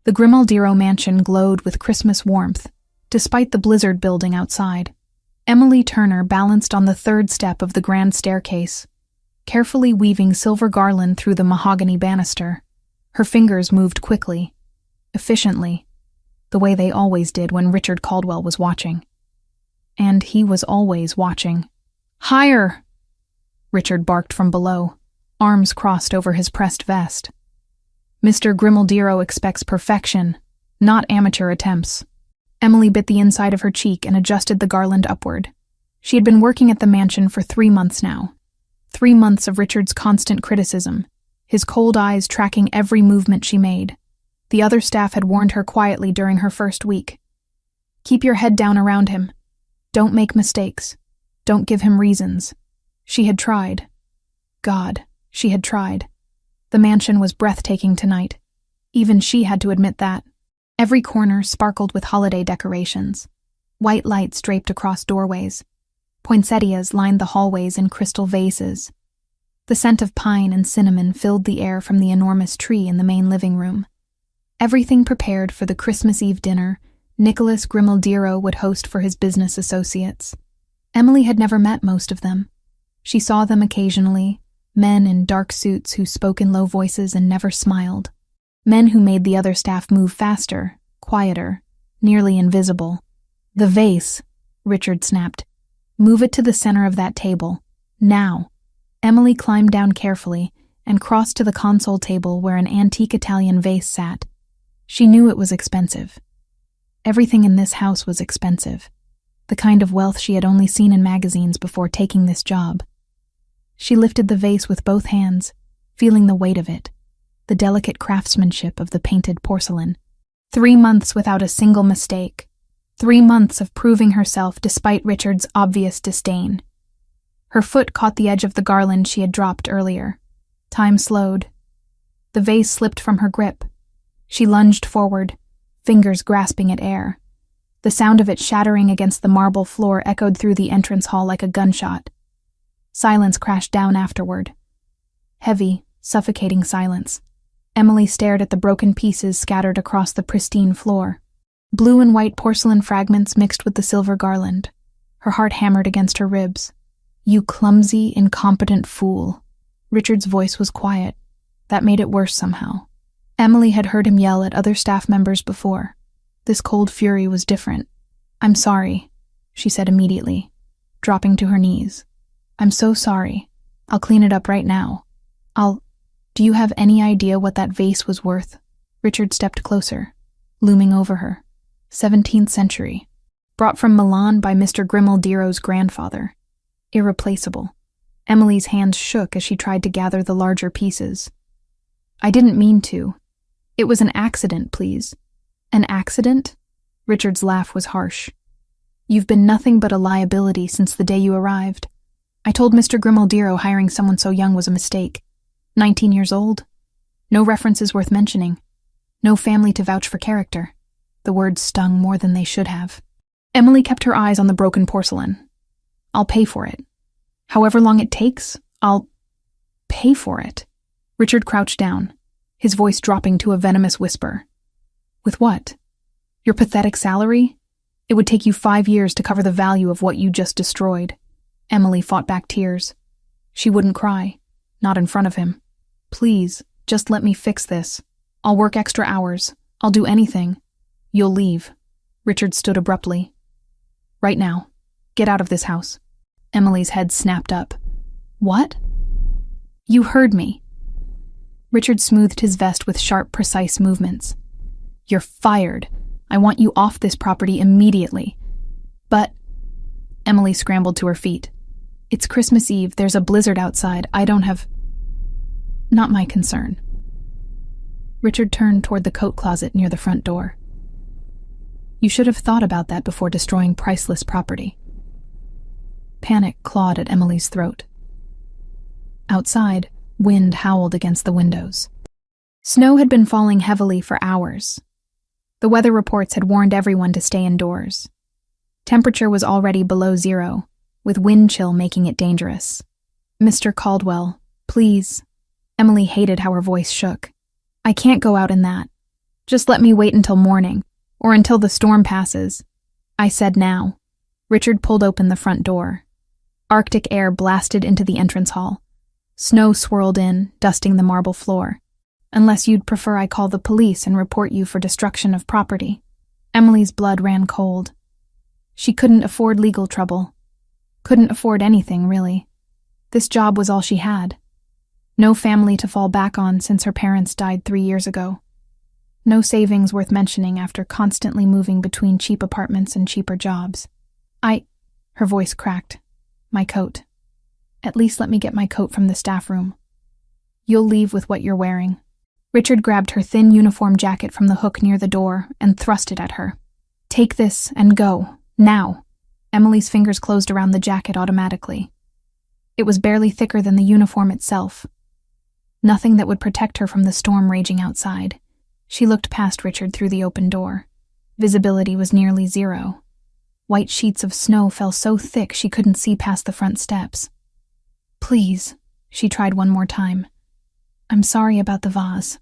The Grimaldiro mansion glowed with Christmas warmth, despite the blizzard building outside. Emily Turner balanced on the third step of the grand staircase, carefully weaving silver garland through the mahogany banister. Her fingers moved quickly, efficiently, the way they always did when Richard Caldwell was watching. And he was always watching. "Higher!" Richard barked from below, arms crossed over his pressed vest. Mr. Grimaldiro expects perfection, not amateur attempts. Emily bit the inside of her cheek and adjusted the garland upward. She had been working at the mansion for 3 months now. 3 months of Richard's constant criticism, his cold eyes tracking every movement she made. The other staff had warned her quietly during her first week. "Keep your head down around him. Don't make mistakes. Don't give him reasons." She had tried. God, she had tried. The mansion was breathtaking tonight. Even she had to admit that. Every corner sparkled with holiday decorations. White lights draped across doorways. Poinsettias lined the hallways in crystal vases. The scent of pine and cinnamon filled the air from the enormous tree in the main living room. Everything prepared for the Christmas Eve dinner Nicholas Grimaldiro would host for his business associates. Emily had never met most of them. She saw them occasionally, men in dark suits who spoke in low voices and never smiled. Men who made the other staff move faster, quieter, nearly invisible. "The vase," Richard snapped. "Move it to the center of that table. Now." Emily climbed down carefully and crossed to the console table where an antique Italian vase sat. She knew it was expensive. Everything in this house was expensive. The kind of wealth she had only seen in magazines before taking this job. She lifted the vase with both hands, feeling the weight of it, the delicate craftsmanship of the painted porcelain. 3 months without a single mistake. 3 months of proving herself despite Richard's obvious disdain. Her foot caught the edge of the garland she had dropped earlier. Time slowed. The vase slipped from her grip. She lunged forward, fingers grasping at air. The sound of it shattering against the marble floor echoed through the entrance hall like a gunshot. Silence crashed down afterward. Heavy, suffocating silence. Emily stared at the broken pieces scattered across the pristine floor. Blue and white porcelain fragments mixed with the silver garland. Her heart hammered against her ribs. "You clumsy, incompetent fool." Richard's voice was quiet. That made it worse somehow. Emily had heard him yell at other staff members before. This cold fury was different. "I'm sorry," she said immediately, dropping to her knees. "I'm so sorry. I'll clean it up right now. Do you have any idea what that vase was worth?" Richard stepped closer, looming over her. 17th century. Brought from Milan by Mr. Grimaldiro's grandfather. Irreplaceable. Emily's hands shook as she tried to gather the larger pieces. "I didn't mean to. It was an accident, please." "An accident?" Richard's laugh was harsh. "You've been nothing but a liability since the day you arrived. I told Mr. Grimaldiro hiring someone so young was a mistake. 19 years old. No references worth mentioning. No family to vouch for character." The words stung more than they should have. Emily kept her eyes on the broken porcelain. "I'll pay for it. However long it takes, I'll pay for it." Richard crouched down, his voice dropping to a venomous whisper. "With what? Your pathetic salary? It would take you 5 years to cover the value of what you just destroyed." Emily fought back tears. She wouldn't cry, not in front of him. "Please, just let me fix this. I'll work extra hours. I'll do anything. You'll leave." Richard stood abruptly. "Right now. Get out of this house." Emily's head snapped up. "What?" "You heard me." Richard smoothed his vest with sharp, precise movements. "You're fired. I want you off this property immediately." "But..." Emily scrambled to her feet. "It's Christmas Eve. There's a blizzard outside. I don't have..." "Not my concern." Richard turned toward the coat closet near the front door. "You should have thought about that before destroying priceless property." Panic clawed at Emily's throat. Outside, wind howled against the windows. Snow had been falling heavily for hours. The weather reports had warned everyone to stay indoors. Temperature was already below 0, with wind chill making it dangerous. "Mr. Caldwell, please." Emily hated how her voice shook. "I can't go out in that. Just let me wait until morning, or until the storm passes. I said now. Richard pulled open the front door. Arctic air blasted into the entrance hall. Snow swirled in, dusting the marble floor. Unless you'd prefer I call the police and report you for destruction of property. Emily's blood ran cold. She couldn't afford legal trouble. Couldn't afford anything, really. This job was all she had. No family to fall back on since her parents died 3 years ago. No savings worth mentioning after constantly moving between cheap apartments and cheaper jobs. Her voice cracked. My coat. At least let me get my coat from the staff room. You'll leave with what you're wearing. Richard grabbed her thin uniform jacket from the hook near the door and thrust it at her. Take this and go. Now. Emily's fingers closed around the jacket automatically. It was barely thicker than the uniform itself. Nothing that would protect her from the storm raging outside. She looked past Richard through the open door. Visibility was nearly zero. White sheets of snow fell so thick she couldn't see past the front steps. Please, she tried one more time. I'm sorry about the vase.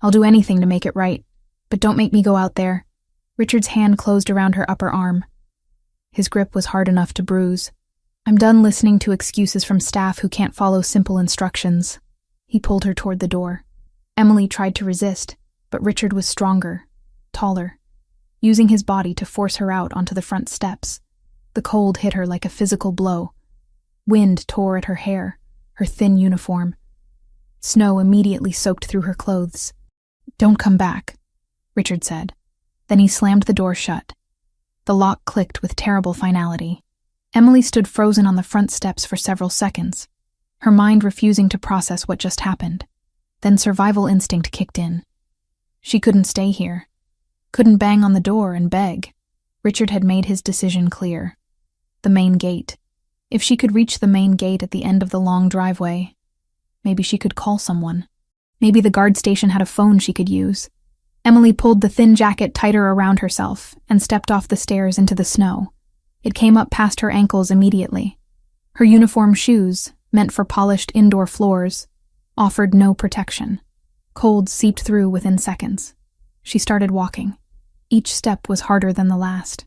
I'll do anything to make it right, but don't make me go out there. Richard's hand closed around her upper arm. His grip was hard enough to bruise. I'm done listening to excuses from staff who can't follow simple instructions. He pulled her toward the door. Emily tried to resist, but Richard was stronger, taller, using his body to force her out onto the front steps. The cold hit her like a physical blow. Wind tore at her hair, her thin uniform. Snow immediately soaked through her clothes. Don't come back, Richard said. Then he slammed the door shut. The lock clicked with terrible finality. Emily stood frozen on the front steps for several seconds, her mind refusing to process what just happened. Then survival instinct kicked in. She couldn't stay here. Couldn't bang on the door and beg. Richard had made his decision clear. The main gate. If she could reach the main gate at the end of the long driveway, maybe she could call someone. Maybe the guard station had a phone she could use. Emily pulled the thin jacket tighter around herself and stepped off the stairs into the snow. It came up past her ankles immediately. Her uniform shoes, meant for polished indoor floors, offered no protection. Cold seeped through within seconds. She started walking. Each step was harder than the last.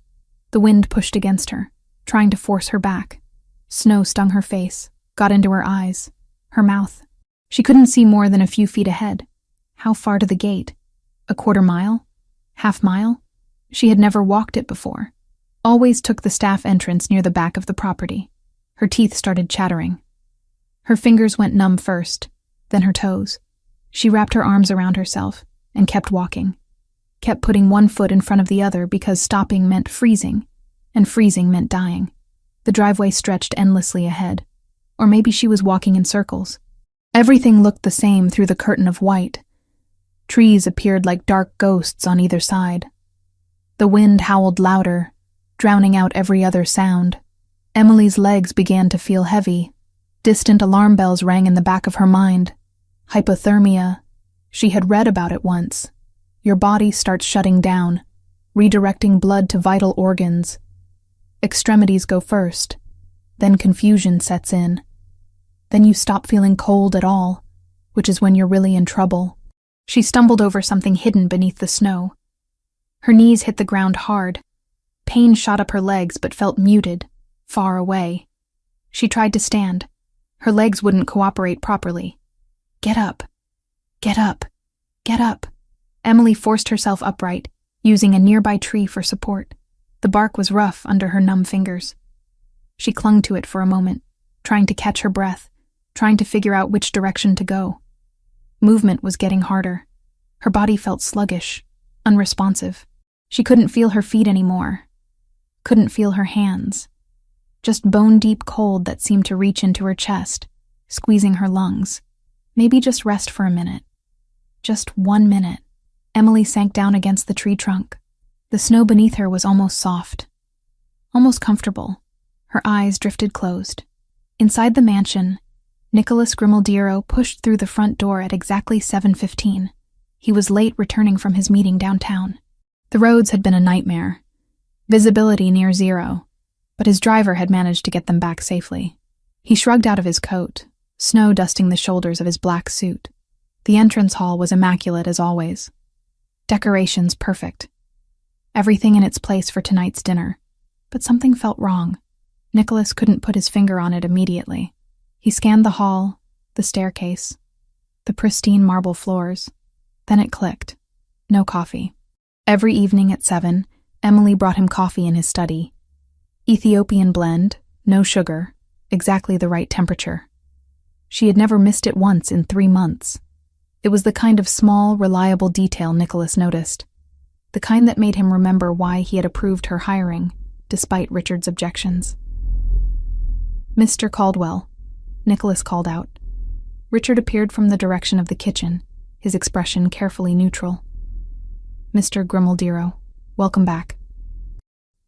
The wind pushed against her, trying to force her back. Snow stung her face, got into her eyes, her mouth. She couldn't see more than a few feet ahead. How far to the gate? A quarter mile? Half mile? She had never walked it before. Always took the staff entrance near the back of the property. Her teeth started chattering. Her fingers went numb first, then her toes. She wrapped her arms around herself and kept walking. Kept putting one foot in front of the other because stopping meant freezing, and freezing meant dying. The driveway stretched endlessly ahead. Or maybe she was walking in circles. Everything looked the same through the curtain of white. Trees appeared like dark ghosts on either side. The wind howled louder, drowning out every other sound. Emily's legs began to feel heavy. Distant alarm bells rang in the back of her mind. Hypothermia. She had read about it once. Your body starts shutting down, redirecting blood to vital organs. Extremities go first. Then confusion sets in. Then you stop feeling cold at all, which is when you're really in trouble. She stumbled over something hidden beneath the snow. Her knees hit the ground hard. Pain shot up her legs but felt muted, far away. She tried to stand. Her legs wouldn't cooperate properly. Get up. Get up. Get up. Emily forced herself upright, using a nearby tree for support. The bark was rough under her numb fingers. She clung to it for a moment, trying to catch her breath, trying to figure out which direction to go. Movement was getting harder. Her body felt sluggish, unresponsive. She couldn't feel her feet anymore. Couldn't feel her hands. Just bone-deep cold that seemed to reach into her chest, squeezing her lungs. Maybe just rest for a minute. Just 1 minute. Emily sank down against the tree trunk. The snow beneath her was almost soft. Almost comfortable. Her eyes drifted closed. Inside the mansion, Nicholas Grimaldiero pushed through the front door at exactly 7:15. He was late returning from his meeting downtown. The roads had been a nightmare. Visibility near zero, but his driver had managed to get them back safely. He shrugged out of his coat, snow dusting the shoulders of his black suit. The entrance hall was immaculate as always. Decorations perfect. Everything in its place for tonight's dinner. But something felt wrong. Nicholas couldn't put his finger on it immediately. He scanned the hall, the staircase, the pristine marble floors. Then it clicked. No coffee. Every evening at 7, Emily brought him coffee in his study. Ethiopian blend, no sugar, exactly the right temperature. She had never missed it once in 3 months. It was the kind of small, reliable detail Nicholas noticed. The kind that made him remember why he had approved her hiring, despite Richard's objections. "Mr. Caldwell," Nicholas called out. Richard appeared from the direction of the kitchen, his expression carefully neutral. "Mr. Grimaldiro, welcome back."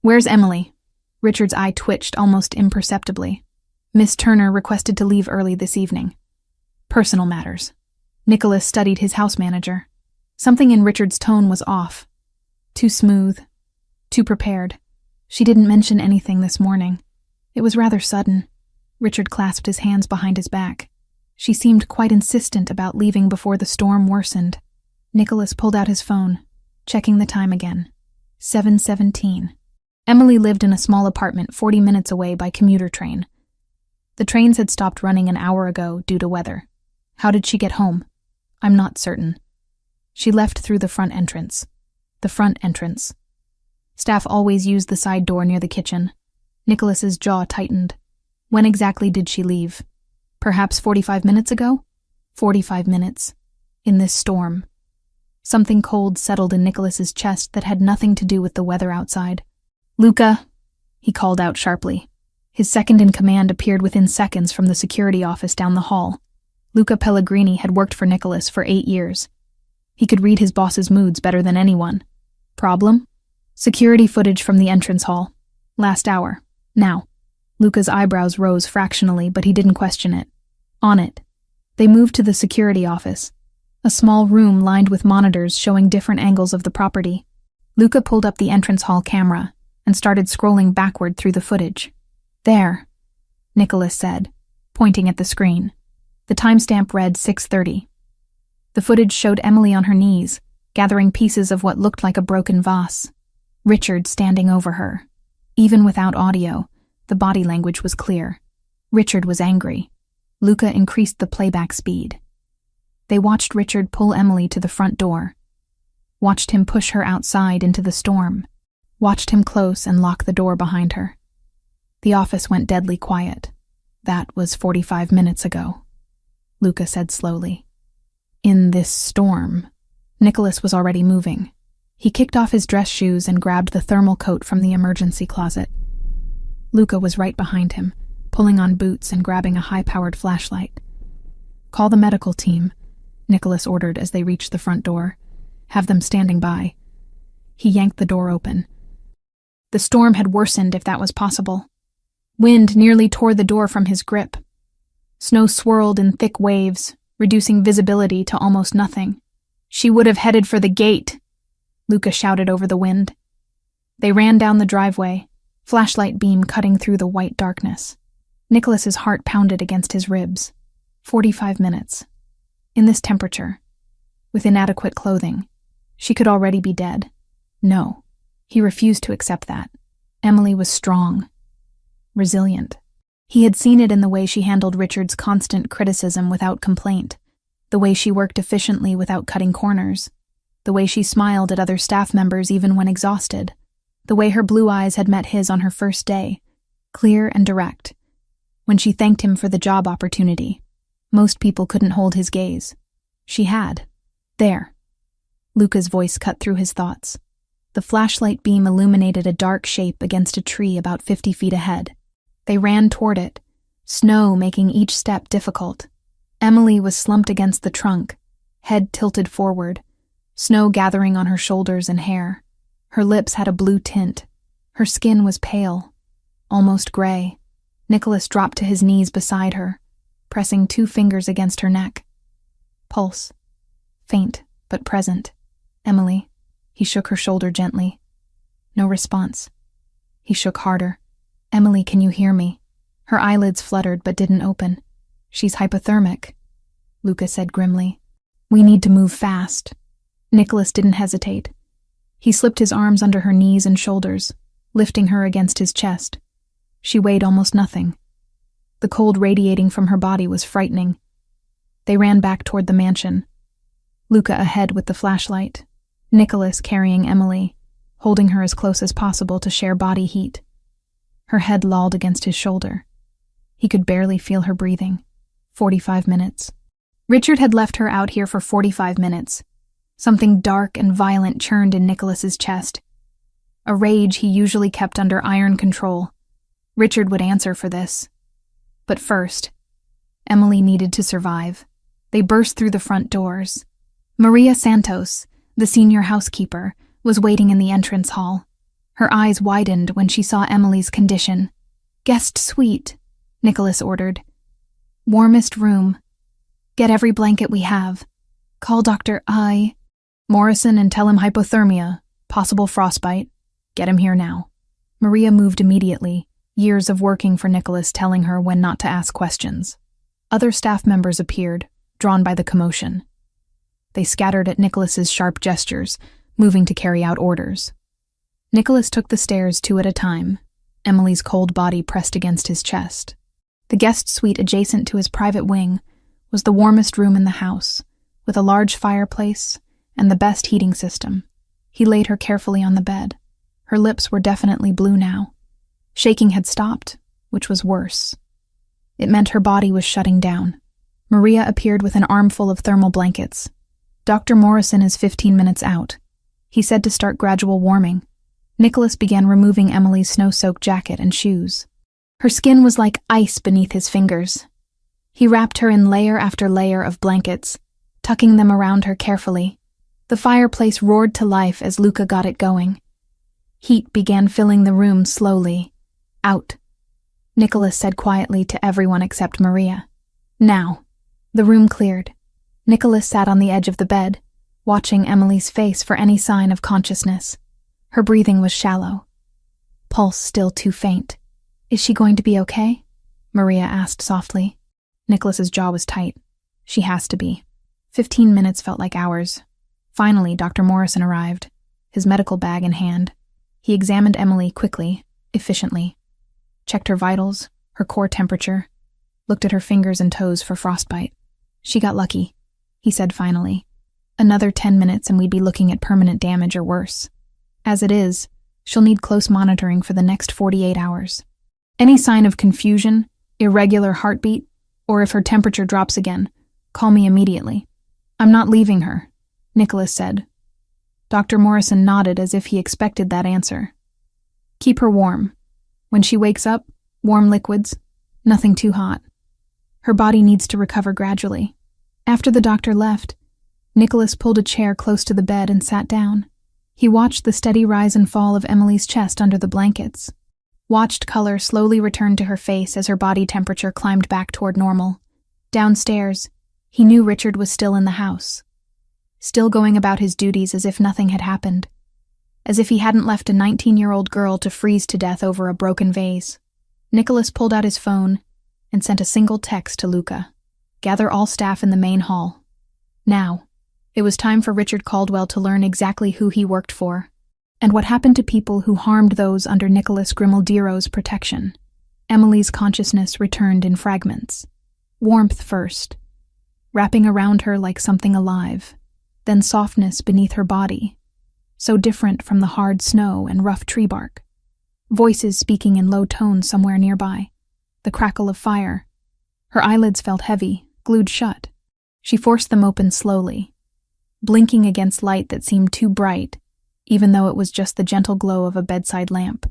"Where's Emily?" Richard's eye twitched almost imperceptibly. "Miss Turner requested to leave early this evening. Personal matters." Nicholas studied his house manager. Something in Richard's tone was off. Too smooth. Too prepared. She didn't mention anything this morning. It was rather sudden. Richard clasped his hands behind his back. She seemed quite insistent about leaving before the storm worsened. Nicholas pulled out his phone, checking the time again. 7:17. Emily lived in a small apartment 40 minutes away by commuter train. The trains had stopped running an hour ago due to weather. How did she get home? I'm not certain. She left through the front entrance. The front entrance. Staff always used the side door near the kitchen. Nicholas's jaw tightened. When exactly did she leave? Perhaps 45 minutes ago? 45 minutes. In this storm. Something cold settled in Nicholas's chest that had nothing to do with the weather outside. "Luca," he called out sharply. His second-in-command appeared within seconds from the security office down the hall. Luca Pellegrini had worked for Nicholas for 8 years. He could read his boss's moods better than anyone. Problem? Security footage from the entrance hall. Last hour. Now. Luca's eyebrows rose fractionally, but he didn't question it. On it. They moved to the security office, a small room lined with monitors showing different angles of the property. Luca pulled up the entrance hall camera and started scrolling backward through the footage. "There," Nicholas said, pointing at the screen. The timestamp read 6:30. The footage showed Emily on her knees, gathering pieces of what looked like a broken vase. Richard standing over her. Even without audio, the body language was clear. Richard was angry. Luca increased the playback speed. They watched Richard pull Emily to the front door. Watched him push her outside into the storm. Watched him close and lock the door behind her. The office went deadly quiet. "That was 45 minutes ago," Luca said slowly. "In this storm." Nicholas was already moving. He kicked off his dress shoes and grabbed the thermal coat from the emergency closet. Luca was right behind him, pulling on boots and grabbing a high-powered flashlight. "Call the medical team," Nicholas ordered as they reached the front door. "Have them standing by." He yanked the door open. The storm had worsened, if that was possible. Wind nearly tore the door from his grip. Snow swirled in thick waves, reducing visibility to almost nothing. "She would have headed for the gate," Luca shouted over the wind. They ran down the driveway, flashlight beam cutting through the white darkness. Nicholas's heart pounded against his ribs. 45 minutes. In this temperature, with inadequate clothing, she could already be dead. No, he refused to accept that. Emily was strong, resilient. He had seen it in the way she handled Richard's constant criticism without complaint, the way she worked efficiently without cutting corners, the way she smiled at other staff members even when exhausted, the way her blue eyes had met his on her first day, clear and direct. When she thanked him for the job opportunity, most people couldn't hold his gaze. She had. There. Luca's voice cut through his thoughts. The flashlight beam illuminated a dark shape against a tree about 50 feet ahead. They ran toward it, snow making each step difficult. Emily was slumped against the trunk, head tilted forward, snow gathering on her shoulders and hair. Her lips had a blue tint. Her skin was pale, almost gray. Nicholas dropped to his knees beside her, pressing 2 fingers against her neck. Pulse. Faint, but present. "Emily." He shook her shoulder gently. No response. He shook harder. "Emily, can you hear me?" Her eyelids fluttered but didn't open. "She's hypothermic," Luca said grimly. "We need to move fast." Nicholas didn't hesitate. He slipped his arms under her knees and shoulders, lifting her against his chest. She weighed almost nothing. The cold radiating from her body was frightening. They ran back toward the mansion. Luca ahead with the flashlight, Nicholas carrying Emily, holding her as close as possible to share body heat. Her head lolled against his shoulder. He could barely feel her breathing. 45 minutes. Richard had left her out here for 45 minutes. Something dark and violent churned in Nicholas's chest. A rage he usually kept under iron control. Richard would answer for this. But first, Emily needed to survive. They burst through the front doors. Maria Santos, the senior housekeeper, was waiting in the entrance hall. Her eyes widened when she saw Emily's condition. "Guest suite," Nicholas ordered. "Warmest room. Get every blanket we have. Call Dr. Morrison and tell him hypothermia, possible frostbite. Get him here now." Maria moved immediately, years of working for Nicholas telling her when not to ask questions. Other staff members appeared, drawn by the commotion. They scattered at Nicholas's sharp gestures, moving to carry out orders. Nicholas took the stairs 2 at a time, Emily's cold body pressed against his chest. The guest suite adjacent to his private wing was the warmest room in the house, with a large fireplace and the best heating system. He laid her carefully on the bed. Her lips were definitely blue now. Shaking had stopped, which was worse. It meant her body was shutting down. Maria appeared with an armful of thermal blankets. "Dr. Morrison is 15 minutes out. He said to start gradual warming." Nicholas began removing Emily's snow-soaked jacket and shoes. Her skin was like ice beneath his fingers. He wrapped her in layer after layer of blankets, tucking them around her carefully. The fireplace roared to life as Luca got it going. Heat began filling the room slowly. "Out," Nicholas said quietly to everyone except Maria. "Now." The room cleared. Nicholas sat on the edge of the bed, watching Emily's face for any sign of consciousness. Her breathing was shallow. Pulse still too faint. "Is she going to be okay?" Maria asked softly. Nicholas's jaw was tight. "She has to be." 15 minutes felt like hours. Finally, Dr. Morrison arrived, his medical bag in hand. He examined Emily quickly, efficiently, checked her vitals, her core temperature, looked at her fingers and toes for frostbite. "She got lucky," he said finally. "Another 10 minutes and we'd be looking at permanent damage or worse. As it is, she'll need close monitoring for the next 48 hours. Any sign of confusion, irregular heartbeat, or if her temperature drops again, call me immediately." "I'm not leaving her," Nicholas said. Dr. Morrison nodded as if he expected that answer. "Keep her warm. When she wakes up, warm liquids, nothing too hot. Her body needs to recover gradually." After the doctor left, Nicholas pulled a chair close to the bed and sat down. He watched the steady rise and fall of Emily's chest under the blankets, watched color slowly return to her face as her body temperature climbed back toward normal. Downstairs, he knew Richard was still in the house, still going about his duties as if nothing had happened, as if he hadn't left a 19-year-old girl to freeze to death over a broken vase. Nicholas pulled out his phone and sent a single text to Luca. "Gather all staff in the main hall. Now." It was time for Richard Caldwell to learn exactly who he worked for, and what happened to people who harmed those under Nicholas Grimaldiro's protection. Emily's consciousness returned in fragments. Warmth first, wrapping around her like something alive, then softness beneath her body, so different from the hard snow and rough tree bark. Voices speaking in low tones somewhere nearby. The crackle of fire. Her eyelids felt heavy, glued shut. She forced them open slowly, blinking against light that seemed too bright, even though it was just the gentle glow of a bedside lamp.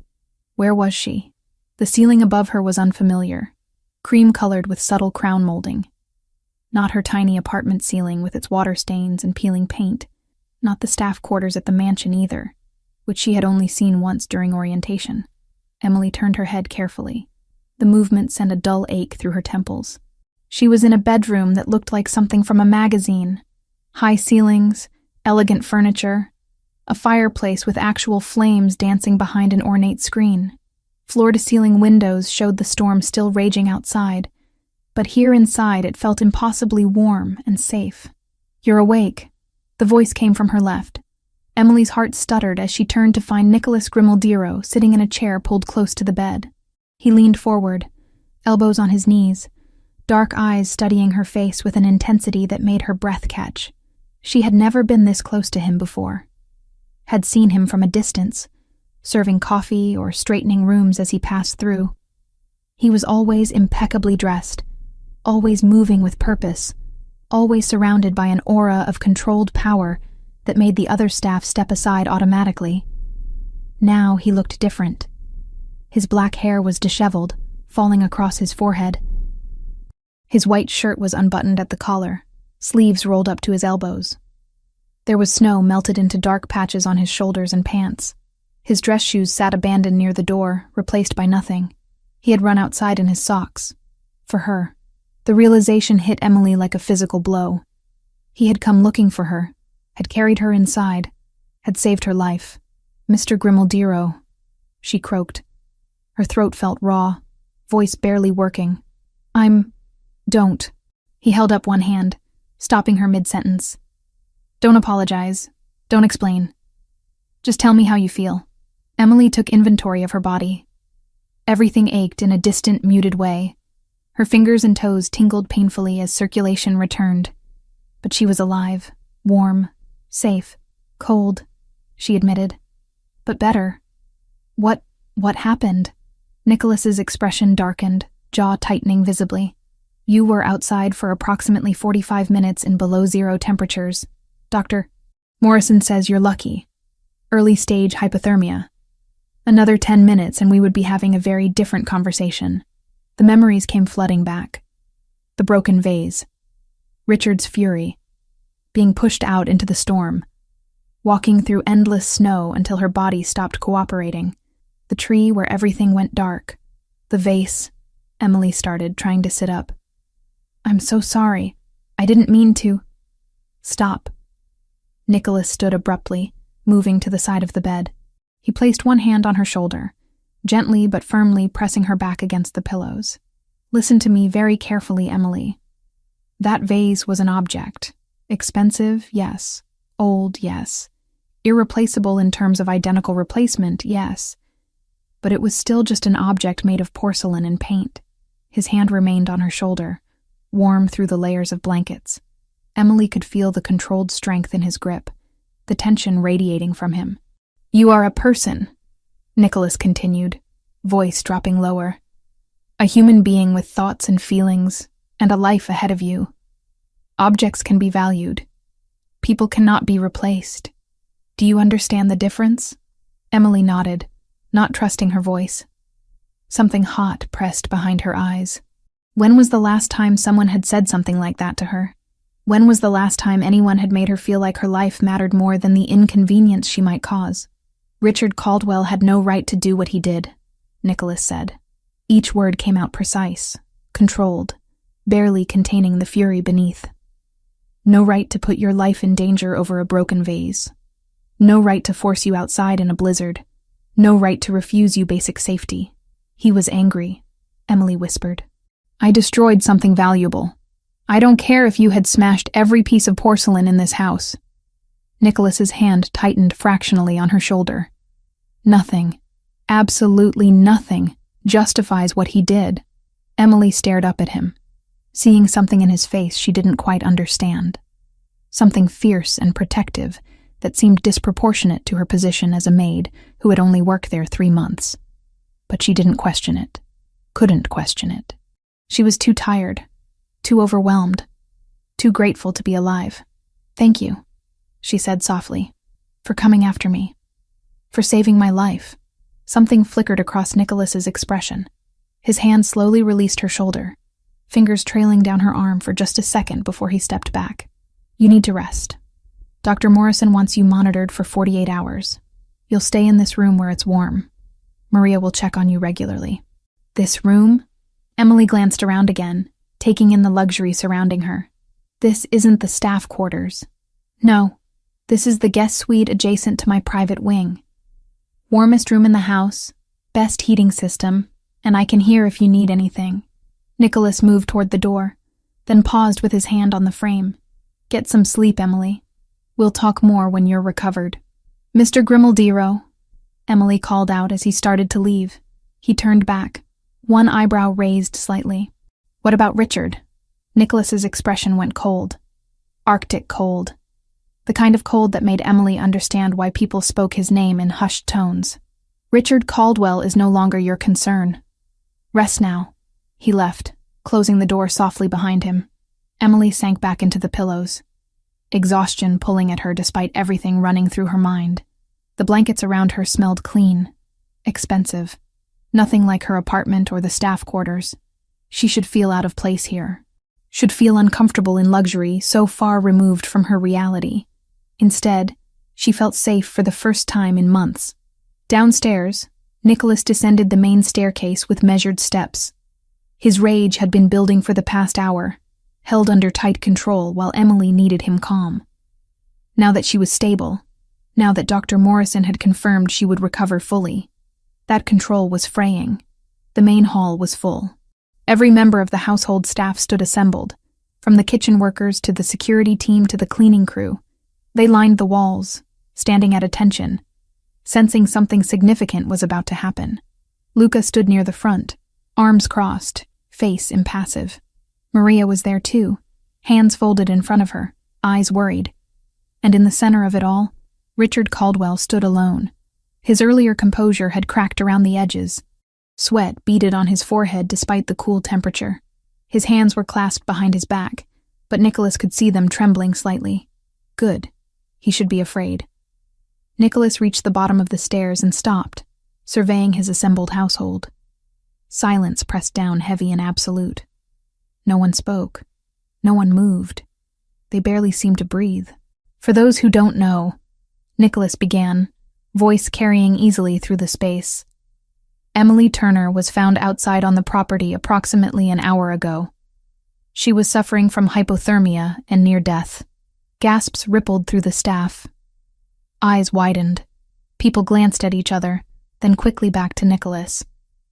Where was she? The ceiling above her was unfamiliar, cream-colored with subtle crown molding. Not her tiny apartment ceiling with its water stains and peeling paint, not the staff quarters at the mansion either, which she had only seen once during orientation. Emily turned her head carefully. The movement sent a dull ache through her temples. She was in a bedroom that looked like something from a magazine. High ceilings, elegant furniture, a fireplace with actual flames dancing behind an ornate screen. Floor-to-ceiling windows showed the storm still raging outside, but here inside it felt impossibly warm and safe. "You're awake," The voice came from her left. Emily's heart stuttered as she turned to find Nicholas Grimaldiro sitting in a chair pulled close to the bed. He leaned forward, elbows on his knees, dark eyes studying her face with an intensity that made her breath catch. She had never been this close to him before. Had seen him from a distance, serving coffee or straightening rooms as he passed through. He was always impeccably dressed, always moving with purpose, always surrounded by an aura of controlled power that made the other staff step aside automatically. Now he looked different. His black hair was disheveled, falling across his forehead. His white shirt was unbuttoned at the collar, sleeves rolled up to his elbows. There was snow melted into dark patches on his shoulders and pants. His dress shoes sat abandoned near the door, replaced by nothing. He had run outside in his socks. For her. The realization hit Emily like a physical blow. He had come looking for her, had carried her inside, had saved her life. Mr. Grimaldiro, she croaked. Her throat felt raw, voice barely working. Don't. He held up one hand, stopping her mid-sentence. Don't apologize. Don't explain. Just tell me how you feel. Emily took inventory of her body. Everything ached in a distant, muted way. Her fingers and toes tingled painfully as circulation returned. But she was alive, warm, safe, cold, she admitted. But better. What happened? Nicholas's expression darkened, jaw tightening visibly. You were outside for approximately 45 minutes in below-zero temperatures. Dr. Morrison says you're lucky. Early-stage hypothermia. Another 10 minutes and we would be having a very different conversation. The memories came flooding back. The broken vase. Richard's fury. Being pushed out into the storm. Walking through endless snow until her body stopped cooperating. The tree where everything went dark. The vase. Emily started, trying to sit up. I'm so sorry. I didn't mean to. Stop. Nicholas stood abruptly, moving to the side of the bed. He placed one hand on her shoulder, gently but firmly pressing her back against the pillows. Listen to me very carefully, Emily. That vase was an object. Expensive, yes. Old, yes. Irreplaceable in terms of identical replacement, yes. But it was still just an object made of porcelain and paint. His hand remained on her shoulder, warm through the layers of blankets. Emily could feel the controlled strength in his grip, the tension radiating from him. You are a person, Nicholas continued, voice dropping lower. A human being with thoughts and feelings, and a life ahead of you. Objects can be valued. People cannot be replaced. Do you understand the difference? Emily nodded, not trusting her voice. Something hot pressed behind her eyes. When was the last time someone had said something like that to her? When was the last time anyone had made her feel like her life mattered more than the inconvenience she might cause? Richard Caldwell had no right to do what he did, Nicholas said. Each word came out precise, controlled, barely containing the fury beneath. No right to put your life in danger over a broken vase. No right to force you outside in a blizzard. No right to refuse you basic safety. He was angry, Emily whispered. I destroyed something valuable. I don't care if you had smashed every piece of porcelain in this house. Nicholas's hand tightened fractionally on her shoulder. Nothing, absolutely nothing, justifies what he did. Emily stared up at him, seeing something in his face she didn't quite understand. Something fierce and protective that seemed disproportionate to her position as a maid who had only worked there 3 months. But she didn't question it, couldn't question it. She was too tired, too overwhelmed, too grateful to be alive. Thank you, she said softly, for coming after me, for saving my life. Something flickered across Nicholas's expression. His hand slowly released her shoulder, fingers trailing down her arm for just a second before he stepped back. You need to rest. Dr. Morrison wants you monitored for 48 hours. You'll stay in this room where it's warm. Maria will check on you regularly. This room? Emily glanced around again, taking in the luxury surrounding her. This isn't the staff quarters. No, this is the guest suite adjacent to my private wing. Warmest room in the house, best heating system, and I can hear if you need anything. Nicholas moved toward the door, then paused with his hand on the frame. Get some sleep, Emily. We'll talk more when you're recovered. Mr. Grimaldero, Emily called out as he started to leave. He turned back, one eyebrow raised slightly. What about Richard? Nicholas's expression went cold. Arctic cold. The kind of cold that made Emily understand why people spoke his name in hushed tones. Richard Caldwell is no longer your concern. Rest now. He left, closing the door softly behind him. Emily sank back into the pillows, exhaustion pulling at her despite everything running through her mind. The blankets around her smelled clean, expensive, nothing like her apartment or the staff quarters. She should feel out of place here, should feel uncomfortable in luxury so far removed from her reality. Instead, she felt safe for the first time in months. Downstairs, Nicholas descended the main staircase with measured steps. His rage had been building for the past hour, held under tight control while Emily needed him calm. Now that she was stable, now that Dr. Morrison had confirmed she would recover fully, that control was fraying. The main hall was full. Every member of the household staff stood assembled, from the kitchen workers to the security team to the cleaning crew. They lined the walls, standing at attention, sensing something significant was about to happen. Luca stood near the front, arms crossed, face impassive. Maria was there too, hands folded in front of her, eyes worried. And in the center of it all, Richard Caldwell stood alone. His earlier composure had cracked around the edges. Sweat beaded on his forehead despite the cool temperature. His hands were clasped behind his back, but Nicholas could see them trembling slightly. Good. He should be afraid. Nicholas reached the bottom of the stairs and stopped, surveying his assembled household. Silence pressed down heavy and absolute. No one spoke. No one moved. They barely seemed to breathe. For those who don't know, Nicholas began, voice carrying easily through the space. Emily Turner was found outside on the property approximately an hour ago. She was suffering from hypothermia and near death. Gasps rippled through the staff. Eyes widened. People glanced at each other, then quickly back to Nicholas.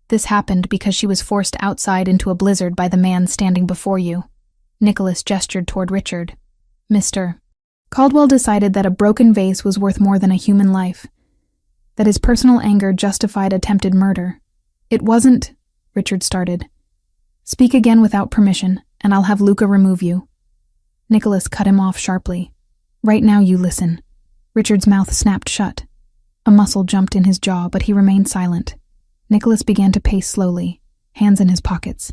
This happened because she was forced outside into a blizzard by the man standing before you. Nicholas gestured toward Richard. Mr. Caldwell decided that a broken vase was worth more than a human life, that his personal anger justified attempted murder. It wasn't, Richard started. Speak again without permission, and I'll have Luca remove you. Nicholas cut him off sharply. Right now you listen. Richard's mouth snapped shut. A muscle jumped in his jaw, but he remained silent. Nicholas began to pace slowly, hands in his pockets,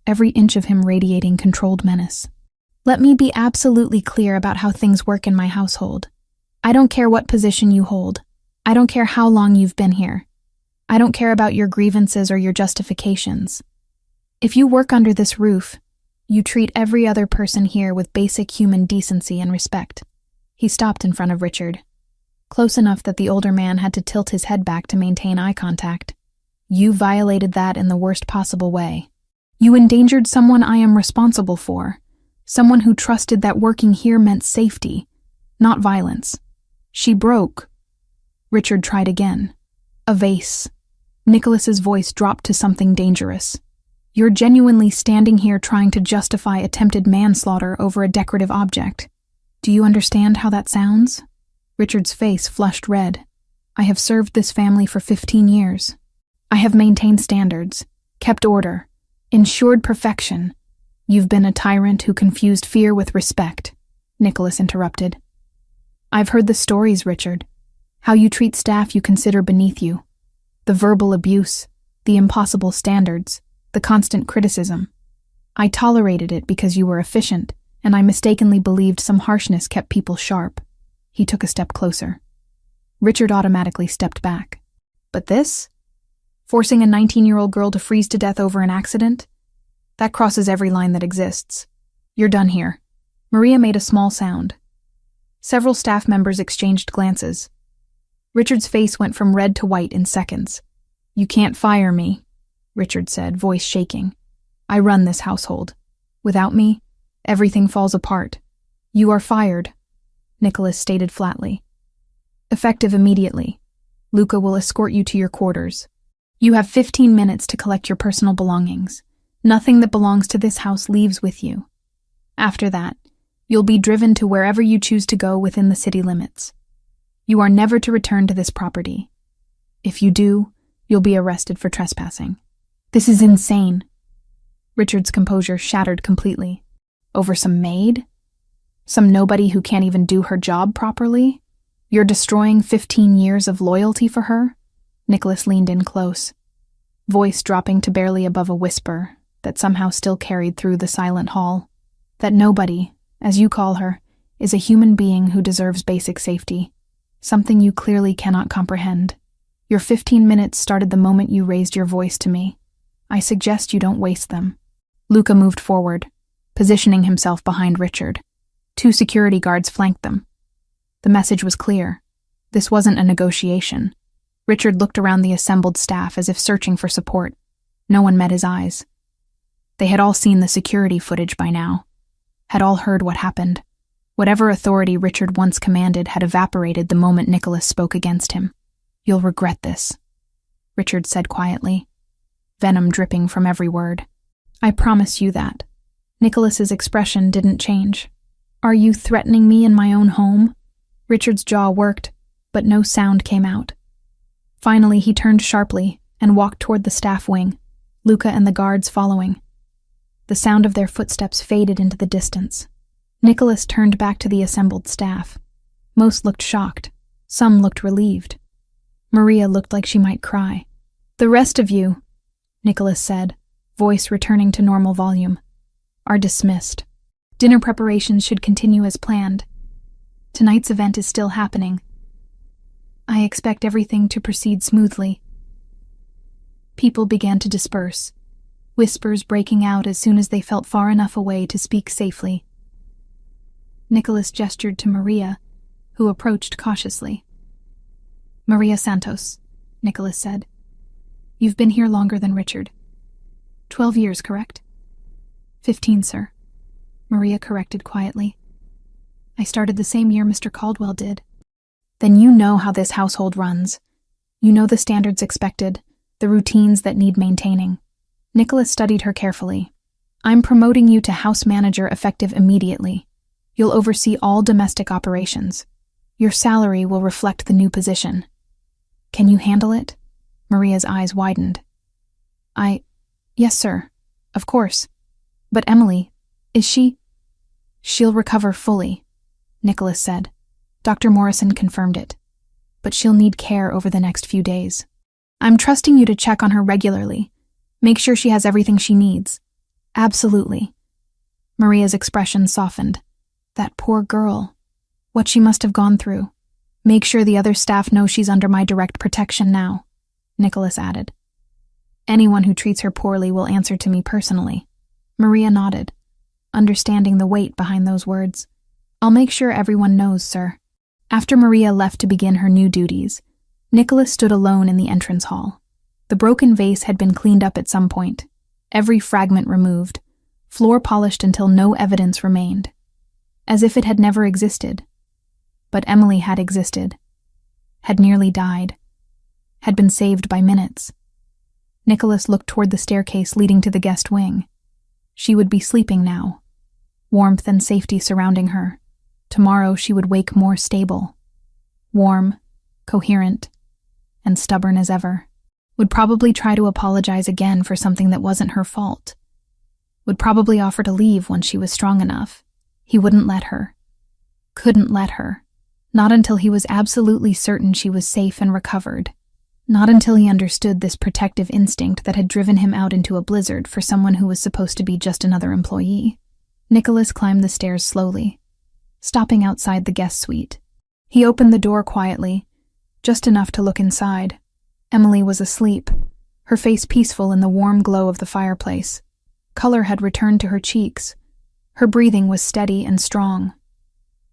every inch of him radiating controlled menace. Let me be absolutely clear about how things work in my household. I don't care what position you hold. I don't care how long you've been here. I don't care about your grievances or your justifications. If you work under this roof, you treat every other person here with basic human decency and respect. He stopped in front of Richard, close enough that the older man had to tilt his head back to maintain eye contact. You violated that in the worst possible way. You endangered someone I am responsible for, someone who trusted that working here meant safety, not violence. She broke. Richard tried again. A vase. Nicholas's voice dropped to something dangerous. You're genuinely standing here trying to justify attempted manslaughter over a decorative object. Do you understand how that sounds? Richard's face flushed red. I have served this family for 15 years. I have maintained standards, kept order, ensured perfection. You've been a tyrant who confused fear with respect, Nicholas interrupted. I've heard the stories, Richard. How you treat staff you consider beneath you. The verbal abuse, the impossible standards, the constant criticism. I tolerated it because you were efficient, and I mistakenly believed some harshness kept people sharp. He took a step closer. Richard automatically stepped back. But this? Forcing a 19-year-old girl to freeze to death over an accident? That crosses every line that exists. You're done here. Maria made a small sound. Several staff members exchanged glances. Richard's face went from red to white in seconds. You can't fire me, Richard said, voice shaking. I run this household. Without me, everything falls apart. You are fired, Nicholas stated flatly. Effective immediately. Luca will escort you to your quarters. You have 15 minutes to collect your personal belongings. Nothing that belongs to this house leaves with you. After that, You'll be driven to wherever you choose to go within the city limits. You are never to return to this property. If you do, you'll be arrested for trespassing. This is insane. Richard's composure shattered completely. Over some maid? Some nobody who can't even do her job properly? You're destroying 15 years of loyalty for her? Nicholas leaned in close, voice dropping to barely above a whisper that somehow still carried through the silent hall. That nobody, as you call her, is a human being who deserves basic safety. Something you clearly cannot comprehend. Your 15 minutes started the moment you raised your voice to me. I suggest you don't waste them. Luca moved forward, positioning himself behind Richard. 2 security guards flanked them. The message was clear. This wasn't a negotiation. Richard looked around the assembled staff as if searching for support. No one met his eyes. They had all seen the security footage by now, had all heard what happened. Whatever authority Richard once commanded had evaporated the moment Nicholas spoke against him. You'll regret this, Richard said quietly, venom dripping from every word. I promise you that. Nicholas's expression didn't change. Are you threatening me in my own home? Richard's jaw worked, but no sound came out. Finally, he turned sharply and walked toward the staff wing, Luca and the guards following. The sound of their footsteps faded into the distance. Nicholas turned back to the assembled staff. Most looked shocked. Some looked relieved. Maria looked like she might cry. The rest of you, Nicholas said, voice returning to normal volume, are dismissed. Dinner preparations should continue as planned. Tonight's event is still happening. I expect everything to proceed smoothly. People began to disperse, whispers breaking out as soon as they felt far enough away to speak safely. Nicholas gestured to Maria, who approached cautiously. Maria Santos, Nicholas said. You've been here longer than Richard. 12 years, correct? 15, sir. Maria corrected quietly. I started the same year Mr. Caldwell did. Then you know how this household runs. You know the standards expected, the routines that need maintaining. Nicholas studied her carefully. I'm promoting you to house manager effective immediately. You'll oversee all domestic operations. Your salary will reflect the new position. Can you handle it? Maria's eyes widened. Yes, sir. Of course. But Emily, is she? She'll recover fully, Nicholas said. Dr. Morrison confirmed it. But she'll need care over the next few days. I'm trusting you to check on her regularly. Make sure she has everything she needs. Absolutely. Maria's expression softened. That poor girl. What she must have gone through. Make sure the other staff know she's under my direct protection now, Nicholas added. Anyone who treats her poorly will answer to me personally. Maria nodded, understanding the weight behind those words. I'll make sure everyone knows, sir. After Maria left to begin her new duties, Nicholas stood alone in the entrance hall. The broken vase had been cleaned up at some point, every fragment removed, floor polished until no evidence remained, as if it had never existed. But Emily had existed, had nearly died, had been saved by minutes. Nicholas looked toward the staircase leading to the guest wing. She would be sleeping now, warmth and safety surrounding her. Tomorrow she would wake more stable, warm, coherent, and stubborn as ever. Would probably try to apologize again for something that wasn't her fault. Would probably offer to leave when she was strong enough. He wouldn't let her. Couldn't let her. Not until he was absolutely certain she was safe and recovered. Not until he understood this protective instinct that had driven him out into a blizzard for someone who was supposed to be just another employee. Nicholas climbed the stairs slowly, stopping outside the guest suite. He opened the door quietly, just enough to look inside. Emily was asleep, her face peaceful in the warm glow of the fireplace. Color had returned to her cheeks. Her breathing was steady and strong.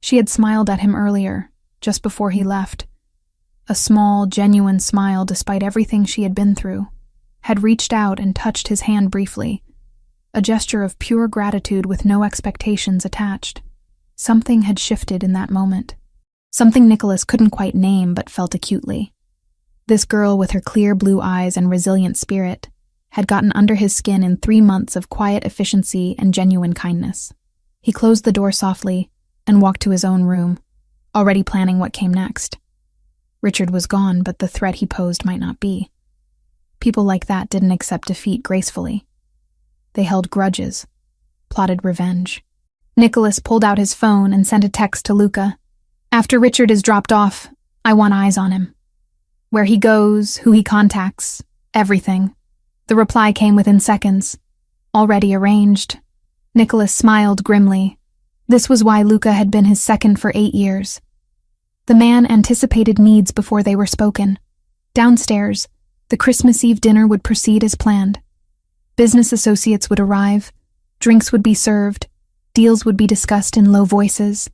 She had smiled at him earlier, just before he left. A small, genuine smile despite everything she had been through. Had reached out and touched his hand briefly. A gesture of pure gratitude with no expectations attached. Something had shifted in that moment. Something Nicholas couldn't quite name but felt acutely. This girl with her clear blue eyes and resilient spirit had gotten under his skin in 3 months of quiet efficiency and genuine kindness. He closed the door softly and walked to his own room, already planning what came next. Richard was gone, but the threat he posed might not be. People like that didn't accept defeat gracefully. They held grudges, plotted revenge. Nicholas pulled out his phone and sent a text to Luca. After Richard is dropped off, I want eyes on him. Where he goes, who he contacts, everything. The reply came within seconds. Already arranged. Nicholas smiled grimly. This was why Luca had been his second for 8 years. The man anticipated needs before they were spoken. Downstairs, the Christmas Eve dinner would proceed as planned. Business associates would arrive, drinks would be served, deals would be discussed in low voices.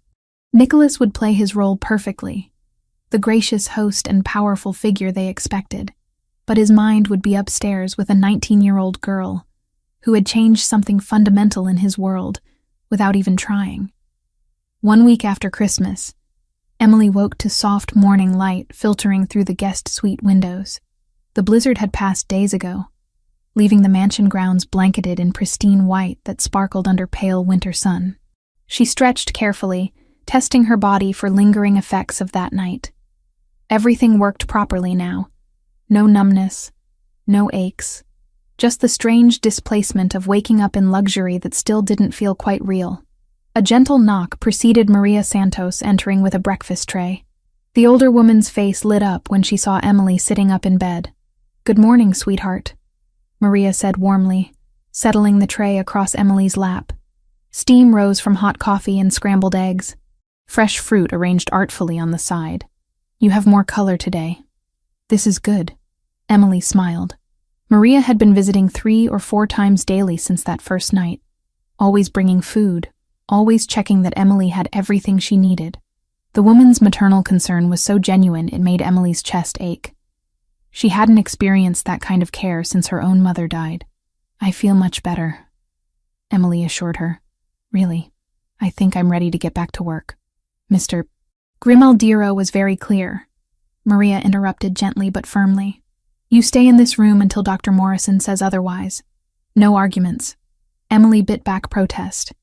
Nicholas would play his role perfectly, the gracious host and powerful figure they expected, but his mind would be upstairs with a 19-year-old girl who had changed something fundamental in his world without even trying. 1 week after Christmas, Emily woke to soft morning light filtering through the guest suite windows. The blizzard had passed days ago, leaving the mansion grounds blanketed in pristine white that sparkled under pale winter sun. She stretched carefully, testing her body for lingering effects of that night. Everything worked properly now. No numbness, no aches, just the strange displacement of waking up in luxury that still didn't feel quite real. A gentle knock preceded Maria Santos entering with a breakfast tray. The older woman's face lit up when she saw Emily sitting up in bed. "Good morning, sweetheart," Maria said warmly, settling the tray across Emily's lap. Steam rose from hot coffee and scrambled eggs, fresh fruit arranged artfully on the side. "You have more color today." "This is good," Emily smiled. Maria had been visiting 3 or 4 times daily since that first night, always bringing food, always checking that Emily had everything she needed. The woman's maternal concern was so genuine it made Emily's chest ache. She hadn't experienced that kind of care since her own mother died. "I feel much better," Emily assured her. "Really, I think I'm ready to get back to work." "Mr. Grimaldiro was very clear," Maria interrupted gently but firmly. "You stay in this room until Dr. Morrison says otherwise. No arguments." Emily bit back protest.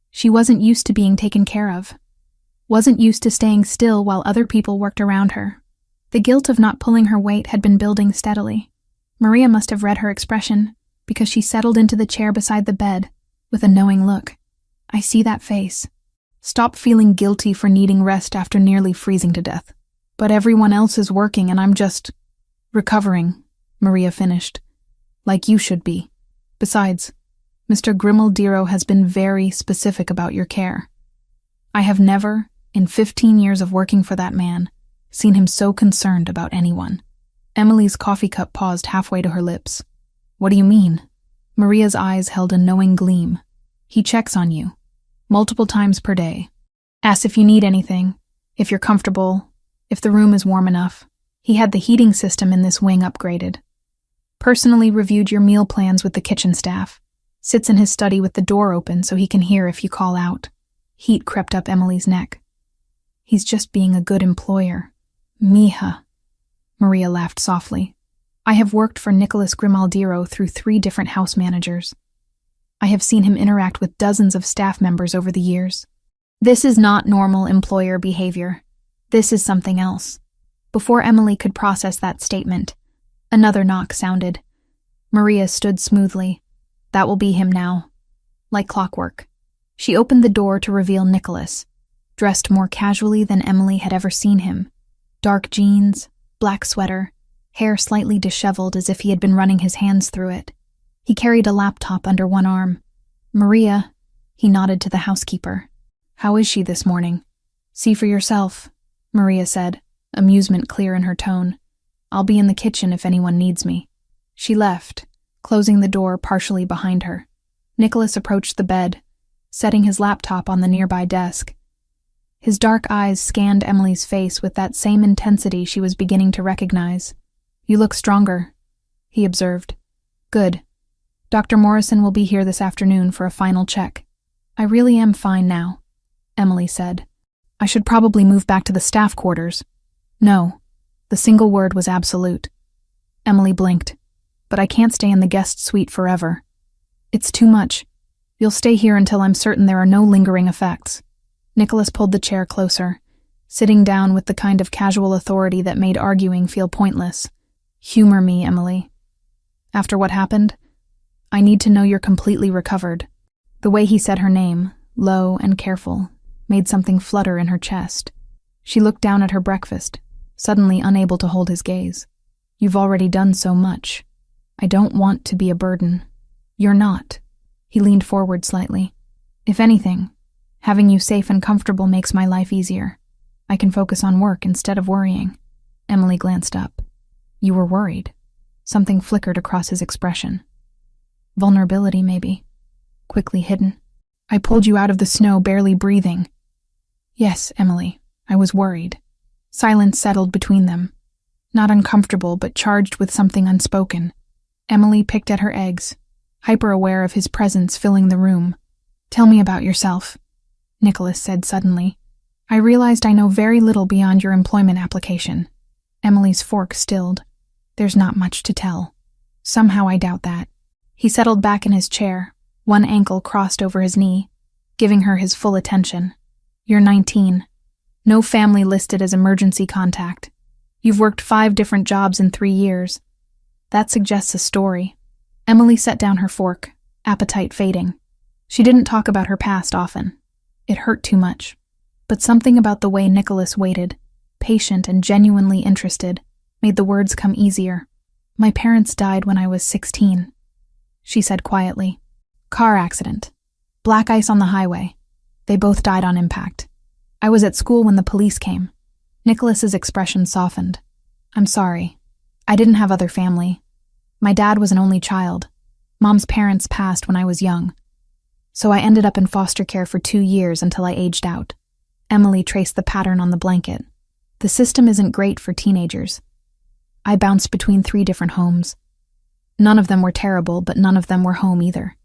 She wasn't used to being taken care of. Wasn't used to staying still while other people worked around her. The guilt of not pulling her weight had been building steadily. Maria must have read her expression, because she settled into the chair beside the bed with a knowing look. "I see that face. Stop feeling guilty for needing rest after nearly freezing to death. But everyone else is working and I'm just recovering," Maria finished. "Like you should be. Besides, Mr. Grimaldiro has been very specific about your care. I have never, in 15 years of working for that man, seen him so concerned about anyone." Emily's coffee cup paused halfway to her lips. "What do you mean?" Maria's eyes held a knowing gleam. "He checks on you, multiple times per day. Asks if you need anything, if you're comfortable, if the room is warm enough. He had the heating system in this wing upgraded. Personally reviewed your meal plans with the kitchen staff. Sits in his study with the door open so he can hear if you call out." Heat crept up Emily's neck. "He's just being a good employer." "Mija," Maria laughed softly. "I have worked for Nicholas Grimaldiro through 3 different house managers. I have seen him interact with dozens of staff members over the years. This is not normal employer behavior. This is something else." Before Emily could process that statement, another knock sounded. Maria stood smoothly. That will be him now. Like clockwork. She opened the door to reveal Nicholas, dressed more casually than Emily had ever seen him. Dark jeans, black sweater, hair slightly disheveled as if he had been running his hands through it. He carried a laptop under one arm. "Maria," he nodded to the housekeeper. "How is she this morning?" "See for yourself," Maria said, amusement clear in her tone. "I'll be in the kitchen if anyone needs me." She left, closing the door partially behind her. Nicholas approached the bed, setting his laptop on the nearby desk. His dark eyes scanned Emily's face with that same intensity she was beginning to recognize. "You look stronger," he observed. "Good. Dr. Morrison will be here this afternoon for a final check." "I really am fine now," Emily said. "I should probably move back to the staff quarters." "No." The single word was absolute. Emily blinked. "But I can't stay in the guest suite forever." "It's too much." You'll stay here until I'm certain there are no lingering effects. Nicholas pulled the chair closer, sitting down with the kind of casual authority that made arguing feel pointless. Humor me, Emily. After what happened, I need to know you're completely recovered. The way he said her name, low and careful, made something flutter in her chest. She looked down at her breakfast, suddenly unable to hold his gaze. You've already done so much. I don't want to be a burden. You're not. He leaned forward slightly. If anything, having you safe and comfortable makes my life easier. I can focus on work instead of worrying. Emily glanced up. You were worried. Something flickered across his expression. Vulnerability, maybe. Quickly hidden. I pulled you out of the snow barely breathing. Yes, Emily, I was worried. Silence settled between them. Not uncomfortable, but charged with something unspoken. Emily picked at her eggs, hyper-aware of his presence filling the room. Tell me about yourself, Nicholas said suddenly. I realized I know very little beyond your employment application. Emily's fork stilled. There's not much to tell. Somehow I doubt that. He settled back in his chair, one ankle crossed over his knee, giving her his full attention. You're 19. No family listed as emergency contact. You've worked 5 different jobs in 3 years. That suggests a story. Emily set down her fork, appetite fading. She didn't talk about her past often. It hurt too much. But something about the way Nicholas waited, patient and genuinely interested, made the words come easier. My parents died when I was 16, she said quietly. Car accident. Black ice on the highway. They both died on impact. I was at school when the police came. Nicholas's expression softened. I'm sorry. I didn't have other family. My dad was an only child. Mom's parents passed when I was young. So I ended up in foster care for 2 years until I aged out. Emily traced the pattern on the blanket. The system isn't great for teenagers. I bounced between 3 different homes. None of them were terrible, but none of them were home either.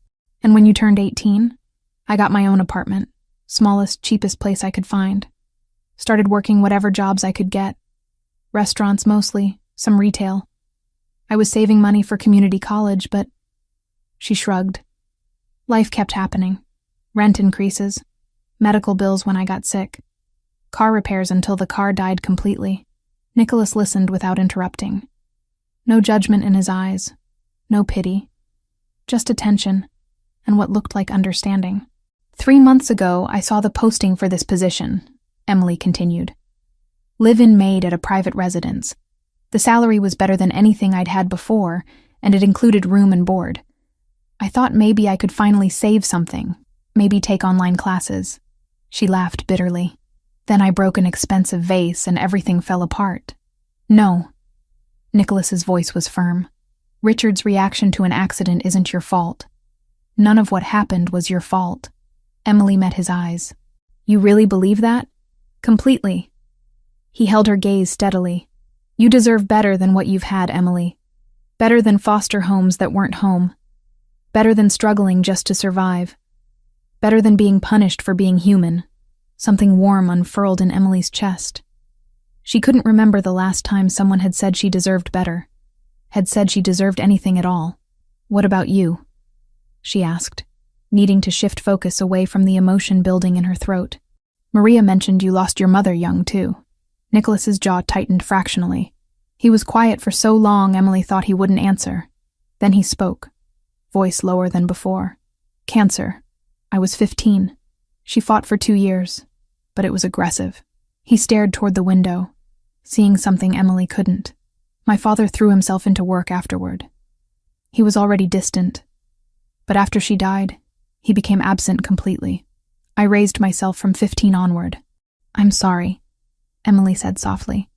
And when you turned 18, I got my own apartment, smallest, cheapest place I could find. Started working whatever jobs I could get. Restaurants mostly, some retail. I was saving money for community college, but... She shrugged. Life kept happening. Rent increases. Medical bills when I got sick. Car repairs until the car died completely. Nicholas listened without interrupting. No judgment in his eyes. No pity. Just attention, and what looked like understanding. 3 months ago, I saw the posting for this position, Emily continued. Live-in maid at a private residence. The salary was better than anything I'd had before, and it included room and board. I thought maybe I could finally save something, maybe take online classes. She laughed bitterly. Then I broke an expensive vase and everything fell apart. No. Nicholas's voice was firm. Richard's reaction to an accident isn't your fault. None of what happened was your fault. Emily met his eyes. You really believe that? Completely. He held her gaze steadily. You deserve better than what you've had, Emily. Better than foster homes that weren't home. Better than struggling just to survive. Better than being punished for being human. Something warm unfurled in Emily's chest. She couldn't remember the last time someone had said she deserved better. Had said she deserved anything at all. What about you? She asked, needing to shift focus away from the emotion building in her throat. Maria mentioned you lost your mother young, too. Nicholas's jaw tightened fractionally. He was quiet for so long Emily thought he wouldn't answer. Then he spoke, voice lower than before. Cancer. I was 15. She fought for 2 years, but it was aggressive. He stared toward the window, seeing something Emily couldn't. My father threw himself into work afterward. He was already distant, but after she died, he became absent completely. I raised myself from 15 onward. I'm sorry, Emily said softly.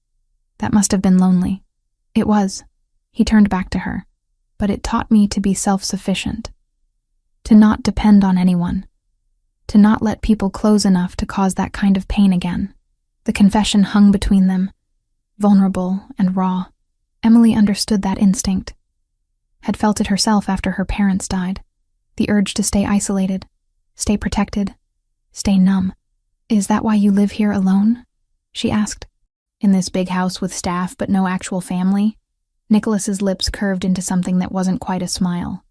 That must have been lonely. It was. He turned back to her. But it taught me to be self-sufficient. To not depend on anyone. To not let people close enough to cause that kind of pain again. The confession hung between them, vulnerable and raw. Emily understood that instinct. Had felt it herself after her parents died. The urge to stay isolated, stay protected, stay numb. Is that why you live here alone? She asked. In this big house with staff but no actual family? Nicholas's lips curved into something that wasn't quite a smile.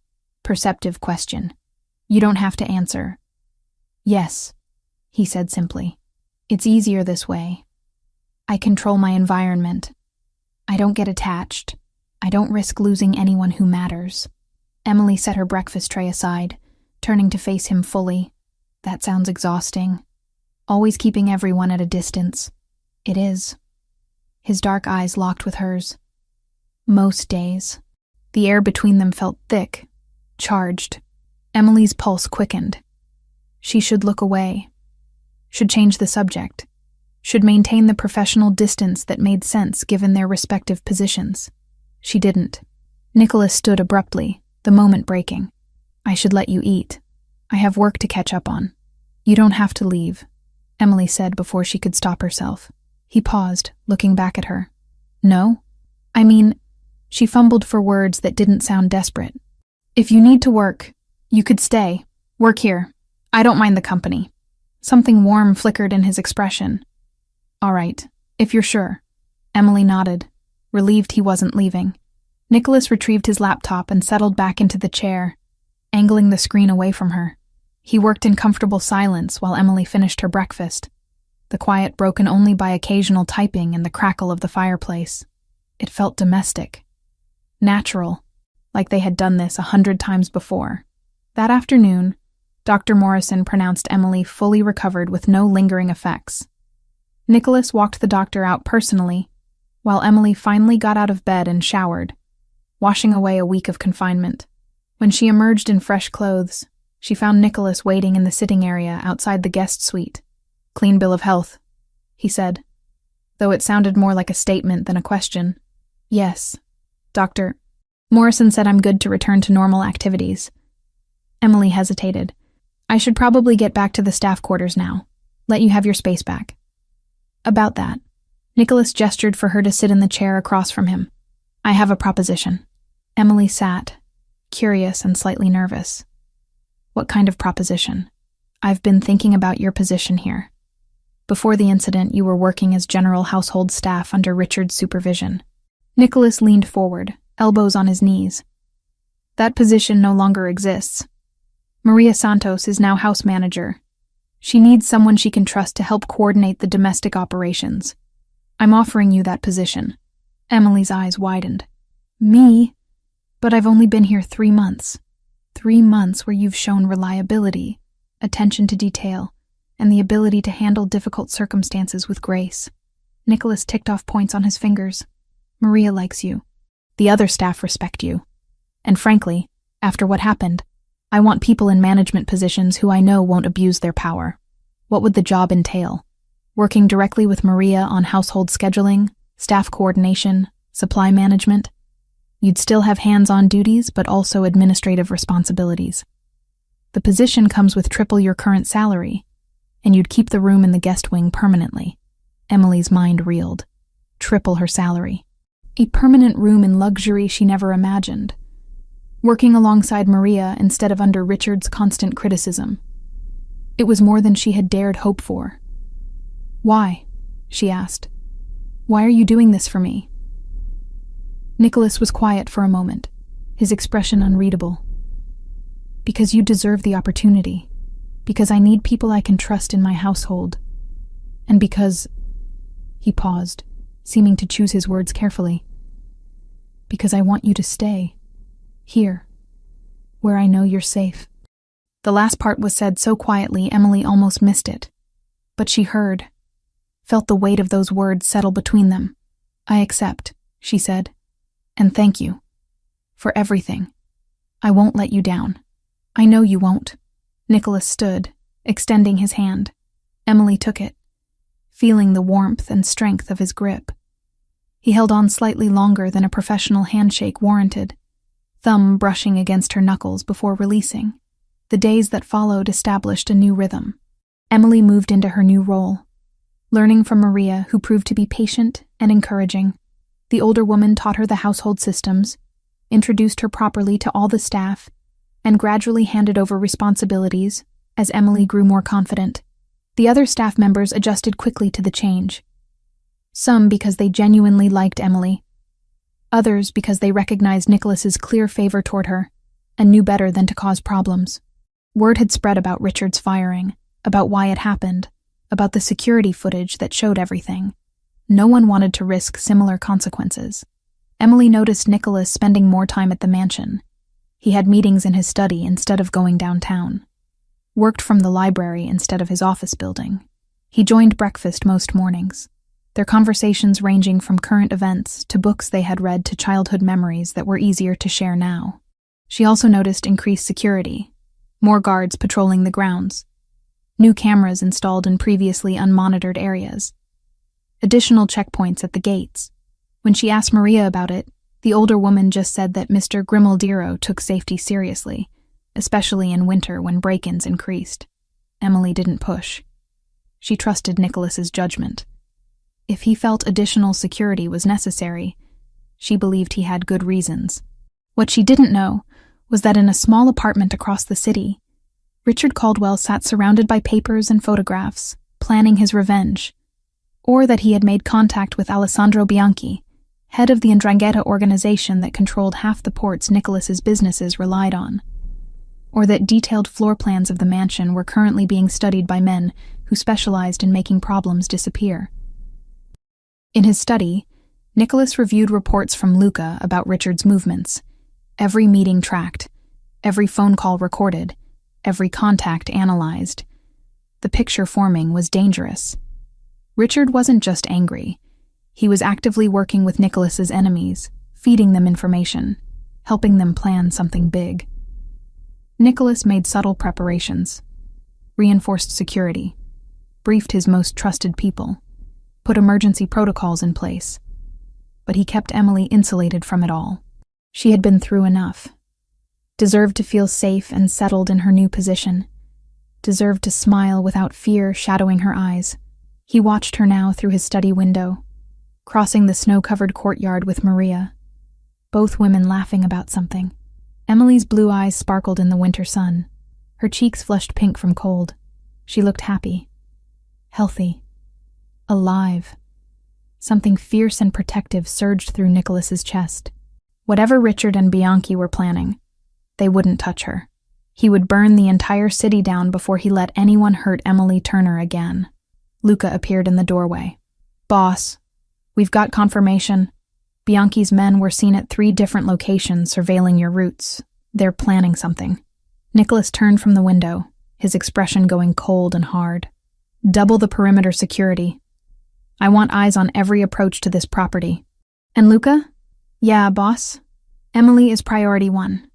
Perceptive question. You don't have to answer. Yes, he said simply. It's easier this way. I control my environment. I don't get attached. I don't risk losing anyone who matters. Emily set her breakfast tray aside, turning to face him fully. That sounds exhausting. Always keeping everyone at a distance. It is. His dark eyes locked with hers. Most days. The air between them felt thick, charged. Emily's pulse quickened. She should look away. Should change the subject. Should maintain the professional distance that made sense given their respective positions. She didn't. Nicholas stood abruptly, the moment breaking. I should let you eat. I have work to catch up on. You don't have to leave, Emily said before she could stop herself. He paused, looking back at her. No? I mean, she fumbled for words that didn't sound desperate. If you need to work, you could stay. Work here. I don't mind the company. Something warm flickered in his expression. All right, if you're sure. Emily nodded, relieved he wasn't leaving. Nicholas retrieved his laptop and settled back into the chair, angling the screen away from her. He worked in comfortable silence while Emily finished her breakfast, the quiet broken only by occasional typing and the crackle of the fireplace. It felt domestic. Natural, like they had done this 100 times before. That afternoon, Dr. Morrison pronounced Emily fully recovered with no lingering effects. Nicholas walked the doctor out personally, while Emily finally got out of bed and showered, washing away a week of confinement. When she emerged in fresh clothes, she found Nicholas waiting in the sitting area outside the guest suite. Clean bill of health, he said, though it sounded more like a statement than a question. Yes, Doctor. Morrison said I'm good to return to normal activities. Emily hesitated. I should probably get back to the staff quarters now. Let you have your space back. About that. Nicholas gestured for her to sit in the chair across from him. I have a proposition. Emily sat, curious and slightly nervous. What kind of proposition? I've been thinking about your position here. Before the incident, you were working as general household staff under Richard's supervision. Nicholas leaned forward, elbows on his knees. That position no longer exists. Maria Santos is now house manager. She needs someone she can trust to help coordinate the domestic operations. I'm offering you that position. Emily's eyes widened. Me? But I've only been here 3 months. 3 months where you've shown reliability, attention to detail, and the ability to handle difficult circumstances with grace. Nicholas ticked off points on his fingers. Maria likes you. The other staff respect you. And frankly, after what happened, I want people in management positions who I know won't abuse their power. What would the job entail? Working directly with Maria on household scheduling, staff coordination, supply management? You'd still have hands-on duties, but also administrative responsibilities. The position comes with triple your current salary, and you'd keep the room in the guest wing permanently. Emily's mind reeled. Triple her salary. A permanent room in luxury she never imagined. Working alongside Maria instead of under Richard's constant criticism. It was more than she had dared hope for. Why? She asked. Why are you doing this for me? Nicholas was quiet for a moment, his expression unreadable. Because you deserve the opportunity. Because I need people I can trust in my household. And because... He paused, seeming to choose his words carefully. Because I want you to stay. Here, where I know you're safe. The last part was said so quietly Emily almost missed it. But she heard, felt the weight of those words settle between them. I accept, she said, and thank you. For everything. I won't let you down. I know you won't. Nicholas stood, extending his hand. Emily took it, feeling the warmth and strength of his grip. He held on slightly longer than a professional handshake warranted, thumb brushing against her knuckles before releasing. The days that followed established a new rhythm. Emily moved into her new role, learning from Maria, who proved to be patient and encouraging. The older woman taught her the household systems, introduced her properly to all the staff, and gradually handed over responsibilities as Emily grew more confident. The other staff members adjusted quickly to the change. Some because they genuinely liked Emily, others because they recognized Nicholas's clear favor toward her and knew better than to cause problems. Word had spread about Richard's firing, about why it happened, about the security footage that showed everything. No one wanted to risk similar consequences. Emily noticed Nicholas spending more time at the mansion. He had meetings in his study instead of going downtown. Worked from the library instead of his office building. He joined breakfast most mornings, their conversations ranging from current events to books they had read to childhood memories that were easier to share now. She also noticed increased security, more guards patrolling the grounds, new cameras installed in previously unmonitored areas, additional checkpoints at the gates. When she asked Maria about it, the older woman just said that Mr. Grimaldiro took safety seriously, especially in winter when break-ins increased. Emily didn't push. She trusted Nicholas's judgment. If he felt additional security was necessary, she believed he had good reasons. What she didn't know was that in a small apartment across the city, Richard Caldwell sat surrounded by papers and photographs, planning his revenge, or that he had made contact with Alessandro Bianchi, head of the 'Ndrangheta organization that controlled half the ports Nicholas's businesses relied on, or that detailed floor plans of the mansion were currently being studied by men who specialized in making problems disappear. In his study, Nicholas reviewed reports from Luca about Richard's movements, every meeting tracked, every phone call recorded, every contact analyzed. The picture forming was dangerous. Richard wasn't just angry. He was actively working with Nicholas's enemies, feeding them information, helping them plan something big. Nicholas made subtle preparations, reinforced security, briefed his most trusted people, put emergency protocols in place. But he kept Emily insulated from it all. She had been through enough. Deserved to feel safe and settled in her new position. Deserved to smile without fear shadowing her eyes. He watched her now through his study window, crossing the snow-covered courtyard with Maria, both women laughing about something. Emily's blue eyes sparkled in the winter sun. Her cheeks flushed pink from cold. She looked happy, healthy, alive. Something fierce and protective surged through Nicholas's chest. Whatever Richard and Bianchi were planning, they wouldn't touch her. He would burn the entire city down before he let anyone hurt Emily Turner again. Luca appeared in the doorway. "Boss, we've got confirmation. Bianchi's men were seen at 3 different locations surveilling your routes. They're planning something." Nicholas turned from the window, his expression going cold and hard. "Double the perimeter security. I want eyes on every approach to this property." "And Luca?" "Yeah, boss. Emily is priority 1.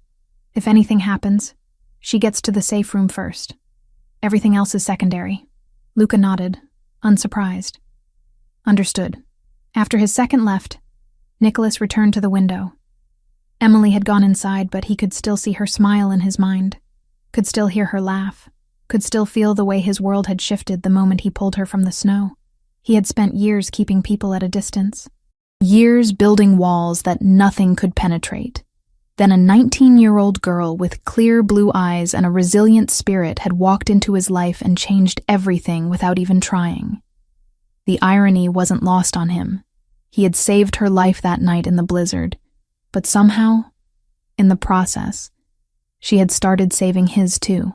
If anything happens, she gets to the safe room first. Everything else is secondary." Luca nodded, unsurprised. "Understood." After his second left, Nicholas returned to the window. Emily had gone inside, but he could still see her smile in his mind, could still hear her laugh, could still feel the way his world had shifted the moment he pulled her from the snow. He had spent years keeping people at a distance, years building walls that nothing could penetrate. Then a 19-year-old girl with clear blue eyes and a resilient spirit had walked into his life and changed everything without even trying. The irony wasn't lost on him. He had saved her life that night in the blizzard, but somehow, in the process, she had started saving his too.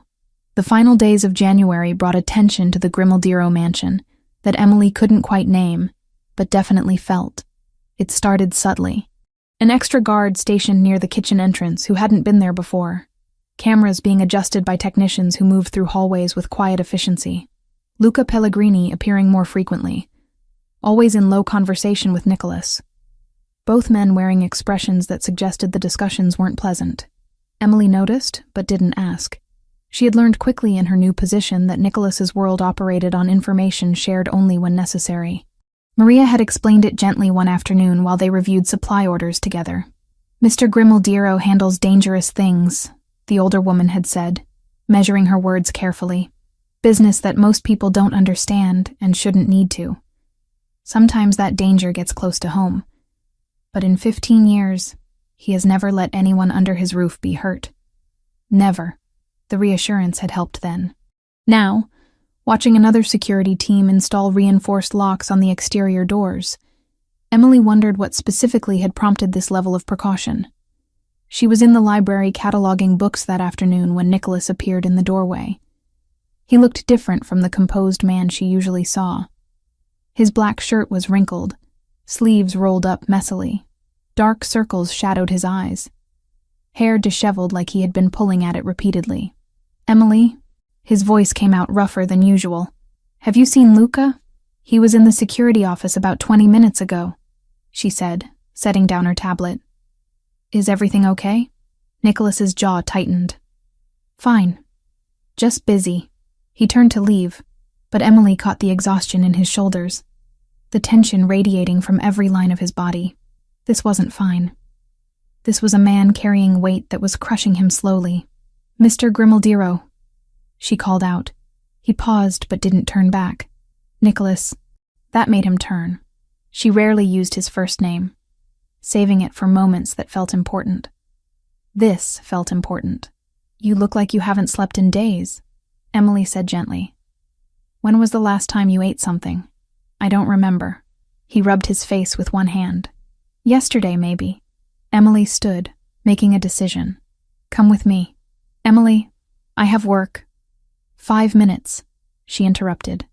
The final days of January brought attention to the Grimaldiro mansion that Emily couldn't quite name, but definitely felt. It started subtly. An extra guard stationed near the kitchen entrance who hadn't been there before. Cameras being adjusted by technicians who moved through hallways with quiet efficiency. Luca Pellegrini appearing more frequently, always in low conversation with Nicholas. Both men wearing expressions that suggested the discussions weren't pleasant. Emily noticed, but didn't ask. She had learned quickly in her new position that Nicholas's world operated on information shared only when necessary. Maria had explained it gently one afternoon while they reviewed supply orders together. "Mr. Grimaldiro handles dangerous things," the older woman had said, measuring her words carefully. "Business that most people don't understand and shouldn't need to. Sometimes that danger gets close to home. But in 15 years, he has never let anyone under his roof be hurt. Never." The reassurance had helped then. Now, watching another security team install reinforced locks on the exterior doors, Emily wondered what specifically had prompted this level of precaution. She was in the library cataloging books that afternoon when Nicholas appeared in the doorway. He looked different from the composed man she usually saw. His black shirt was wrinkled, sleeves rolled up messily. Dark circles shadowed his eyes. Hair disheveled like he had been pulling at it repeatedly. "Emily?" His voice came out rougher than usual. "Have you seen Luca? He was in the security office about 20 minutes ago," she said, setting down her tablet. "Is everything okay?" Nicholas's jaw tightened. "Fine. Just busy." He turned to leave, but Emily caught the exhaustion in his shoulders, the tension radiating from every line of his body. This wasn't fine. This was a man carrying weight that was crushing him slowly. "Mr. Grimaldiro," she called out. He paused but didn't turn back. "Nicholas." That made him turn. She rarely used his first name, saving it for moments that felt important. This felt important. "You look like you haven't slept in days," Emily said gently. "When was the last time you ate something?" "I don't remember." He rubbed his face with one hand. "Yesterday, maybe." Emily stood, making a decision. "Come with me." "Emily, I have work." 5 minutes, she interrupted.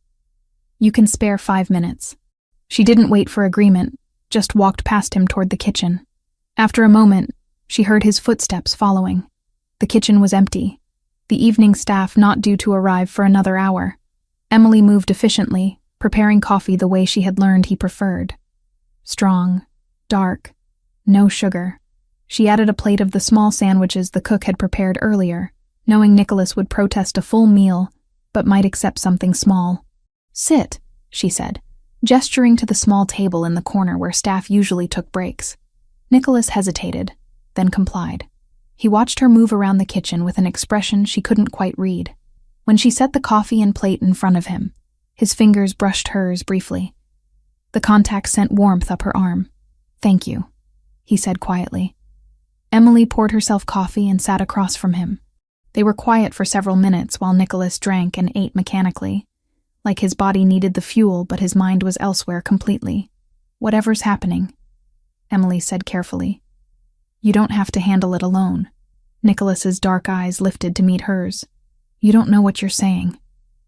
"You can spare 5 minutes." She didn't wait for agreement, just walked past him toward the kitchen. After a moment, she heard his footsteps following. The kitchen was empty, the evening staff not due to arrive for another hour. Emily moved efficiently, preparing coffee the way she had learned he preferred. Strong, dark, no sugar. She added a plate of the small sandwiches the cook had prepared earlier, knowing Nicholas would protest a full meal, but might accept something small. "Sit," she said, gesturing to the small table in the corner where staff usually took breaks. Nicholas hesitated, then complied. He watched her move around the kitchen with an expression she couldn't quite read. When she set the coffee and plate in front of him, his fingers brushed hers briefly. The contact sent warmth up her arm. "Thank you," he said quietly. Emily poured herself coffee and sat across from him. They were quiet for several minutes while Nicholas drank and ate mechanically, like his body needed the fuel but his mind was elsewhere completely. "Whatever's happening," Emily said carefully. "You don't have to handle it alone." Nicholas's dark eyes lifted to meet hers. "You don't know what you're saying.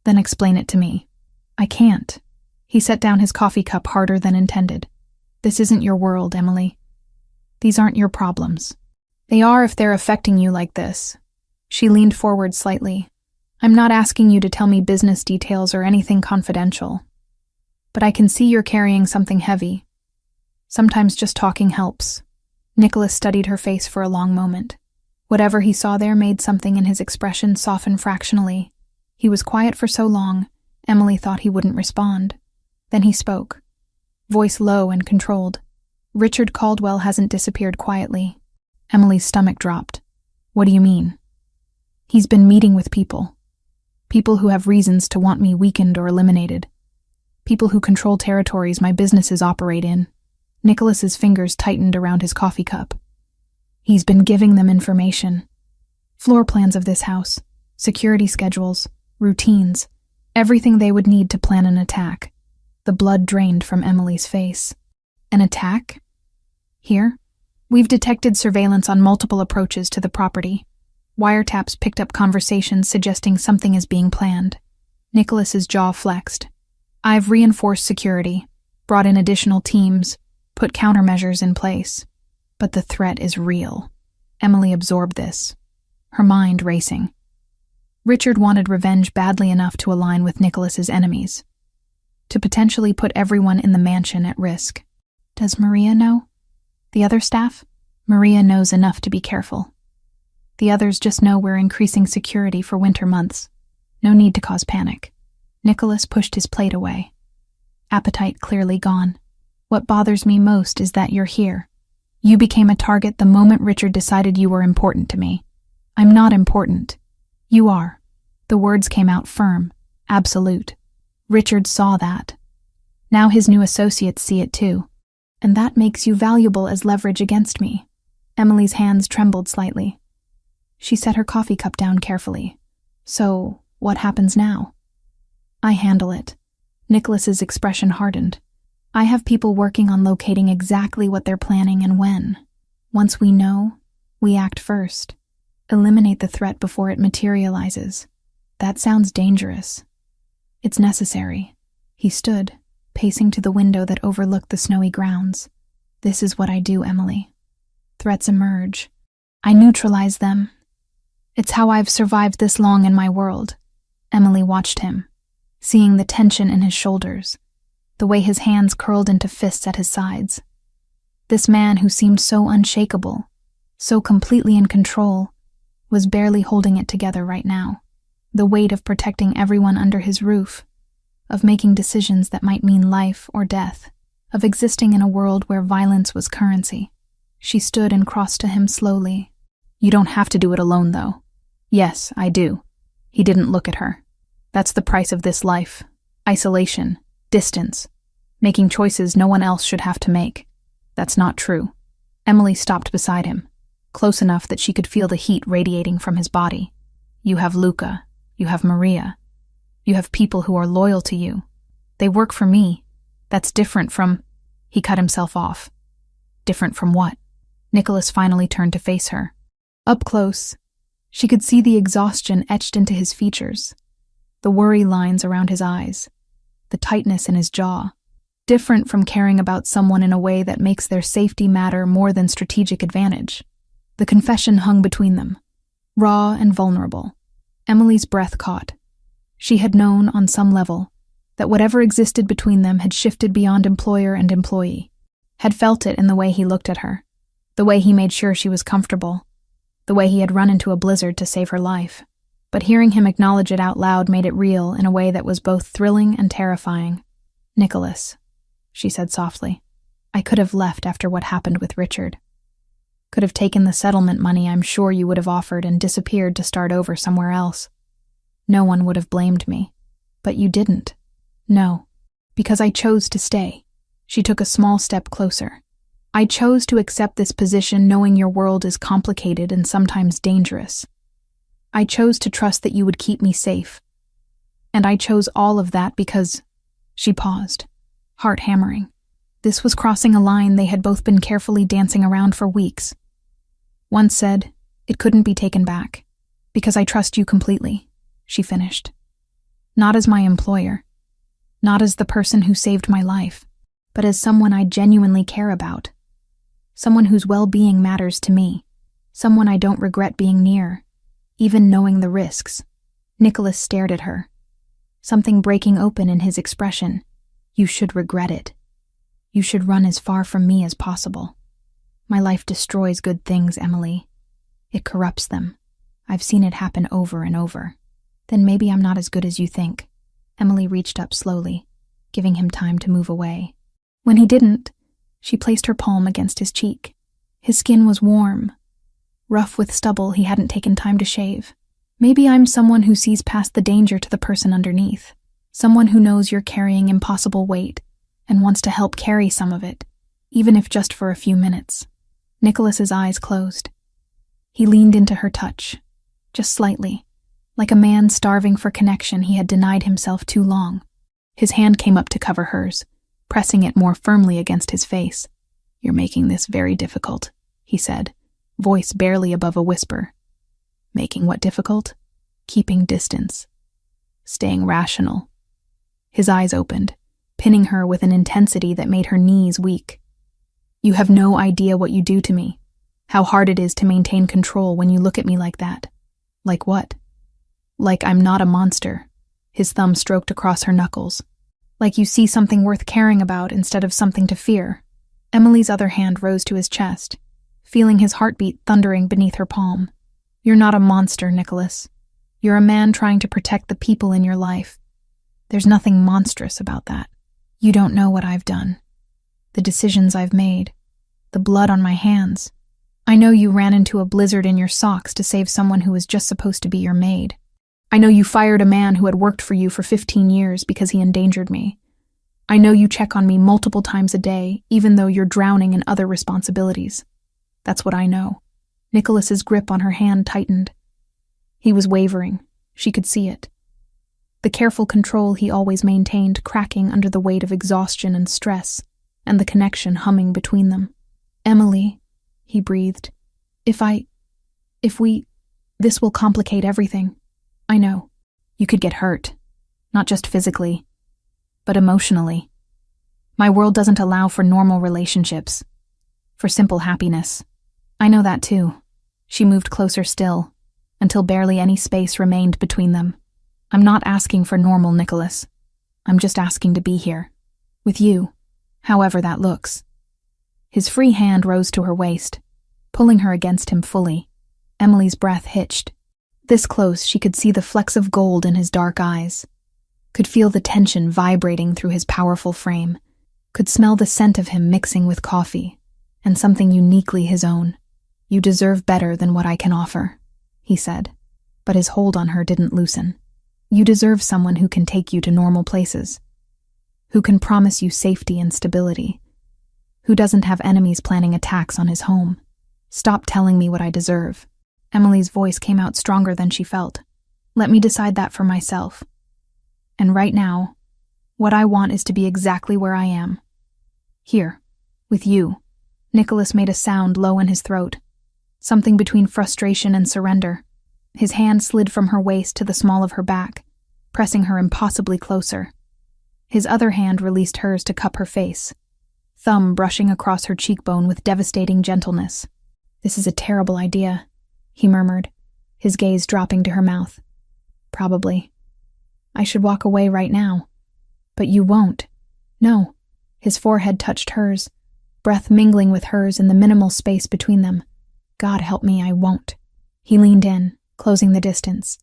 Then explain it to me." "I can't." He set down his coffee cup harder than intended. "This isn't your world, Emily. These aren't your problems. They are if they're affecting you like this." She leaned forward slightly. "I'm not asking you to tell me business details or anything confidential. But I can see you're carrying something heavy. Sometimes just talking helps." Nicholas studied her face for a long moment. Whatever he saw there made something in his expression soften fractionally. He was quiet for so long, Emily thought he wouldn't respond. Then he spoke, voice low and controlled. "Richard Caldwell hasn't disappeared quietly." Emily's stomach dropped. "What do you mean?" "He's been meeting with people. People who have reasons to want me weakened or eliminated. People who control territories my businesses operate in." Nicholas's fingers tightened around his coffee cup. "He's been giving them information. Floor plans of this house, security schedules, routines, everything they would need to plan an attack." The blood drained from Emily's face. "An attack? Here? We've detected surveillance on multiple approaches to the property. Wiretaps picked up conversations suggesting something is being planned." Nicholas's jaw flexed. "I've reinforced security, brought in additional teams, put countermeasures in place. But the threat is real." Emily absorbed this, her mind racing. Richard wanted revenge badly enough to align with Nicholas's enemies, to potentially put everyone in the mansion at risk. "Does Maria know? The other staff?" "Maria knows enough to be careful. The others just know we're increasing security for winter months. No need to cause panic." Nicholas pushed his plate away, appetite clearly gone. "What bothers me most is that you're here. You became a target the moment Richard decided you were important to me." "I'm not important. You are." The words came out firm, absolute. Richard saw that. Now his new associates see it too. "And that makes you valuable as leverage against me." Emily's hands trembled slightly. She set her coffee cup down carefully. "So, what happens now?" "I handle it." Nicholas's expression hardened. "I have people working on locating exactly what they're planning and when. Once we know, We act first. Eliminate the threat before it materializes. That sounds dangerous. It's necessary. He stood, pacing to the window that overlooked the snowy grounds. This is what I do, Emily. Threats emerge. I neutralize them. It's how I've survived this long in my world. Emily watched him, seeing the tension in his shoulders, the way his hands curled into fists at his sides. This man who seemed so unshakable, so completely in control, was barely holding it together right now. The weight of protecting everyone under his roof, of making decisions that might mean life or death, of existing in a world where violence was currency. She stood and crossed to him slowly. You don't have to do it alone, though. Yes, I do. He didn't look at her. That's the price of this life. Isolation, distance, making choices no one else should have to make. That's not true. Emily stopped beside him, close enough that she could feel the heat radiating from his body. You have Luca. You have Maria. You have people who are loyal to you. They work for me. That's different from... He cut himself off. Different from what? Nicholas finally turned to face her. Up close, she could see the exhaustion etched into his features, the worry lines around his eyes, the tightness in his jaw. Different from caring about someone in a way that makes their safety matter more than strategic advantage. The confession hung between them, raw and vulnerable. Emily's breath caught. She had known, on some level, that whatever existed between them had shifted beyond employer and employee, had felt it in the way he looked at her, the way he made sure she was comfortable, the way he had run into a blizzard to save her life. But hearing him acknowledge it out loud made it real in a way that was both thrilling and terrifying. Nicholas, she said softly, I could have left after what happened with Richard. Could have taken the settlement money I'm sure you would have offered and disappeared to start over somewhere else. No one would have blamed me. But you didn't. No, because I chose to stay. She took a small step closer. I chose to accept this position knowing your world is complicated and sometimes dangerous. I chose to trust that you would keep me safe. And I chose all of that because... She paused, heart hammering. This was crossing a line they had both been carefully dancing around for weeks. Once said, it couldn't be taken back. Because I trust you completely, she finished. Not as my employer. Not as the person who saved my life, but as someone I genuinely care about. Someone whose well-being matters to me. Someone I don't regret being near, even knowing the risks. Nicholas stared at her, something breaking open in his expression. You should regret it. You should run as far from me as possible. My life destroys good things, Emily. It corrupts them. I've seen it happen over and over. Then maybe I'm not as good as you think. Emily reached up slowly, giving him time to move away. When he didn't, she placed her palm against his cheek. His skin was warm, rough with stubble he hadn't taken time to shave. Maybe I'm someone who sees past the danger to the person underneath. Someone who knows you're carrying impossible weight and wants to help carry some of it, even if just for a few minutes. Nicholas's eyes closed. He leaned into her touch, just slightly, like a man starving for connection he had denied himself too long. His hand came up to cover hers, pressing it more firmly against his face. You're making this very difficult, he said, voice barely above a whisper. Making what difficult? Keeping distance. Staying rational. His eyes opened, pinning her with an intensity that made her knees weak. You have no idea what you do to me. How hard it is to maintain control when you look at me like that. Like what? Like I'm not a monster. His thumb stroked across her knuckles. Like you see something worth caring about instead of something to fear. Emily's other hand rose to his chest, feeling his heartbeat thundering beneath her palm. You're not a monster, Nicholas. You're a man trying to protect the people in your life. There's nothing monstrous about that. You don't know what I've done. The decisions I've made. The blood on my hands. I know you ran into a blizzard in your socks to save someone who was just supposed to be your maid. I know you fired a man who had worked for you for 15 years because he endangered me. I know you check on me multiple times a day, even though you're drowning in other responsibilities. That's what I know. Nicholas's grip on her hand tightened. He was wavering. She could see it. The careful control he always maintained cracking under the weight of exhaustion and stress, and the connection humming between them. Emily, he breathed, if I This will complicate everything. I know. You could get hurt. Not just physically, but emotionally. My world doesn't allow for normal relationships, for simple happiness. I know that too. She moved closer still, until barely any space remained between them. I'm not asking for normal, Nicholas. I'm just asking to be here. With you, however that looks. His free hand rose to her waist, pulling her against him fully. Emily's breath hitched. This close, she could see the flecks of gold in his dark eyes, could feel the tension vibrating through his powerful frame, could smell the scent of him mixing with coffee, and something uniquely his own. You deserve better than what I can offer, he said, but his hold on her didn't loosen. You deserve someone who can take you to normal places, who can promise you safety and stability, who doesn't have enemies planning attacks on his home. Stop telling me what I deserve. Emily's voice came out stronger than she felt. Let me decide that for myself. And right now, what I want is to be exactly where I am. Here, with you. Nicholas made a sound low in his throat, something between frustration and surrender. His hand slid from her waist to the small of her back, pressing her impossibly closer. His other hand released hers to cup her face, thumb brushing across her cheekbone with devastating gentleness. This is a terrible idea, he murmured, his gaze dropping to her mouth. Probably. I should walk away right now. But you won't. No. His forehead touched hers, breath mingling with hers in the minimal space between them. God help me, I won't. He leaned in, closing the distance.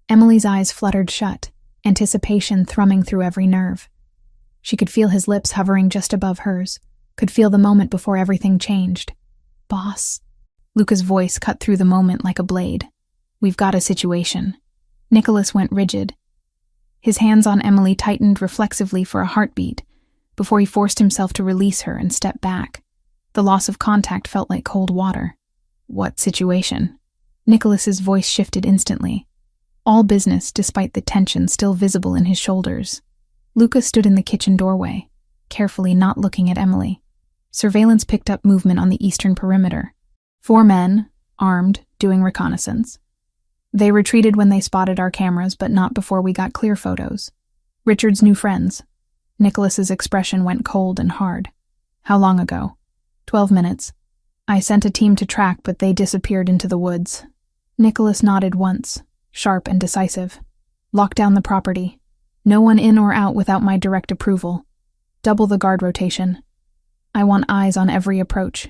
Emily's eyes fluttered shut, anticipation thrumming through every nerve. She could feel his lips hovering just above hers, could feel the moment before everything changed. Boss. Luca's voice cut through the moment like a blade. We've got a situation. Nicholas went rigid. His hands on Emily tightened reflexively for a heartbeat, before he forced himself to release her and step back. The loss of contact felt like cold water. What situation? Nicholas's voice shifted instantly. All business, despite the tension still visible in his shoulders. Luca stood in the kitchen doorway, carefully not looking at Emily. Surveillance picked up movement on the eastern perimeter. 4 men, armed, doing reconnaissance. They retreated when they spotted our cameras, but not before we got clear photos. Richard's new friends. Nicholas's expression went cold and hard. How long ago? 12 minutes. I sent a team to track, but they disappeared into the woods. Nicholas nodded once, sharp and decisive. Lock down the property. No one in or out without my direct approval. Double the guard rotation. I want eyes on every approach.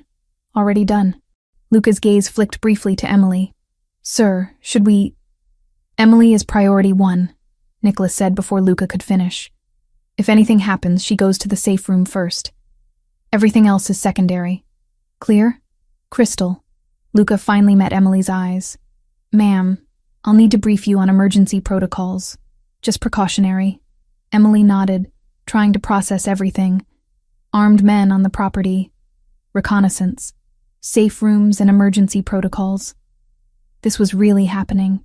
Already done. Luca's gaze flicked briefly to Emily. Sir, should we... Emily is priority 1, Nicholas said before Luca could finish. If anything happens, she goes to the safe room first. Everything else is secondary. Clear? Crystal. Luca finally met Emily's eyes. Ma'am, I'll need to brief you on emergency protocols. Just precautionary. Emily nodded, trying to process everything. Armed men on the property. Reconnaissance. Safe rooms and emergency protocols. This was really happening.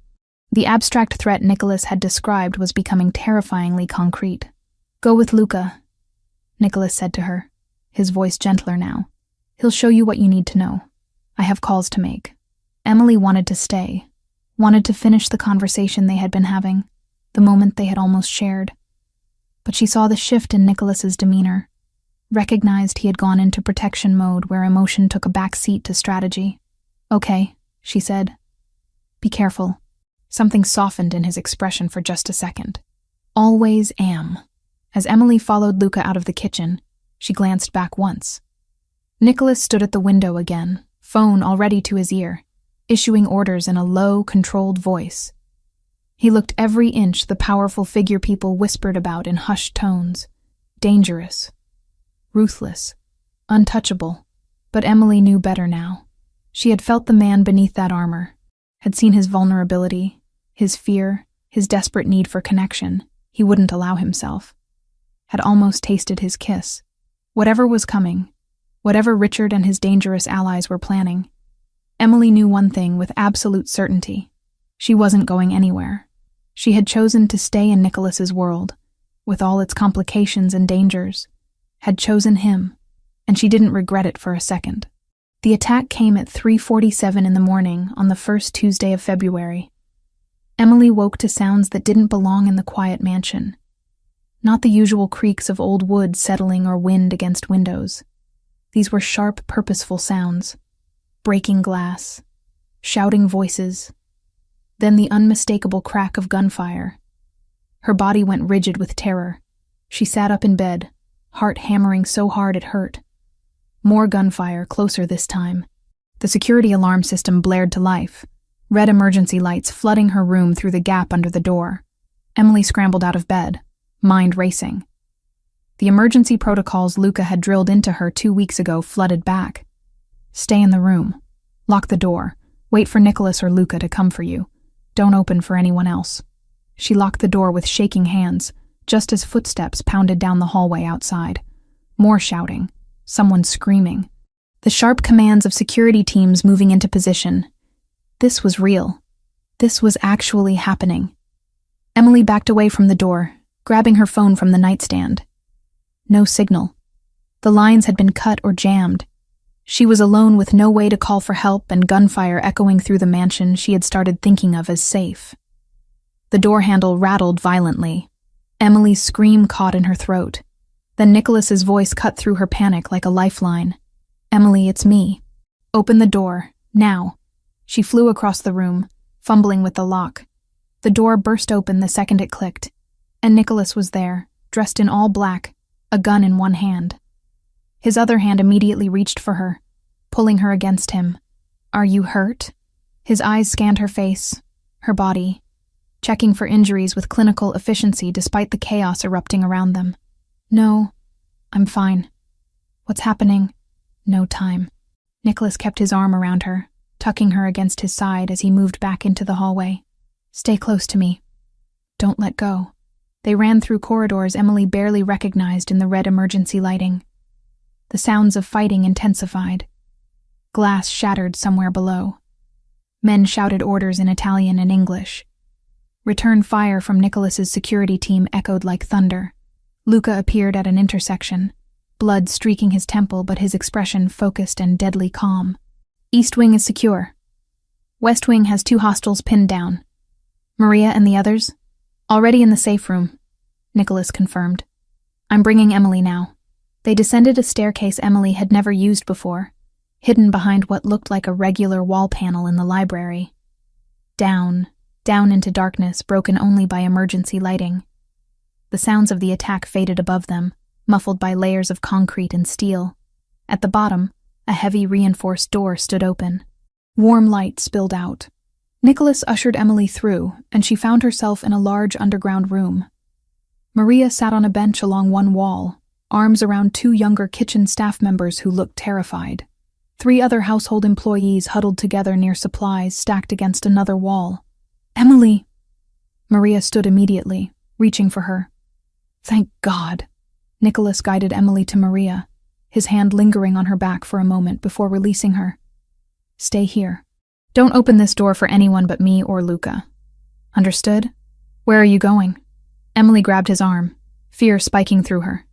The abstract threat Nicholas had described was becoming terrifyingly concrete. Go with Luca, Nicholas said to her, his voice gentler now. He'll show you what you need to know. I have calls to make. Emily wanted to stay, wanted to finish the conversation they had been having, the moment they had almost shared. But she saw the shift in Nicholas's demeanor, recognized he had gone into protection mode where emotion took a back seat to strategy. Okay, she said. Be careful. Something softened in his expression for just a second. Always am. As Emily followed Luca out of the kitchen, she glanced back once. Nicholas stood at the window again, phone already to his ear, issuing orders in a low, controlled voice. He looked every inch the powerful figure people whispered about in hushed tones. Dangerous. Ruthless. Untouchable. But Emily knew better now. She had felt the man beneath that armor, had seen his vulnerability, his fear, his desperate need for connection. He wouldn't allow himself. Had almost tasted his kiss. Whatever was coming, whatever Richard and his dangerous allies were planning, Emily knew one thing with absolute certainty. She wasn't going anywhere. She had chosen to stay in Nicholas's world, with all its complications and dangers, had chosen him, and she didn't regret it for a second. The attack came at 3:47 in the morning on the first Tuesday of February. Emily woke to sounds that didn't belong in the quiet mansion. Not the usual creaks of old wood settling or wind against windows. These were sharp, purposeful sounds. Breaking glass. Shouting voices. Then the unmistakable crack of gunfire. Her body went rigid with terror. She sat up in bed, heart hammering so hard it hurt. More gunfire, closer this time. The security alarm system blared to life, red emergency lights flooding her room through the gap under the door. Emily scrambled out of bed, mind racing. The emergency protocols Luca had drilled into her 2 weeks ago flooded back. Stay in the room. Lock the door. Wait for Nicholas or Luca to come for you. Don't open for anyone else. She locked the door with shaking hands, just as footsteps pounded down the hallway outside. More shouting. Someone screaming. The sharp commands of security teams moving into position. This was real. This was actually happening. Emily backed away from the door, grabbing her phone from the nightstand. No signal. The lines had been cut or jammed. She was alone with no way to call for help and gunfire echoing through the mansion she had started thinking of as safe. The door handle rattled violently. Emily's scream caught in her throat. Then Nicholas's voice cut through her panic like a lifeline. "Emily, it's me. Open the door, now." She flew across the room, fumbling with the lock. The door burst open the second it clicked, and Nicholas was there, dressed in all black, a gun in one hand. His other hand immediately reached for her, pulling her against him. "Are you hurt?" His eyes scanned her face, her body, checking for injuries with clinical efficiency despite the chaos erupting around them. "No, I'm fine. What's happening?" "No time." Nicholas kept his arm around her, tucking her against his side as he moved back into the hallway. "Stay close to me. Don't let go." They ran through corridors Emily barely recognized in the red emergency lighting. The sounds of fighting intensified. Glass shattered somewhere below. Men shouted orders in Italian and English. Return fire from Nicholas's security team echoed like thunder. Luca appeared at an intersection, blood streaking his temple but his expression focused and deadly calm. "East wing is secure. West wing has 2 hostiles pinned down. Maria and the others? Already in the safe room," Nicholas confirmed. "I'm bringing Emily now." They descended a staircase Emily had never used before, hidden behind what looked like a regular wall panel in the library. Down into darkness broken only by emergency lighting. The sounds of the attack faded above them, muffled by layers of concrete and steel. At the bottom, a heavy reinforced door stood open. Warm light spilled out. Nicholas ushered Emily through, and she found herself in a large underground room. Maria sat on a bench along one wall, arms around 2 younger kitchen staff members who looked terrified. 3 other household employees huddled together near supplies stacked against another wall. "Emily!" Maria stood immediately, reaching for her. "Thank God." Nicholas guided Emily to Maria, his hand lingering on her back for a moment before releasing her. "Stay here. Don't open this door for anyone but me or Luca. Understood? Where are you going?" Emily grabbed his arm, fear spiking through her.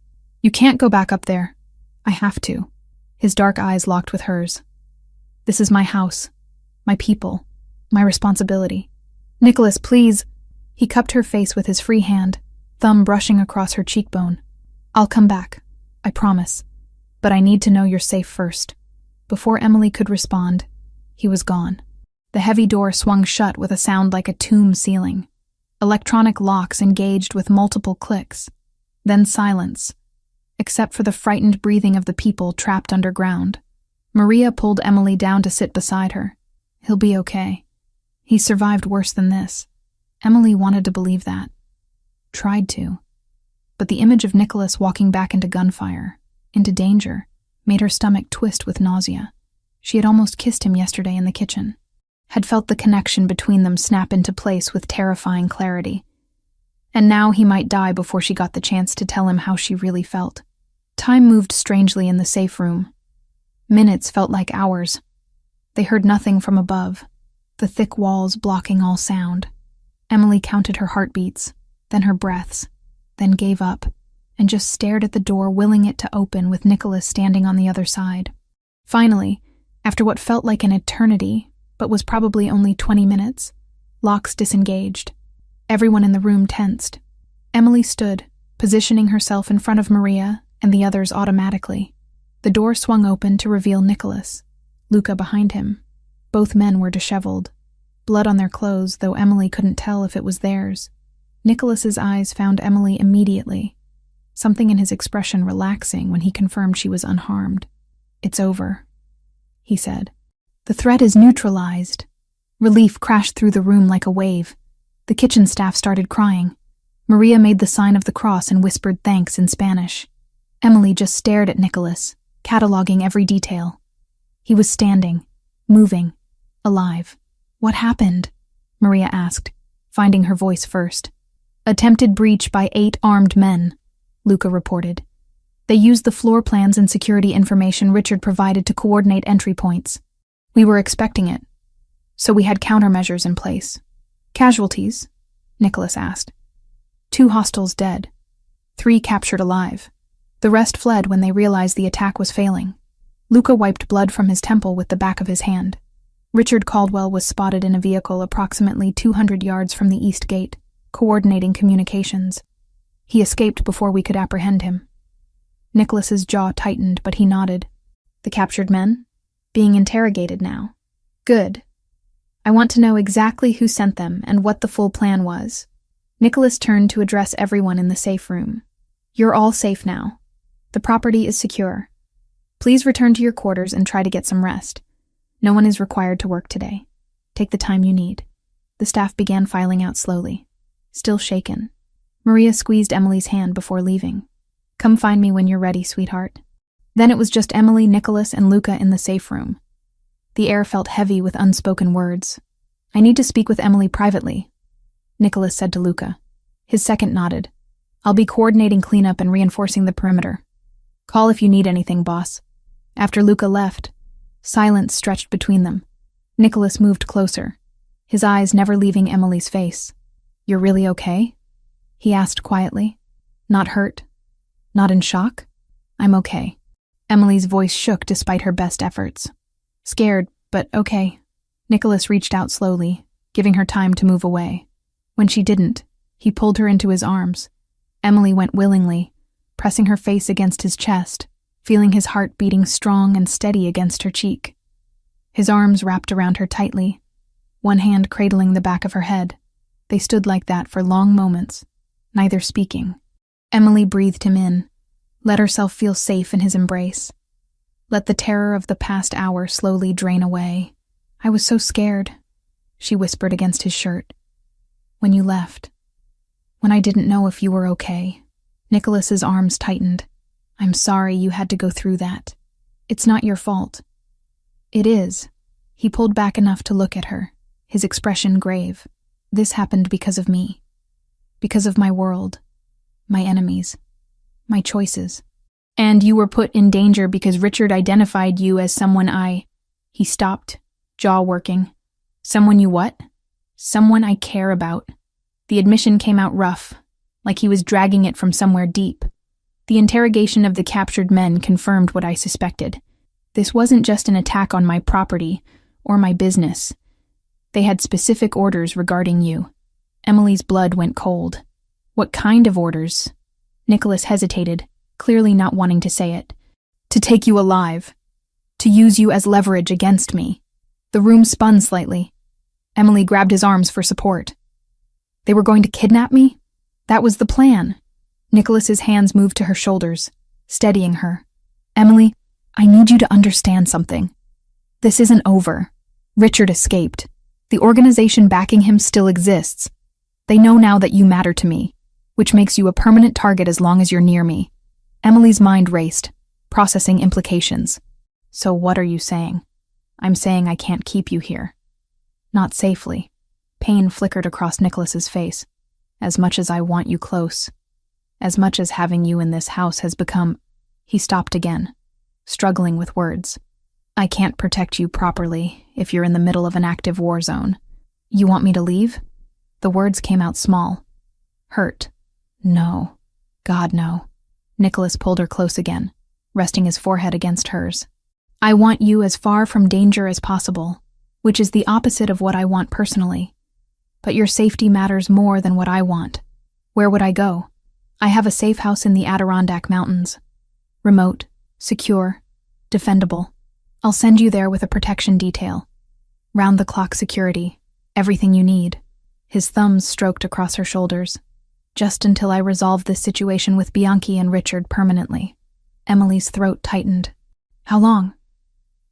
"You can't go back up there." "I have to." His dark eyes locked with hers. "This is my house, my people, my responsibility." "Nicholas, please." He cupped her face with his free hand, thumb brushing across her cheekbone. "I'll come back, I promise. But I need to know you're safe first." Before Emily could respond, he was gone. The heavy door swung shut with a sound like a tomb ceiling. Electronic locks engaged with multiple clicks. Then silence, except for the frightened breathing of the people trapped underground. Maria pulled Emily down to sit beside her. "He'll be okay. He survived worse than this." Emily wanted to believe that. Tried to. But the image of Nicholas walking back into gunfire, into danger, made her stomach twist with nausea. She had almost kissed him yesterday in the kitchen, had felt the connection between them snap into place with terrifying clarity. And now he might die before she got the chance to tell him how she really felt. Time moved strangely in the safe room. Minutes felt like hours. They heard nothing from above, the thick walls blocking all sound. Emily counted her heartbeats, then her breaths, then gave up, and just stared at the door, willing it to open with Nicholas standing on the other side. Finally, After what felt like an eternity, but was probably only 20 minutes, locks disengaged. Everyone in the room tensed. Emily stood, positioning herself in front of Maria and the others automatically. The door swung open to reveal Nicholas, Luca behind him. Both men were disheveled, blood on their clothes, though Emily couldn't tell if it was theirs. Nicholas's eyes found Emily immediately, something in his expression relaxing when he confirmed she was unharmed. "It's over," he said. "The threat is neutralized." Relief crashed through the room like a wave. The kitchen staff started crying. Maria made the sign of the cross and whispered thanks in Spanish. Emily just stared at Nicholas, cataloging every detail. He was standing, moving, alive. "What happened?" Maria asked, finding her voice first. "Attempted breach by 8 armed men," Luca reported. "They used the floor plans and security information Richard provided to coordinate entry points. We were expecting it, so we had countermeasures in place." "Casualties?" Nicholas asked. 2 hostiles dead, 3 captured alive. The rest fled when they realized the attack was failing. Luca wiped blood from his temple with the back of his hand. Richard Caldwell was spotted in a vehicle approximately 200 yards from the east gate, coordinating communications. He escaped before we could apprehend him. Nicholas's jaw tightened, but he nodded. "The captured men? Being interrogated now. Good. I want to know exactly who sent them and what the full plan was." Nicholas turned to address everyone in the safe room. "You're all safe now. The property is secure. Please return to your quarters and try to get some rest. No one is required to work today. Take the time you need." The staff began filing out slowly, still shaken. Maria squeezed Emily's hand before leaving. "Come find me when you're ready, sweetheart." Then it was just Emily, Nicholas, and Luca in the safe room. The air felt heavy with unspoken words. "I need to speak with Emily privately," Nicholas said to Luca. His second nodded. "I'll be coordinating cleanup and reinforcing the perimeter. Call if you need anything, boss." After Luca left, silence stretched between them. Nicholas moved closer, his eyes never leaving Emily's face. "You're really okay?" he asked quietly. "Not hurt? Not in shock?" "I'm okay." Emily's voice shook despite her best efforts. "Scared, but okay." Nicholas reached out slowly, giving her time to move away. When she didn't, he pulled her into his arms. Emily went willingly, pressing her face against his chest, feeling his heart beating strong and steady against her cheek. His arms wrapped around her tightly, one hand cradling the back of her head. They stood like that for long moments, neither speaking. Emily breathed him in, let herself feel safe in his embrace. Let the terror of the past hour slowly drain away. "I was so scared," she whispered against his shirt. "When you left. When I didn't know if you were okay." Nicholas's arms tightened. "I'm sorry you had to go through that. It's not your fault." "It is." He pulled back enough to look at her, his expression grave. "This happened because of me. Because of my world. My enemies. My choices. And you were put in danger because Richard identified you as someone I..." He stopped, jaw working. "Someone you what?" "Someone I care about." The admission came out rough, like he was dragging it from somewhere deep. The interrogation of the captured men confirmed what I suspected. This wasn't just an attack on my property or my business. They had specific orders regarding you. Emily's blood went cold. "What kind of orders?" Nicholas hesitated, clearly not wanting to say it. "To take you alive. To use you as leverage against me." The room spun slightly. Emily grabbed his arms for support. "They were going to kidnap me? That was the plan." Nicholas's hands moved to her shoulders, steadying her. "Emily, I need you to understand something. This isn't over. Richard escaped. The organization backing him still exists. They know now that you matter to me, which makes you a permanent target as long as you're near me." Emily's mind raced, processing implications. "So what are you saying?" "I'm saying I can't keep you here." "Not safely." Pain flickered across Nicholas's face. "As much as I want you close. As much as having you in this house has become..." He stopped again, struggling with words. "I can't protect you properly if you're in the middle of an active war zone. You want me to leave?" The words came out small. "Hurt. No. God, no." Nicholas pulled her close again, resting his forehead against hers. I want you as far from danger as possible, which is the opposite of what I want personally. But your safety matters more than what I want. Where would I go? I have a safe house in the Adirondack Mountains. Remote, secure, defendable. I'll send you there with a protection detail. Round-the-clock security, everything you need. His thumbs stroked across her shoulders. Just until I resolve this situation with Bianchi and Richard permanently. Emily's throat tightened. How long?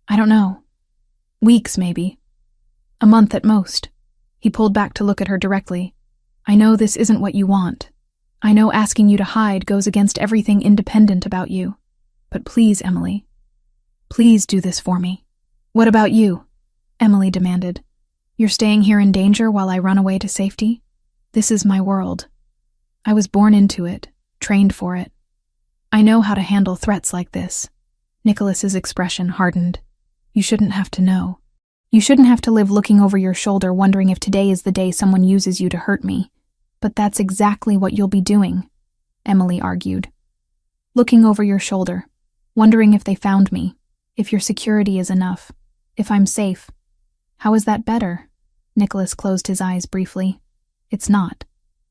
I don't know. Weeks, maybe. A month at most. He pulled back to look at her directly. I know this isn't what you want. I know asking you to hide goes against everything independent about you. But please, Emily. Please do this for me. What about you? Emily demanded. You're staying here in danger while I run away to safety? This is my world. I was born into it, trained for it. I know how to handle threats like this. Nicholas's expression hardened. You shouldn't have to know. You shouldn't have to live looking over your shoulder wondering if today is the day someone uses you to hurt me. But that's exactly what you'll be doing, Emily argued. Looking over your shoulder, wondering if they found me, if your security is enough, if I'm safe. How is that better? Nicholas closed his eyes briefly. It's not.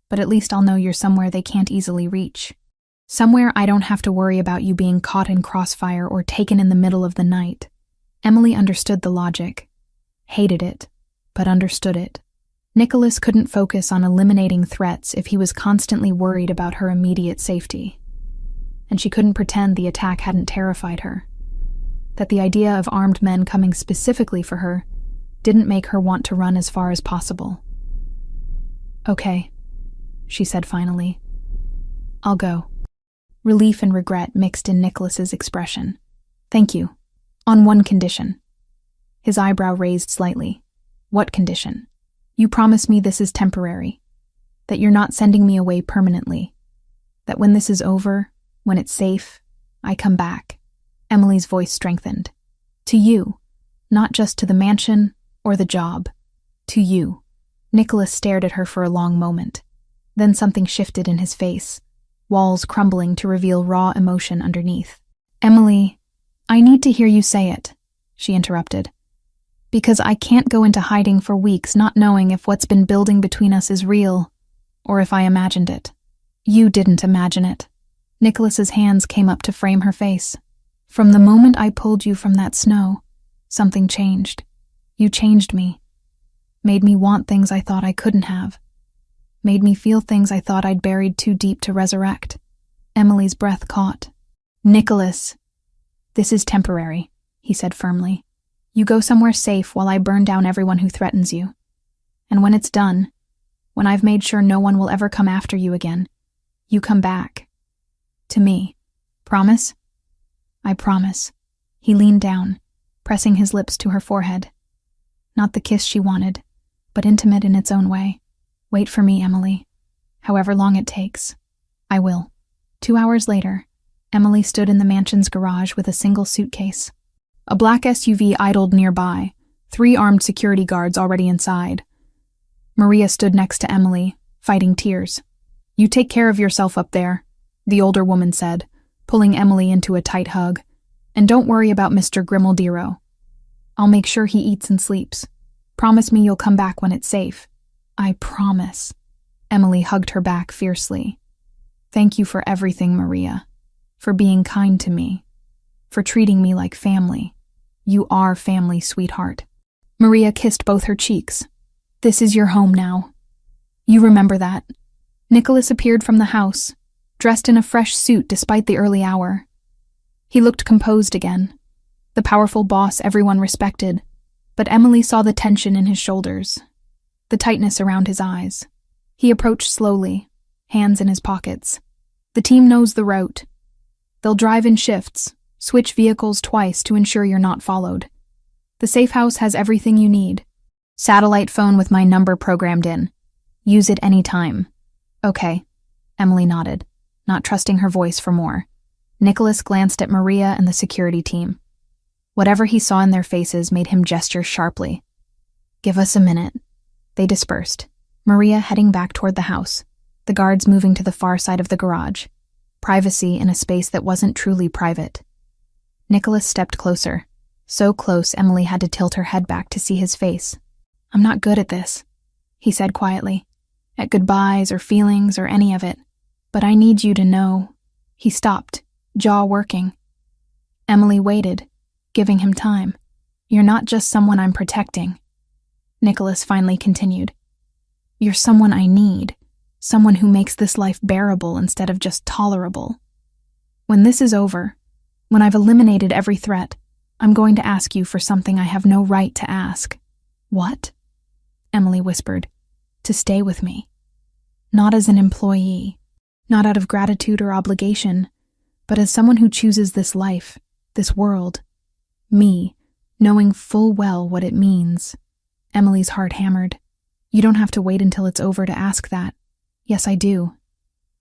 But at least I'll know you're somewhere they can't easily reach. Somewhere I don't have to worry about you being caught in crossfire or taken in the middle of the night. Emily understood the logic. Hated it, but understood it. Nicholas couldn't focus on eliminating threats if he was constantly worried about her immediate safety. And she couldn't pretend the attack hadn't terrified her. That the idea of armed men coming specifically for her didn't make her want to run as far as possible. Okay, she said finally. I'll go. Relief and regret mixed in Nicholas's expression. Thank you. On one condition. His eyebrow raised slightly. What condition? You promise me this is temporary. That you're not sending me away permanently. That when this is over, when it's safe, I come back. Emily's voice strengthened. To you. Not just to the mansion or the job. To you. Nicholas stared at her for a long moment. Then something shifted in his face, walls crumbling to reveal raw emotion underneath. Emily, I need to hear you say it, she interrupted. Because I can't go into hiding for weeks not knowing if what's been building between us is real, or if I imagined it. You didn't imagine it. Nicholas's hands came up to frame her face. From the moment I pulled you from that snow, something changed. You changed me. Made me want things I thought I couldn't have. Made me feel things I thought I'd buried too deep to resurrect. Emily's breath caught. Nicholas, this is temporary, he said firmly. You go somewhere safe while I burn down everyone who threatens you. And when it's done, when I've made sure no one will ever come after you again, you come back. To me. Promise? I promise. He leaned down, pressing his lips to her forehead. Not the kiss she wanted, but intimate in its own way. Wait for me, Emily. However long it takes. I will. 2 hours later, Emily stood in the mansion's garage with a single suitcase. A black SUV idled nearby, 3 armed security guards already inside. Maria stood next to Emily, fighting tears. You take care of yourself up there, the older woman said, pulling Emily into a tight hug. And don't worry about Mr. Grimaldiro. I'll make sure he eats and sleeps. Promise me you'll come back when it's safe. I promise. Emily hugged her back fiercely. Thank you for everything, Maria. For being kind to me. For treating me like family. You are family, sweetheart. Maria kissed both her cheeks. This is your home now. You remember that. Nicholas appeared from the house, dressed in a fresh suit despite the early hour. He looked composed again. The powerful boss everyone respected. But Emily saw the tension in his shoulders. The tightness around his eyes. He approached slowly, hands in his pockets. The team knows the route. They'll drive in shifts, switch vehicles twice to ensure you're not followed. The safe house has everything you need. Satellite phone with my number programmed in. Use it anytime. Okay, Emily nodded, not trusting her voice for more. Nicholas glanced at Maria and the security team. Whatever he saw in their faces made him gesture sharply. Give us a minute. They dispersed, Maria heading back toward the house, the guards moving to the far side of the garage. Privacy in a space that wasn't truly private. Nicholas stepped closer, So close, Emily had to tilt her head back to see his face. "I'm not good at this," he said quietly, "at goodbyes or feelings or any of it. But I need you to know." He stopped, jaw working. Emily waited, giving him time. "You're not just someone I'm protecting," Nicholas finally continued. "You're someone I need, someone who makes this life bearable instead of just tolerable. When this is over, when I've eliminated every threat, I'm going to ask you for something I have no right to ask." "What?" Emily whispered. "To stay with me. Not as an employee, not out of gratitude or obligation, but as someone who chooses this life, this world. Me, knowing full well what it means." Emily's heart hammered. "You don't have to wait until it's over to ask that." "Yes, I do.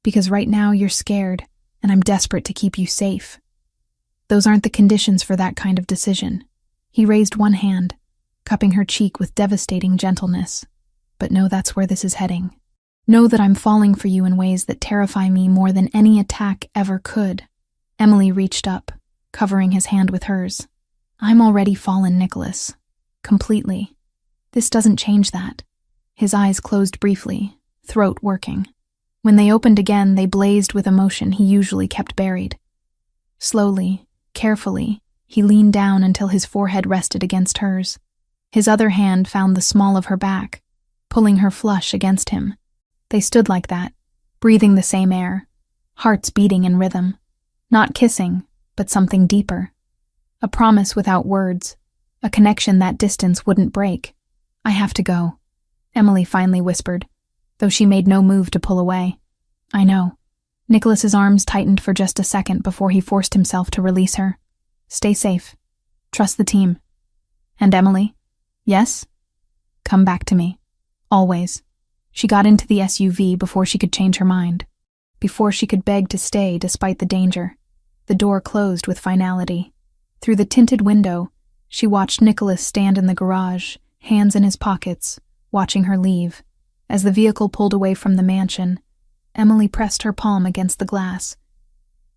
Because right now you're scared, and I'm desperate to keep you safe. Those aren't the conditions for that kind of decision." He raised one hand, cupping her cheek with devastating gentleness. "But know that's where this is heading. Know that I'm falling for you in ways that terrify me more than any attack ever could." Emily reached up, covering his hand with hers. "I'm already fallen, Nicholas. Completely. This doesn't change that." His eyes closed briefly, throat working. When they opened again, they blazed with emotion he usually kept buried. Slowly, carefully, he leaned down until his forehead rested against hers. His other hand found the small of her back, pulling her flush against him. They stood like that, breathing the same air, hearts beating in rhythm. Not kissing, but something deeper. A promise without words, a connection that distance wouldn't break. "I have to go," Emily finally whispered, though she made no move to pull away. "I know." Nicholas's arms tightened for just a second before he forced himself to release her. "Stay safe. Trust the team." "And Emily?" "Yes?" "Come back to me. Always." She got into the SUV before she could change her mind, before she could beg to stay despite the danger. The door closed with finality. Through the tinted window, she watched Nicholas stand in the garage, hands in his pockets, watching her leave. As the vehicle pulled away from the mansion, Emily pressed her palm against the glass.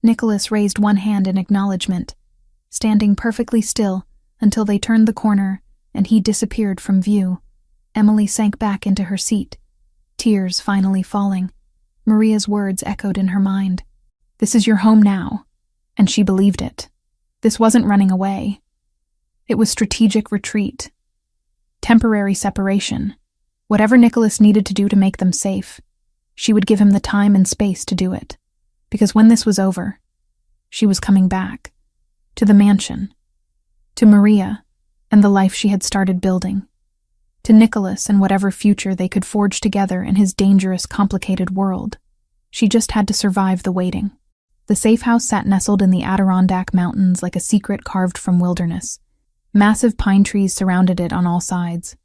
Nicholas raised one hand in acknowledgement, standing perfectly still until they turned the corner and he disappeared from view. Emily sank back into her seat, tears finally falling. Maria's words echoed in her mind. "This is your home now," and she believed it. This wasn't running away. It was strategic retreat. Temporary separation. Whatever Nicholas needed to do to make them safe, she would give him the time and space to do it. Because when this was over, she was coming back. To the mansion. To Maria and the life she had started building. To Nicholas and whatever future they could forge together in his dangerous, complicated world. She just had to survive the waiting. The safe house sat nestled in the Adirondack Mountains like a secret carved from wilderness. Massive pine trees surrounded it on all sides,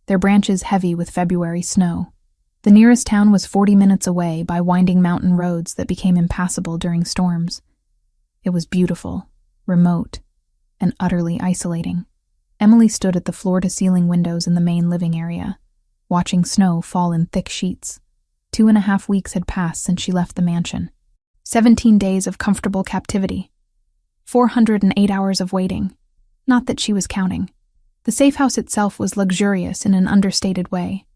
their branches heavy with February snow. The nearest town was 40 minutes away by winding mountain roads that became impassable during storms. It was beautiful, remote, and utterly isolating. Emily stood at the floor-to-ceiling windows in the main living area, watching snow fall in thick sheets. 2.5 weeks had passed since she left the mansion. 17 days of comfortable captivity. 408 hours of waiting. Not that she was counting. The safe house itself was luxurious in an understated way.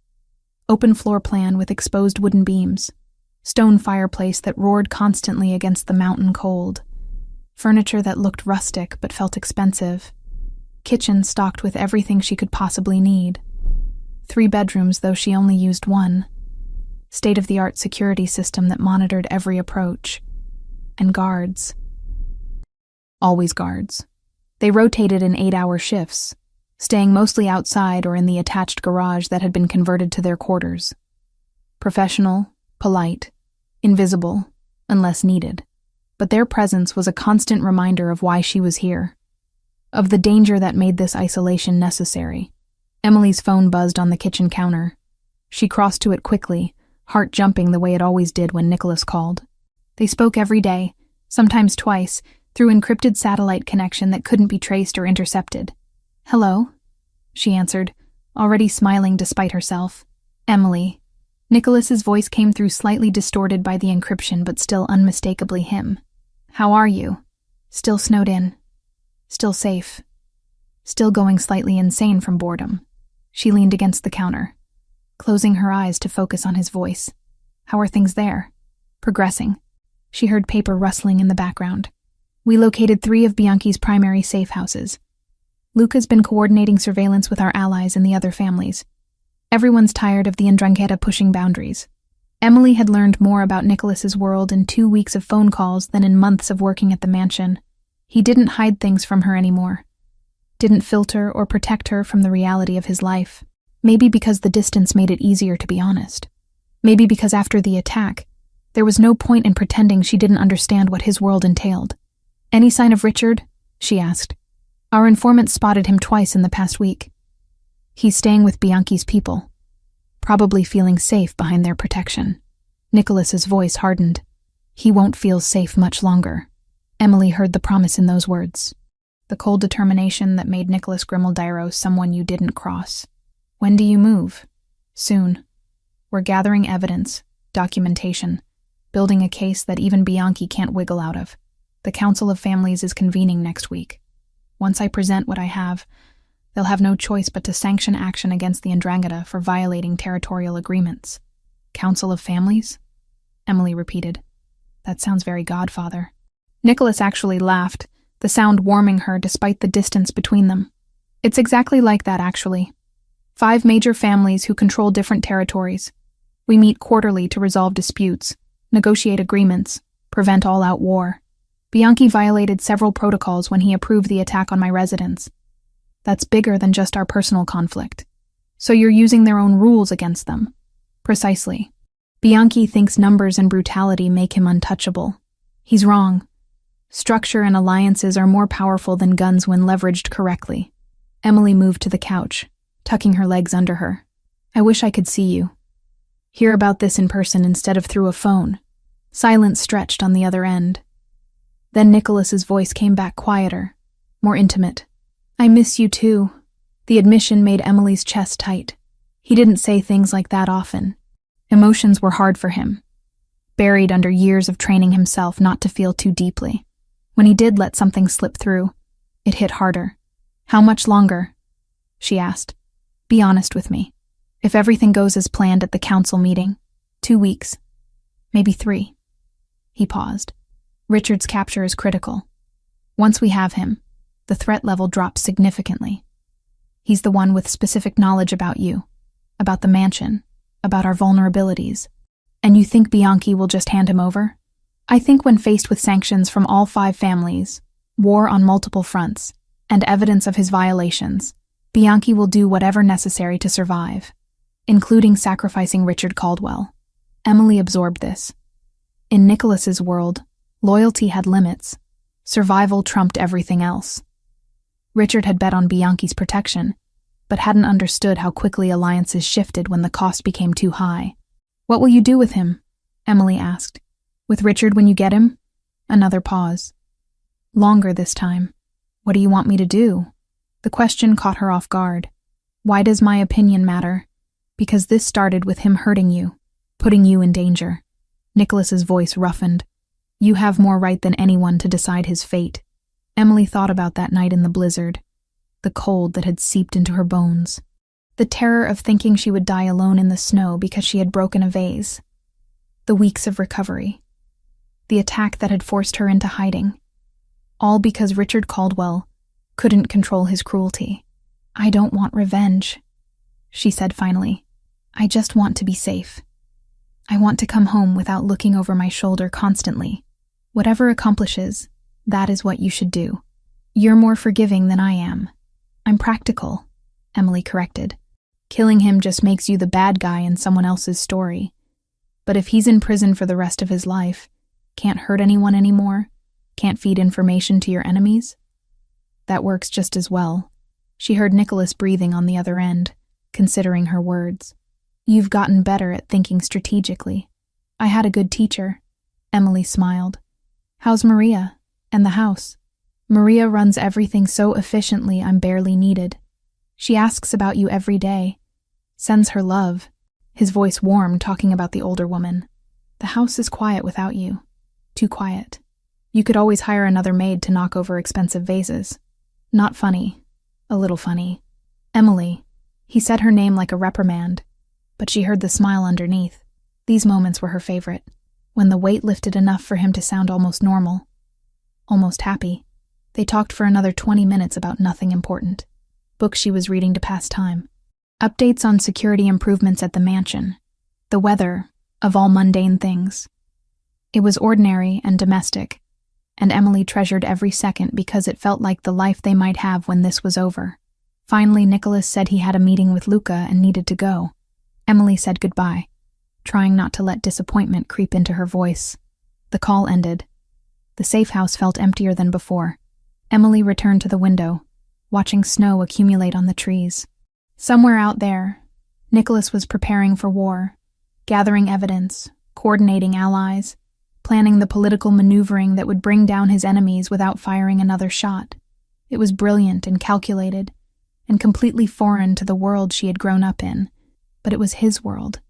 Open floor plan with exposed wooden beams. Stone fireplace that roared constantly against the mountain cold. Furniture that looked rustic but felt expensive. Kitchen stocked with everything she could possibly need. 3 bedrooms, though she only used 1. State-of-the-art security system that monitored every approach. And guards. Always guards. They rotated in 8-hour shifts, staying mostly outside or in the attached garage that had been converted to their quarters. Professional, polite, invisible, unless needed. But their presence was a constant reminder of why she was here. Of the danger that made this isolation necessary. Emily's phone buzzed on the kitchen counter. She crossed to it quickly, heart jumping the way it always did when Nicholas called. They spoke every day, sometimes twice, through encrypted satellite connection that couldn't be traced or intercepted. "Hello?" she answered, already smiling despite herself. "Emily." Nicholas's voice came through slightly distorted by the encryption but still unmistakably him. "How are you?" "Still snowed in. Still safe." still going slightly insane from boredom. She leaned against the counter, closing her eyes to focus on his voice. How are things there? Progressing. She heard paper rustling in the background. We located 3 of Bianchi's primary safe houses. Luca's been coordinating surveillance with our allies and the other families. Everyone's tired of the Ndrangheta pushing boundaries. Emily had learned more about Nicholas's world in 2 weeks of phone calls than in months of working at the mansion. He didn't hide things from her anymore. Didn't filter or protect her from the reality of his life. Maybe because the distance made it easier to be honest. Maybe because after the attack, there was no point in pretending she didn't understand what his world entailed. Any sign of Richard? She asked. Our informant spotted him twice in the past week. He's staying with Bianchi's people, probably feeling safe behind their protection. Nicholas's voice hardened. He won't feel safe much longer. Emily heard the promise in those words. The cold determination that made Nicholas Grimmeldyro someone you didn't cross. When do you move? Soon. We're gathering evidence, documentation, building a case that even Bianchi can't wiggle out of. The Council of Families is convening next week. Once I present what I have, they'll have no choice but to sanction action against the Ndrangheta for violating territorial agreements. Council of Families? Emily repeated. That sounds very Godfather. Nicholas actually laughed, the sound warming her despite the distance between them. It's exactly like that, actually. 5 major families who control different territories. We meet quarterly to resolve disputes, negotiate agreements, prevent all-out war. Bianchi violated several protocols when he approved the attack on my residence. That's bigger than just our personal conflict. So you're using their own rules against them. Precisely. Bianchi thinks numbers and brutality make him untouchable. He's wrong. Structure and alliances are more powerful than guns when leveraged correctly. Emily moved to the couch, tucking her legs under her. I wish I could see you. Hear about this in person instead of through a phone. Silence stretched on the other end. Then Nicholas's voice came back quieter, more intimate. I miss you too. The admission made Emily's chest tight. He didn't say things like that often. Emotions were hard for him, buried under years of training himself not to feel too deeply. When he did let something slip through, it hit harder. How much longer? She asked. Be honest with me. If everything goes as planned at the council meeting, 2 weeks, maybe 3. He paused. Richard's capture is critical. Once we have him, the threat level drops significantly. He's the one with specific knowledge about you, about the mansion, about our vulnerabilities. And you think Bianchi will just hand him over? I think when faced with sanctions from all 5 families, war on multiple fronts, and evidence of his violations, Bianchi will do whatever necessary to survive, including sacrificing Richard Caldwell. Emily absorbed this. In Nicholas's world, loyalty had limits. Survival trumped everything else. Richard had bet on Bianchi's protection, but hadn't understood how quickly alliances shifted when the cost became too high. What will you do with him? Emily asked. With Richard when you get him? Another pause. Longer this time. What do you want me to do? The question caught her off guard. Why does my opinion matter? Because this started with him hurting you, putting you in danger. Nicholas's voice roughened. You have more right than anyone to decide his fate. Emily thought about that night in the blizzard, the cold that had seeped into her bones, the terror of thinking she would die alone in the snow because she had broken a vase, the weeks of recovery, the attack that had forced her into hiding, all because Richard Caldwell couldn't control his cruelty. I don't want revenge, she said finally. I just want to be safe. I want to come home without looking over my shoulder constantly. Whatever accomplishes, that is what you should do. You're more forgiving than I am. I'm practical, Emily corrected. Killing him just makes you the bad guy in someone else's story. But if he's in prison for the rest of his life, can't hurt anyone anymore, can't feed information to your enemies, that works just as well. She heard Nicholas breathing on the other end, considering her words. You've gotten better at thinking strategically. I had a good teacher. Emily smiled. How's Maria? And the house? Maria runs everything so efficiently I'm barely needed. She asks about you every day. Sends her love. His voice warmed, talking about the older woman. The house is quiet without you. Too quiet. You could always hire another maid to knock over expensive vases. Not funny. A little funny. Emily. He said her name like a reprimand, but she heard the smile underneath. These moments were her favorite, when the weight lifted enough for him to sound almost normal, almost happy. They talked for another 20 minutes about nothing important. Books she was reading to pass time. Updates on security improvements at the mansion. The weather, of all mundane things. It was ordinary and domestic, and Emily treasured every second because it felt like the life they might have when this was over. Finally, Nicholas said he had a meeting with Luca and needed to go. Emily said goodbye, trying not to let disappointment creep into her voice. The call ended. The safe house felt emptier than before. Emily returned to the window, watching snow accumulate on the trees. Somewhere out there, Nicholas was preparing for war, gathering evidence, coordinating allies, planning the political maneuvering that would bring down his enemies without firing another shot. It was brilliant and calculated, and completely foreign to the world she had grown up in, but it was his world.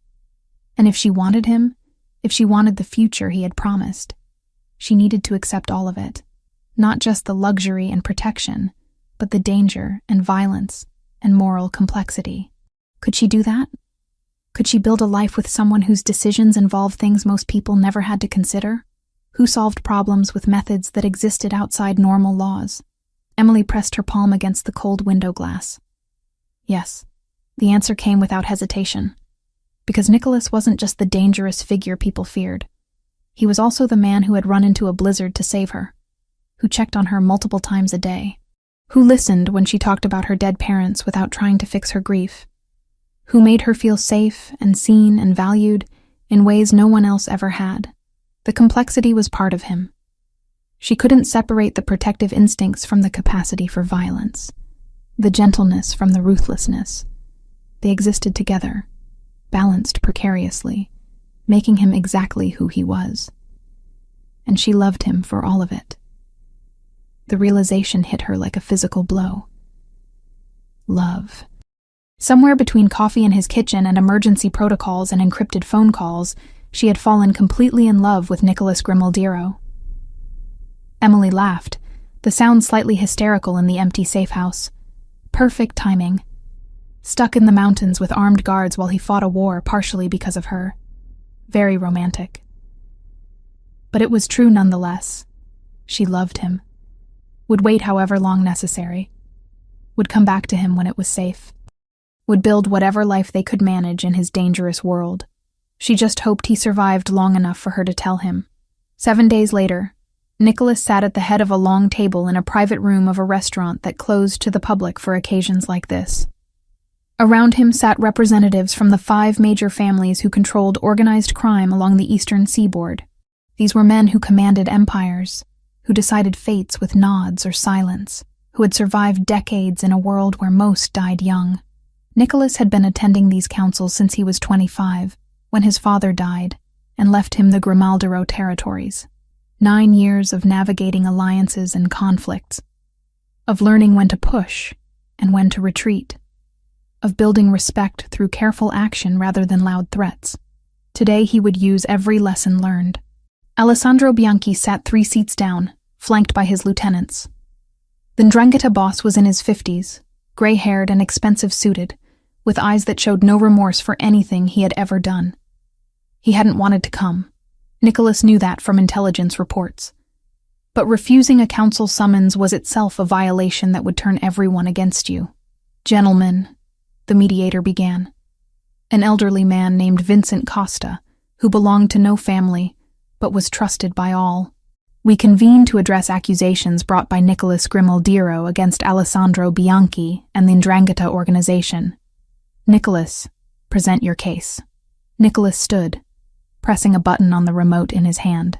And if she wanted him, if she wanted the future he had promised, she needed to accept all of it. Not just the luxury and protection, but the danger and violence and moral complexity. Could she do that? Could she build a life with someone whose decisions involved things most people never had to consider? Who solved problems with methods that existed outside normal laws? Emily pressed her palm against the cold window glass. Yes, the answer came without hesitation. Because Nicholas wasn't just the dangerous figure people feared. He was also the man who had run into a blizzard to save her, who checked on her multiple times a day, who listened when she talked about her dead parents without trying to fix her grief, who made her feel safe and seen and valued in ways no one else ever had. The complexity was part of him. She couldn't separate the protective instincts from the capacity for violence, the gentleness from the ruthlessness. They existed together, balanced precariously, making him exactly who he was. And she loved him for all of it. The realization hit her like a physical blow. Love. Somewhere between coffee in his kitchen and emergency protocols and encrypted phone calls, she had fallen completely in love with Nicholas Grimaldiro. Emily laughed, the sound slightly hysterical in the empty safe house. Perfect timing. Stuck in the mountains with armed guards while he fought a war partially because of her. Very romantic. But it was true nonetheless. She loved him. Would wait however long necessary. Would come back to him when it was safe. Would build whatever life they could manage in his dangerous world. She just hoped he survived long enough for her to tell him. 7 days later, Nicholas sat at the head of a long table in a private room of a restaurant that closed to the public for occasions like this. Around him sat representatives from the 5 major families who controlled organized crime along the eastern seaboard. These were men who commanded empires, who decided fates with nods or silence, who had survived decades in a world where most died young. Nicholas had been attending these councils since he was 25, when his father died and left him the Grimaldiro territories. 9 years of navigating alliances and conflicts, of learning when to push and when to retreat, of building respect through careful action rather than loud threats. Today he would use every lesson learned. Alessandro Bianchi sat 3 seats down, flanked by his lieutenants. The 'Ndrangheta boss was in his 50s, gray-haired and expensive-suited, with eyes that showed no remorse for anything he had ever done. He hadn't wanted to come. Nicholas knew that from intelligence reports. But refusing a council summons was itself a violation that would turn everyone against you. "Gentlemen," the mediator began. An elderly man named Vincent Costa, who belonged to no family, but was trusted by all. "We convene to address accusations brought by Nicholas Grimaldiro against Alessandro Bianchi and the 'Ndrangheta organization. Nicholas, present your case." Nicholas stood, pressing a button on the remote in his hand.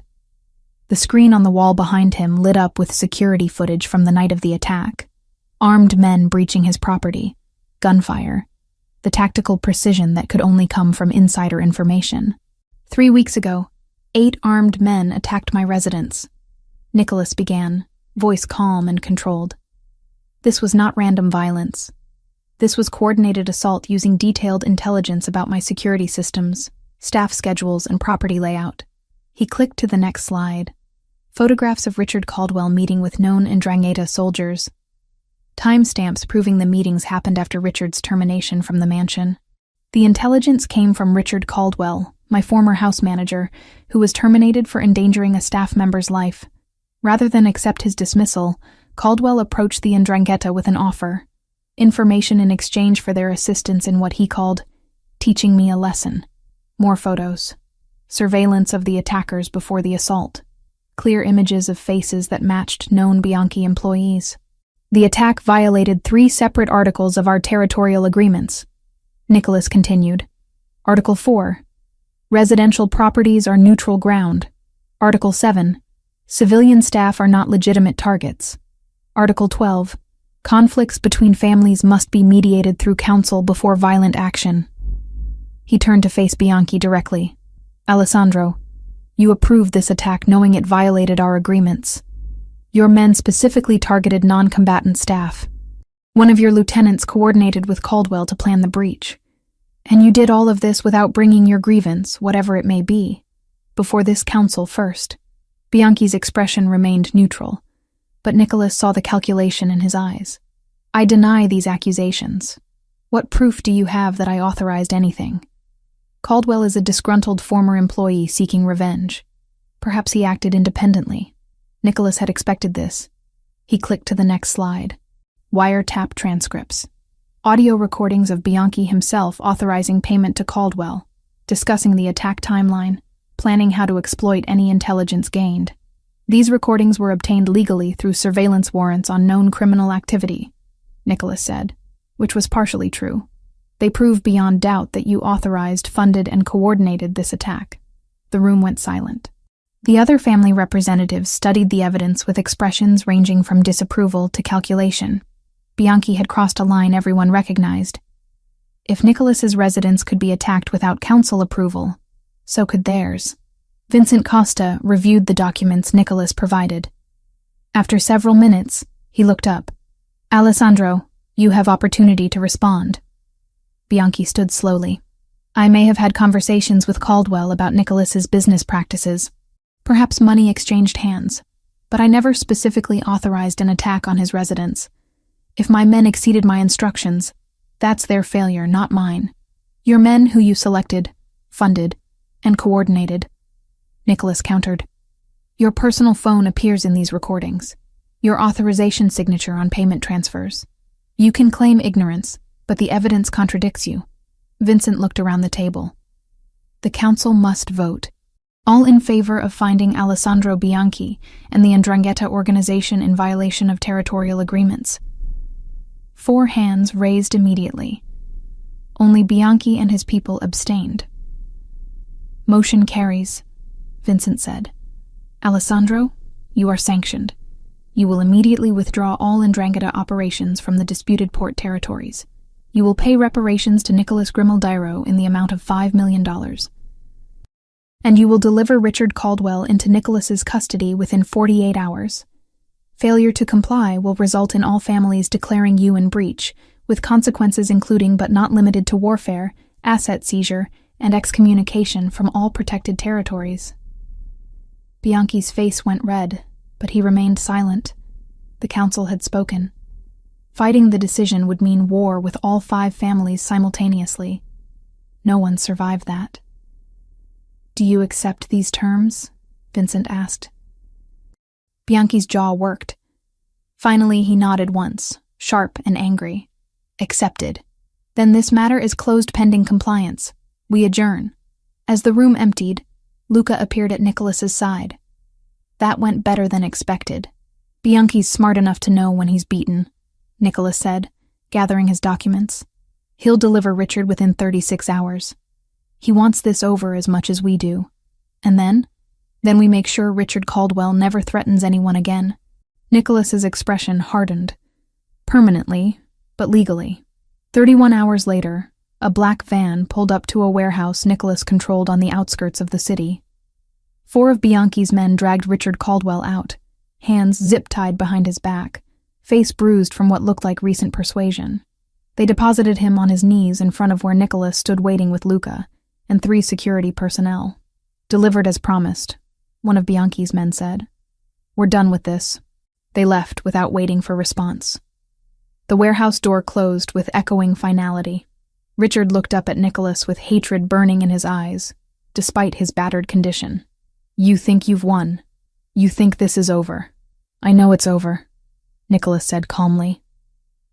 The screen on the wall behind him lit up with security footage from the night of the attack. Armed men breaching his property, gunfire, the tactical precision that could only come from insider information. 3 weeks ago, 8 armed men attacked my residence. Nicholas began, voice calm and controlled. This was not random violence. This was coordinated assault using detailed intelligence about my security systems, staff schedules, and property layout. He clicked to the next slide. Photographs of Richard Caldwell meeting with known 'Ndrangheta soldiers. timestamps proving the meetings happened after Richard's termination from the mansion. The intelligence came from Richard Caldwell, my former house manager, who was terminated for endangering a staff member's life. Rather than accept his dismissal, Caldwell approached the 'Ndrangheta with an offer. Information in exchange for their assistance in what he called teaching me a lesson. More photos. Surveillance of the attackers before the assault. Clear images of faces that matched known Bianchi employees. The attack violated 3 separate articles of our territorial agreements. Nicholas continued. Article 4. Residential properties are neutral ground. Article 7. Civilian staff are not legitimate targets. Article 12. Conflicts between families must be mediated through counsel before violent action. He turned to face Bianchi directly. Alessandro, you approved this attack knowing it violated our agreements. Your men specifically targeted non-combatant staff. One of your lieutenants coordinated with Caldwell to plan the breach. And you did all of this without bringing your grievance, whatever it may be, before this council first. Bianchi's expression remained neutral, but Nicholas saw the calculation in his eyes. I deny these accusations. What proof do you have that I authorized anything? Caldwell is a disgruntled former employee seeking revenge. Perhaps he acted independently. Nicholas had expected this. He clicked to the next slide. Wiretap transcripts. Audio recordings of Bianchi himself authorizing payment to Caldwell, discussing the attack timeline, planning how to exploit any intelligence gained. These recordings were obtained legally through surveillance warrants on known criminal activity, Nicholas said, which was partially true. They prove beyond doubt that you authorized, funded, and coordinated this attack. The room went silent. The other family representatives studied the evidence with expressions ranging from disapproval to calculation. Bianchi had crossed a line everyone recognized. If Nicholas's residence could be attacked without council approval, so could theirs. Vincent Costa reviewed the documents Nicholas provided. After several minutes, he looked up. Alessandro, you have opportunity to respond. Bianchi stood slowly. I may have had conversations with Caldwell about Nicholas's business practices. Perhaps money exchanged hands, but I never specifically authorized an attack on his residence. If my men exceeded my instructions, that's their failure, not mine. Your men who you selected, funded, and coordinated. Nicholas countered. Your personal phone appears in these recordings. Your authorization signature on payment transfers. You can claim ignorance, but the evidence contradicts you. Vincent looked around the table. The council must vote. All in favor of finding Alessandro Bianchi and the 'Ndrangheta organization in violation of territorial agreements. 4 hands raised immediately. Only Bianchi and his people abstained. Motion carries, Vincent said. Alessandro, you are sanctioned. You will immediately withdraw all 'Ndrangheta operations from the disputed port territories. You will pay reparations to Nicholas Grimaldairo in the amount of $5 million. And you will deliver Richard Caldwell into Nicholas's custody within 48 hours. Failure to comply will result in all families declaring you in breach, with consequences including but not limited to warfare, asset seizure, and excommunication from all protected territories. Bianchi's face went red, but he remained silent. The council had spoken. Fighting the decision would mean war with all 5 families simultaneously. No one survived that. Do you accept these terms? Vincent asked. Bianchi's jaw worked. Finally, he nodded once, sharp and angry. Accepted. Then this matter is closed pending compliance. We adjourn. As the room emptied, Luca appeared at Nicholas's side. That went better than expected. Bianchi's smart enough to know when he's beaten, Nicholas said, gathering his documents. He'll deliver Richard within 36 hours. He wants this over as much as we do. And then we make sure Richard Caldwell never threatens anyone again. Nicholas's expression hardened. Permanently, but legally. 31 hours later, a black van pulled up to a warehouse Nicholas controlled on the outskirts of the city. 4 of Bianchi's men dragged Richard Caldwell out, hands zip-tied behind his back, face bruised from what looked like recent persuasion. They deposited him on his knees in front of where Nicholas stood waiting with Luca and 3 security personnel. Delivered as promised, one of Bianchi's men said. We're done with this. They left without waiting for response. The warehouse door closed with echoing finality. Richard looked up at Nicholas with hatred burning in his eyes, despite his battered condition. "You think you've won. You think this is over." "I know it's over," Nicholas said calmly.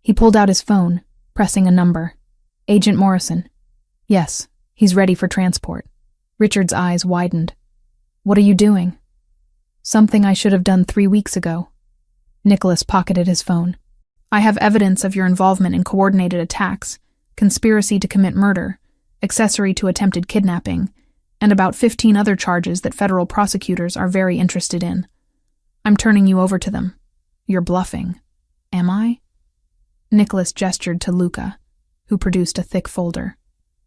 He pulled out his phone, pressing a number. "Agent Morrison." "Yes, he's ready for transport." Richard's eyes widened. "What are you doing?" "Something I should have done 3 weeks ago." Nicholas pocketed his phone. "I have evidence of your involvement in coordinated attacks, conspiracy to commit murder, accessory to attempted kidnapping, and about 15 other charges that federal prosecutors are very interested in. I'm turning you over to them." "You're bluffing." "Am I?" Nicholas gestured to Luca, who produced a thick folder.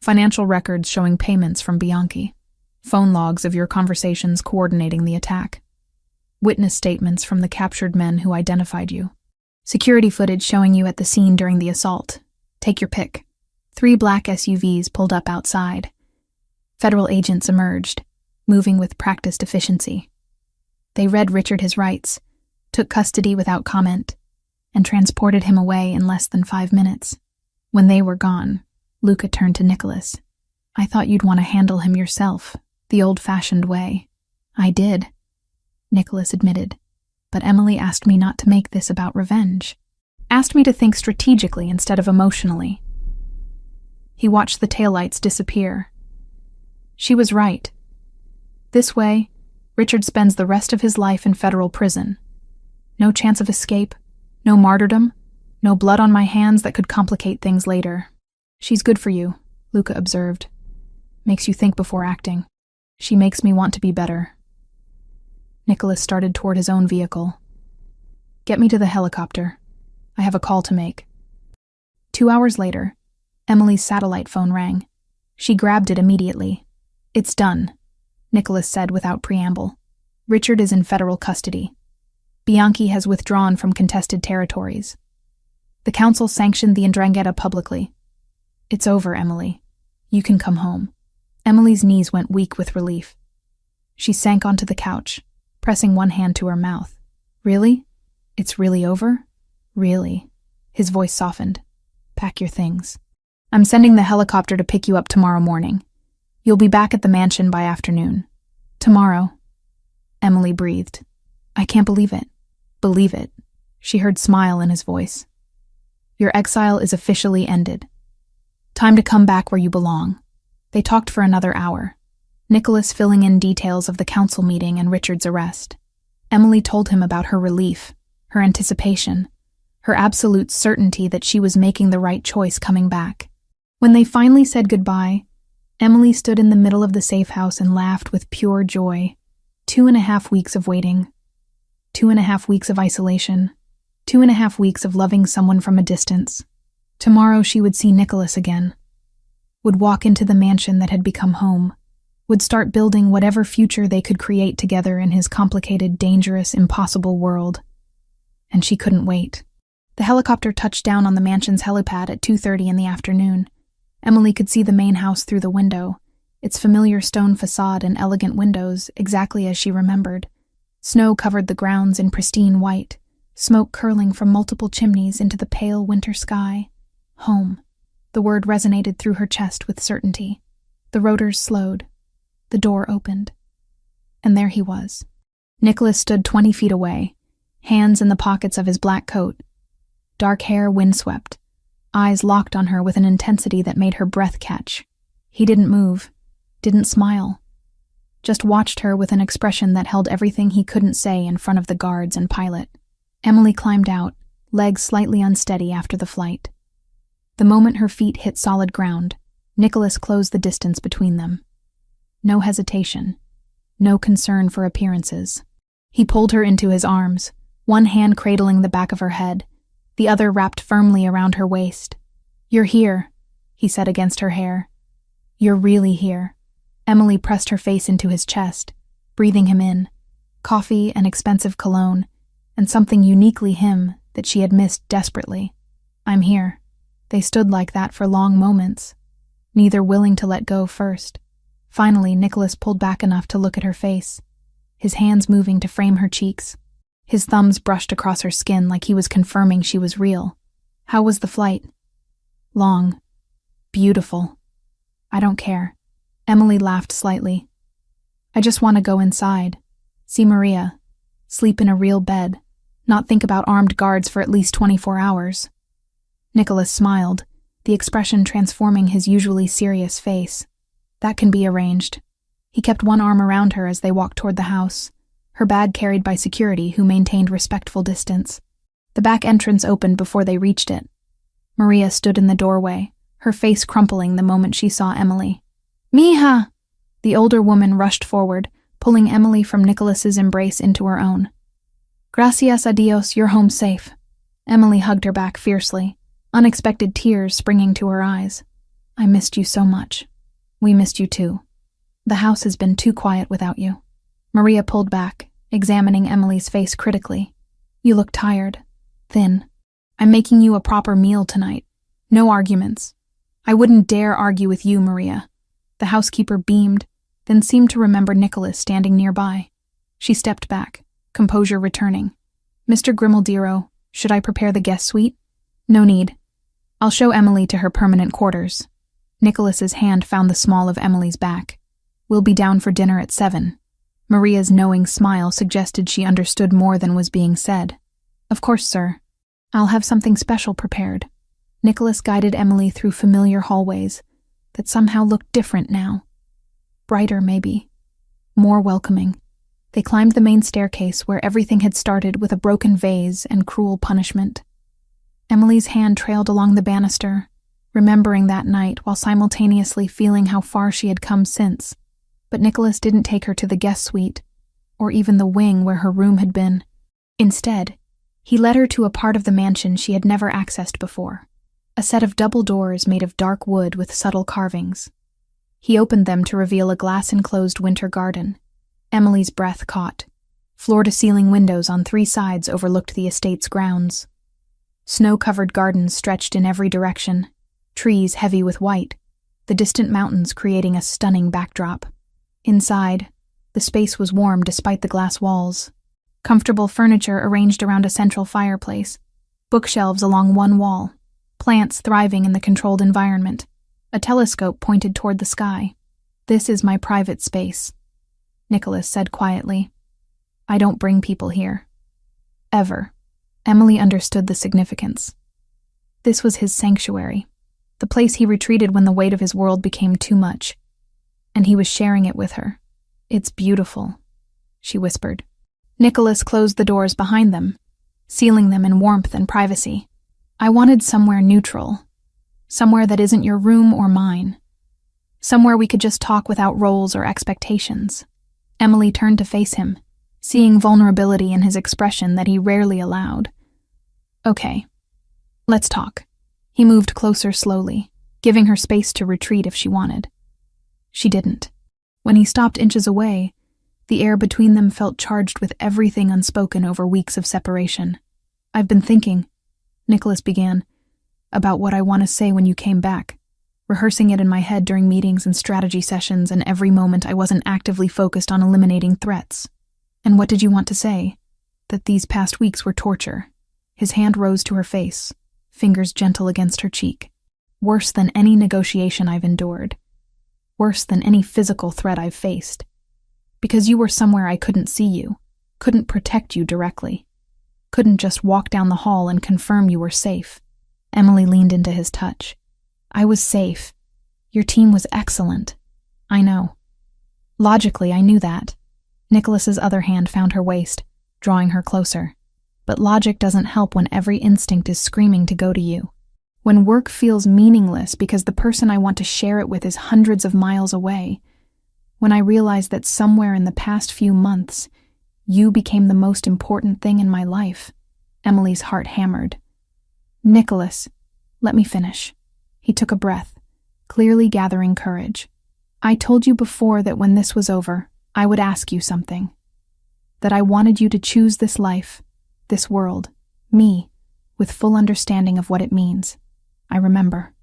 "Financial records showing payments from Bianchi. Phone logs of your conversations coordinating the attack. Witness statements from the captured men who identified you. Security footage showing you at the scene during the assault. Take your pick." 3 black SUVs pulled up outside. Federal agents emerged, moving with practiced efficiency. They read Richard his rights, took custody without comment, and transported him away in less than 5 minutes. When they were gone, Luca turned to Nicholas. "I thought you'd want to handle him yourself, the old-fashioned way." "I did," Nicholas admitted, "but Emily asked me not to make this about revenge. Asked me to think strategically instead of emotionally." He watched the taillights disappear. She was right. This way, Richard spends the rest of his life in federal prison. No chance of escape, no martyrdom, no blood on my hands that could complicate things later. "She's good for you," Luca observed. "Makes you think before acting. She makes me want to be better." Nicholas started toward his own vehicle. "Get me to the helicopter. I have a call to make." 2 hours later, Emily's satellite phone rang. She grabbed it immediately. "It's done," Nicholas said without preamble. "Richard is in federal custody. Bianchi has withdrawn from contested territories. The council sanctioned the 'ndrangheta publicly. It's over, Emily. You can come home." Emily's knees went weak with relief. She sank onto the couch, pressing one hand to her mouth. "Really? It's really over?" "Really." His voice softened. "Pack your things. I'm sending the helicopter to pick you up tomorrow morning. You'll be back at the mansion by afternoon." "Tomorrow," Emily breathed. "I can't believe it." "Believe it." She heard smile in his voice. "Your exile is officially ended. Time to come back where you belong." They talked for another hour, Nicholas filling in details of the council meeting and Richard's arrest. Emily told him about her relief, her anticipation, her absolute certainty that she was making the right choice coming back. When they finally said goodbye, Emily stood in the middle of the safe house and laughed with pure joy. 2.5 weeks of waiting, 2.5 weeks of isolation, 2.5 weeks of loving someone from a distance. Tomorrow she would see Nicholas again, would walk into the mansion that had become home, would start building whatever future they could create together in his complicated, dangerous, impossible world. And she couldn't wait. The helicopter touched down on the mansion's helipad at 2:30 in the afternoon. Emily could see the main house through the window, its familiar stone facade and elegant windows exactly as she remembered. Snow covered the grounds in pristine white, smoke curling from multiple chimneys into the pale winter sky. Home. The word resonated through her chest with certainty. The rotors slowed. The door opened. And there he was. Nicholas stood 20 feet away, hands in the pockets of his black coat. Dark hair windswept, eyes locked on her with an intensity that made her breath catch. He didn't move, didn't smile, just watched her with an expression that held everything he couldn't say in front of the guards and pilot. Emily climbed out, legs slightly unsteady after the flight. The moment her feet hit solid ground, Nicholas closed the distance between them. No hesitation, no concern for appearances. He pulled her into his arms, one hand cradling the back of her head, the other wrapped firmly around her waist. "You're here," he said against her hair. "You're really here." Emily pressed her face into his chest, breathing him in. Coffee and expensive cologne, and something uniquely him that she had missed desperately. "I'm here." They stood like that for long moments, neither willing to let go first. Finally, Nicholas pulled back enough to look at her face, his hands moving to frame her cheeks. His thumbs brushed across her skin like he was confirming she was real. How was the flight? Long. Beautiful. I don't care. Emily laughed slightly. I just want to go inside, see Maria, sleep in a real bed, not think about armed guards for at least 24 hours. Nicholas smiled, the expression transforming his usually serious face. That can be arranged. He kept one arm around her as they walked toward the house, her bag carried by security who maintained respectful distance. The back entrance opened before they reached it. Maria stood in the doorway, her face crumpling the moment she saw Emily. Mija! The older woman rushed forward, pulling Emily from Nicholas's embrace into her own. Gracias a Dios, you're home safe. Emily hugged her back fiercely, unexpected tears springing to her eyes. I missed you so much. We missed you too. The house has been too quiet without you. Maria pulled back, examining Emily's face critically. You look tired, thin. I'm making you a proper meal tonight. No arguments. I wouldn't dare argue with you, Maria. The housekeeper beamed, then seemed to remember Nicholas standing nearby. She stepped back, composure returning. Mr. Grimaldiro, should I prepare the guest suite? No need. I'll show Emily to her permanent quarters. Nicholas's hand found the small of Emily's back. We'll be down for dinner at 7. Maria's knowing smile suggested she understood more than was being said. Of course, sir. I'll have something special prepared. Nicholas guided Emily through familiar hallways that somehow looked different now. Brighter, maybe. More welcoming. They climbed the main staircase where everything had started with a broken vase and cruel punishment. Emily's hand trailed along the banister, remembering that night while simultaneously feeling how far she had come since. But Nicholas didn't take her to the guest suite, or even the wing where her room had been. Instead, he led her to a part of the mansion she had never accessed before, a set of double doors made of dark wood with subtle carvings. He opened them to reveal a glass-enclosed winter garden. Emily's breath caught. Floor-to-ceiling windows on 3 sides overlooked the estate's grounds. Snow-covered gardens stretched in every direction, trees heavy with white, the distant mountains creating a stunning backdrop. Inside, the space was warm despite the glass walls. Comfortable furniture arranged around a central fireplace, bookshelves along one wall, plants thriving in the controlled environment, a telescope pointed toward the sky. This is my private space, Nicholas said quietly. I don't bring people here. Ever. Emily understood the significance. This was his sanctuary, the place he retreated when the weight of his world became too much. And he was sharing it with her. It's beautiful, she whispered. Nicholas closed the doors behind them, sealing them in warmth and privacy. I wanted somewhere neutral, somewhere that isn't your room or mine, somewhere we could just talk without roles or expectations. Emily turned to face him, seeing vulnerability in his expression that he rarely allowed. Okay, let's talk. He moved closer slowly, giving her space to retreat if she wanted. She didn't. When he stopped inches away, the air between them felt charged with everything unspoken over weeks of separation. I've been thinking, Nicholas began, about what I want to say when you came back, rehearsing it in my head during meetings and strategy sessions, and every moment I wasn't actively focused on eliminating threats. And what did you want to say? That these past weeks were torture. His hand rose to her face, fingers gentle against her cheek. Worse than any negotiation I've endured. Worse than any physical threat I've faced. Because you were somewhere I couldn't see you, couldn't protect you directly, couldn't just walk down the hall and confirm you were safe. Emily leaned into his touch. I was safe. Your team was excellent. I know. Logically, I knew that. Nicholas's other hand found her waist, drawing her closer. But logic doesn't help when every instinct is screaming to go to you. When work feels meaningless because the person I want to share it with is hundreds of miles away. When I realize that somewhere in the past few months, you became the most important thing in my life. Emily's heart hammered. Nicholas, let me finish. He took a breath, clearly gathering courage. I told you before that when this was over, I would ask you something. That I wanted you to choose this life, this world, me, with full understanding of what it means. I remember.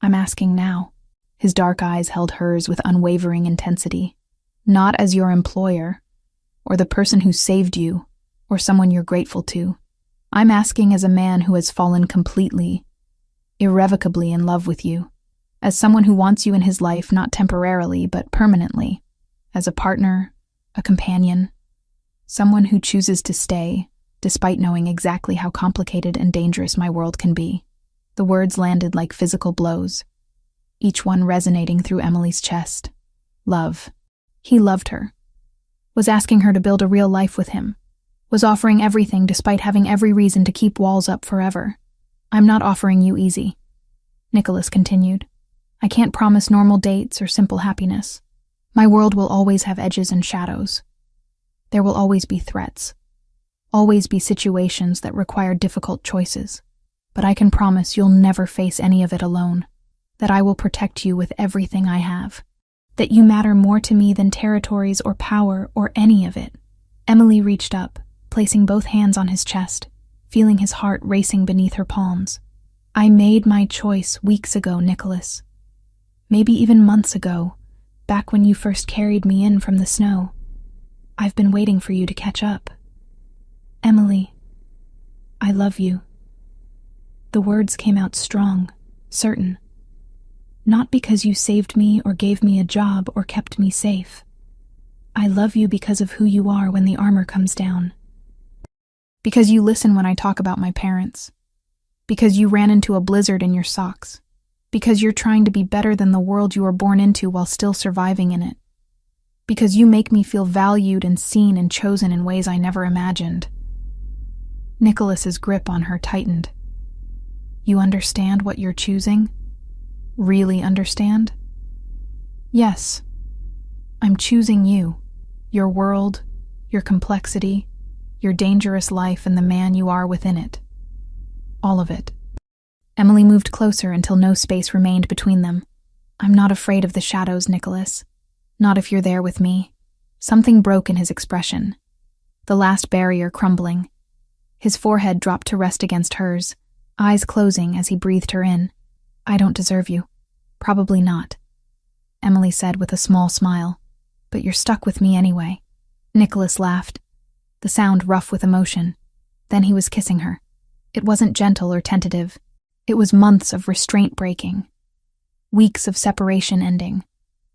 I'm asking now. His dark eyes held hers with unwavering intensity. Not as your employer, or the person who saved you, or someone you're grateful to. I'm asking as a man who has fallen completely, irrevocably in love with you, as someone who wants you in his life not temporarily but permanently, as a partner, a companion, someone who chooses to stay, despite knowing exactly how complicated and dangerous my world can be. The words landed like physical blows, each one resonating through Emily's chest. Love. He loved her, was asking her to build a real life with him, was offering everything despite having every reason to keep walls up forever. I'm not offering you easy, Nicholas continued. I can't promise normal dates or simple happiness. My world will always have edges and shadows. There will always be threats, always be situations that require difficult choices. But I can promise you'll never face any of it alone, that I will protect you with everything I have, that you matter more to me than territories or power or any of it. Emily reached up, placing both hands on his chest, feeling his heart racing beneath her palms. I made my choice weeks ago, Nicholas. Maybe even months ago, back when you first carried me in from the snow. I've been waiting for you to catch up. Emily, I love you. The words came out strong, certain. Not because you saved me or gave me a job or kept me safe. I love you because of who you are when the armor comes down. Because you listen when I talk about my parents. Because you ran into a blizzard in your socks. Because you're trying to be better than the world you were born into while still surviving in it. Because you make me feel valued and seen and chosen in ways I never imagined. Nicholas's grip on her tightened. You understand what you're choosing? Really understand? Yes. I'm choosing you, your world, your complexity, your dangerous life, and the man you are within it. All of it. Emily moved closer until no space remained between them. I'm not afraid of the shadows, Nicholas. Not if you're there with me. Something broke in his expression. The last barrier crumbling. His forehead dropped to rest against hers, eyes closing as he breathed her in. I don't deserve you. Probably not, Emily said with a small smile. But you're stuck with me anyway. Nicholas laughed, the sound rough with emotion. Then he was kissing her. It wasn't gentle or tentative. It was months of restraint breaking. Weeks of separation ending.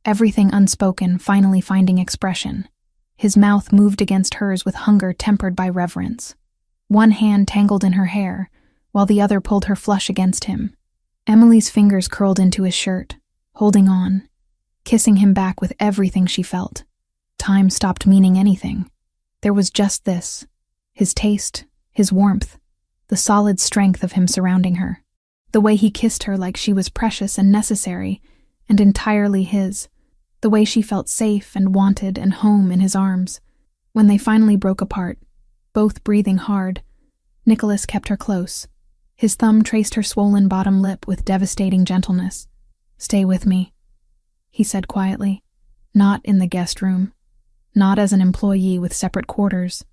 Everything unspoken finally finding expression. His mouth moved against hers with hunger tempered by reverence. One hand tangled in her hair, while the other pulled her flush against him. Emily's fingers curled into his shirt, holding on, kissing him back with everything she felt. Time stopped meaning anything. There was just this, his taste, his warmth, the solid strength of him surrounding her. The way he kissed her like she was precious and necessary, and entirely his. The way she felt safe and wanted and home in his arms. When they finally broke apart, both breathing hard, Nicholas kept her close. His thumb traced her swollen bottom lip with devastating gentleness. Stay with me, he said quietly. Not in the guest room. Not as an employee with separate quarters.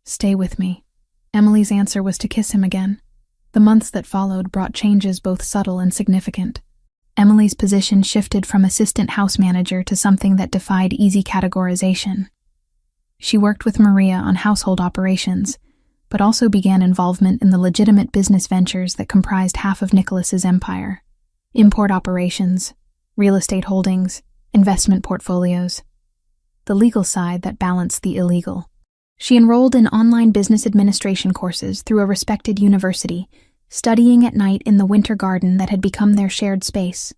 Stay with me. Emily's answer was to kiss him again. The months that followed brought changes both subtle and significant. Emily's position shifted from assistant house manager to something that defied easy categorization. She worked with Maria on household operations, but also began involvement in the legitimate business ventures that comprised half of Nicholas's empire. Import operations, real estate holdings, investment portfolios. The legal side that balanced the illegal. She enrolled in online business administration courses through a respected university, studying at night in the winter garden that had become their shared space.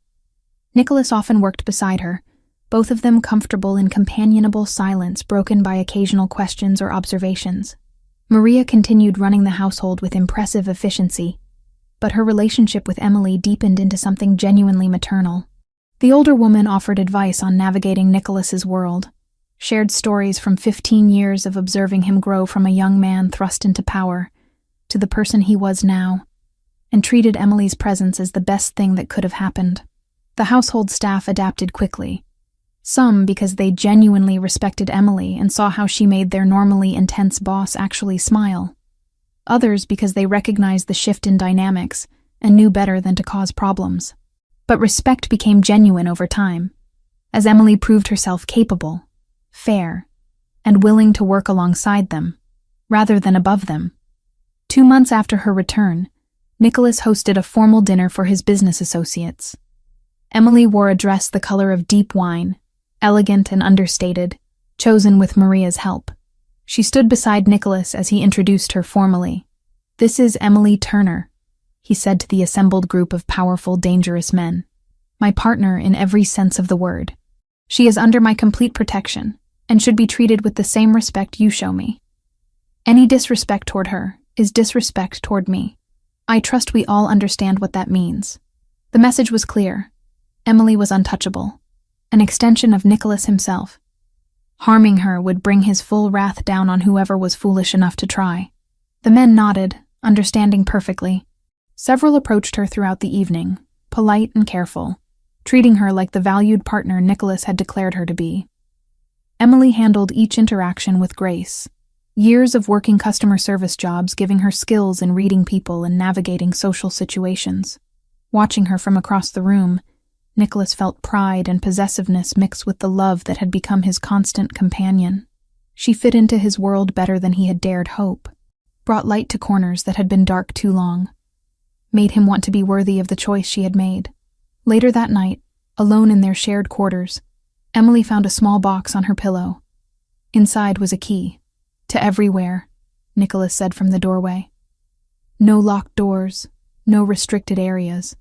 Nicholas often worked beside her, both of them comfortable in companionable silence broken by occasional questions or observations. Maria continued running the household with impressive efficiency, but her relationship with Emily deepened into something genuinely maternal. The older woman offered advice on navigating Nicholas's world, shared stories from 15 years of observing him grow from a young man thrust into power to the person he was now, and treated Emily's presence as the best thing that could have happened. The household staff adapted quickly, some because they genuinely respected Emily and saw how she made their normally intense boss actually smile, others because they recognized the shift in dynamics and knew better than to cause problems. But respect became genuine over time, as Emily proved herself capable, fair, and willing to work alongside them, rather than above them. 2 months after her return, Nicholas hosted a formal dinner for his business associates. Emily wore a dress the color of deep wine, elegant and understated, chosen with Maria's help. She stood beside Nicholas as he introduced her formally. "This is Emily Turner," he said to the assembled group of powerful, dangerous men. "My partner in every sense of the word. She is under my complete protection and should be treated with the same respect you show me. Any disrespect toward her is disrespect toward me. I trust we all understand what that means." The message was clear. Emily was untouchable, an extension of Nicholas himself. Harming her would bring his full wrath down on whoever was foolish enough to try. The men nodded, understanding perfectly. Several approached her throughout the evening, polite and careful, treating her like the valued partner Nicholas had declared her to be. Emily handled each interaction with grace, years of working customer service jobs giving her skills in reading people and navigating social situations. Watching her from across the room, Nicholas felt pride and possessiveness mix with the love that had become his constant companion. She fit into his world better than he had dared hope, brought light to corners that had been dark too long, made him want to be worthy of the choice she had made. Later that night, alone in their shared quarters, Emily found a small box on her pillow. Inside was a key. "To everywhere," Nicholas said from the doorway. "No locked doors, no restricted areas.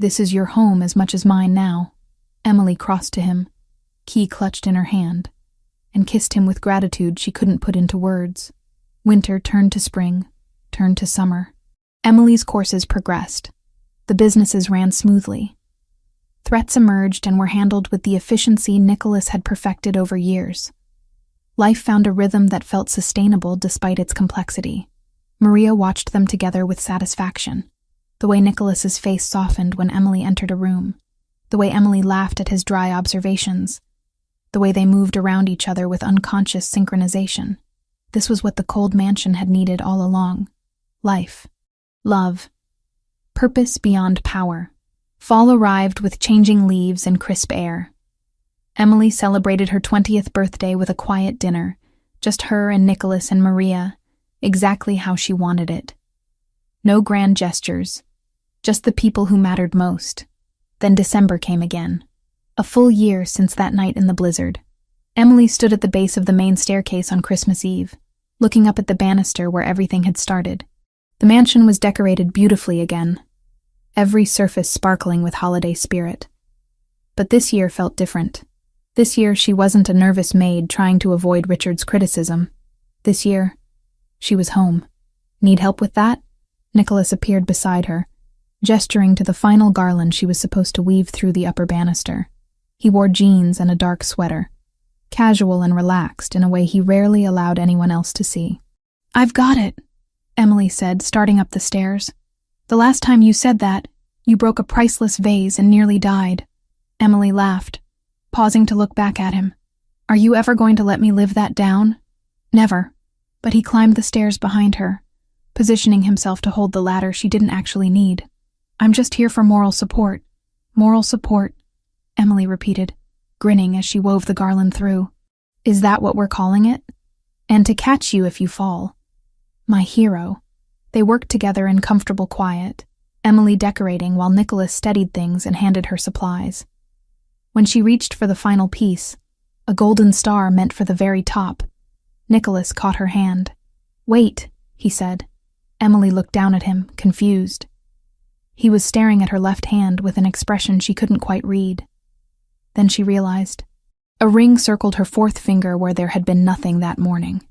This is your home as much as mine now." Emily crossed to him, key clutched in her hand, and kissed him with gratitude she couldn't put into words. Winter turned to spring, turned to summer. Emily's courses progressed. The businesses ran smoothly. Threats emerged and were handled with the efficiency Nicholas had perfected over years. Life found a rhythm that felt sustainable despite its complexity. Maria watched them together with satisfaction. The way Nicholas's face softened when Emily entered a room, the way Emily laughed at his dry observations, the way they moved around each other with unconscious synchronization. This was what the cold mansion had needed all along. Life. Love. Purpose beyond power. Fall arrived with changing leaves and crisp air. Emily celebrated her 20th birthday with a quiet dinner, just her and Nicholas and Maria, exactly how she wanted it. No grand gestures, just the people who mattered most. Then December came again. A full year since that night in the blizzard. Emily stood at the base of the main staircase on Christmas Eve, looking up at the banister where everything had started. The mansion was decorated beautifully again, every surface sparkling with holiday spirit. But this year felt different. This year she wasn't a nervous maid trying to avoid Richard's criticism. This year, she was home. "Need help with that?" Nicholas appeared beside her, gesturing to the final garland she was supposed to weave through the upper banister. He wore jeans and a dark sweater, casual and relaxed in a way he rarely allowed anyone else to see. "I've got it," Emily said, starting up the stairs. "The last time you said that, you broke a priceless vase and nearly died." Emily laughed, pausing to look back at him. "Are you ever going to let me live that down?" "Never." But he climbed the stairs behind her, positioning himself to hold the ladder she didn't actually need. "I'm just here for moral support." "Moral support," Emily repeated, grinning as she wove the garland through. "Is that what we're calling it? And to catch you if you fall." My hero. They worked together in comfortable quiet, Emily decorating while Nicholas steadied things and handed her supplies. When she reached for the final piece, a golden star meant for the very top, Nicholas caught her hand. "Wait," he said. Emily looked down at him, confused. He was staring at her left hand with an expression she couldn't quite read. Then she realized. A ring circled her fourth finger where there had been nothing that morning.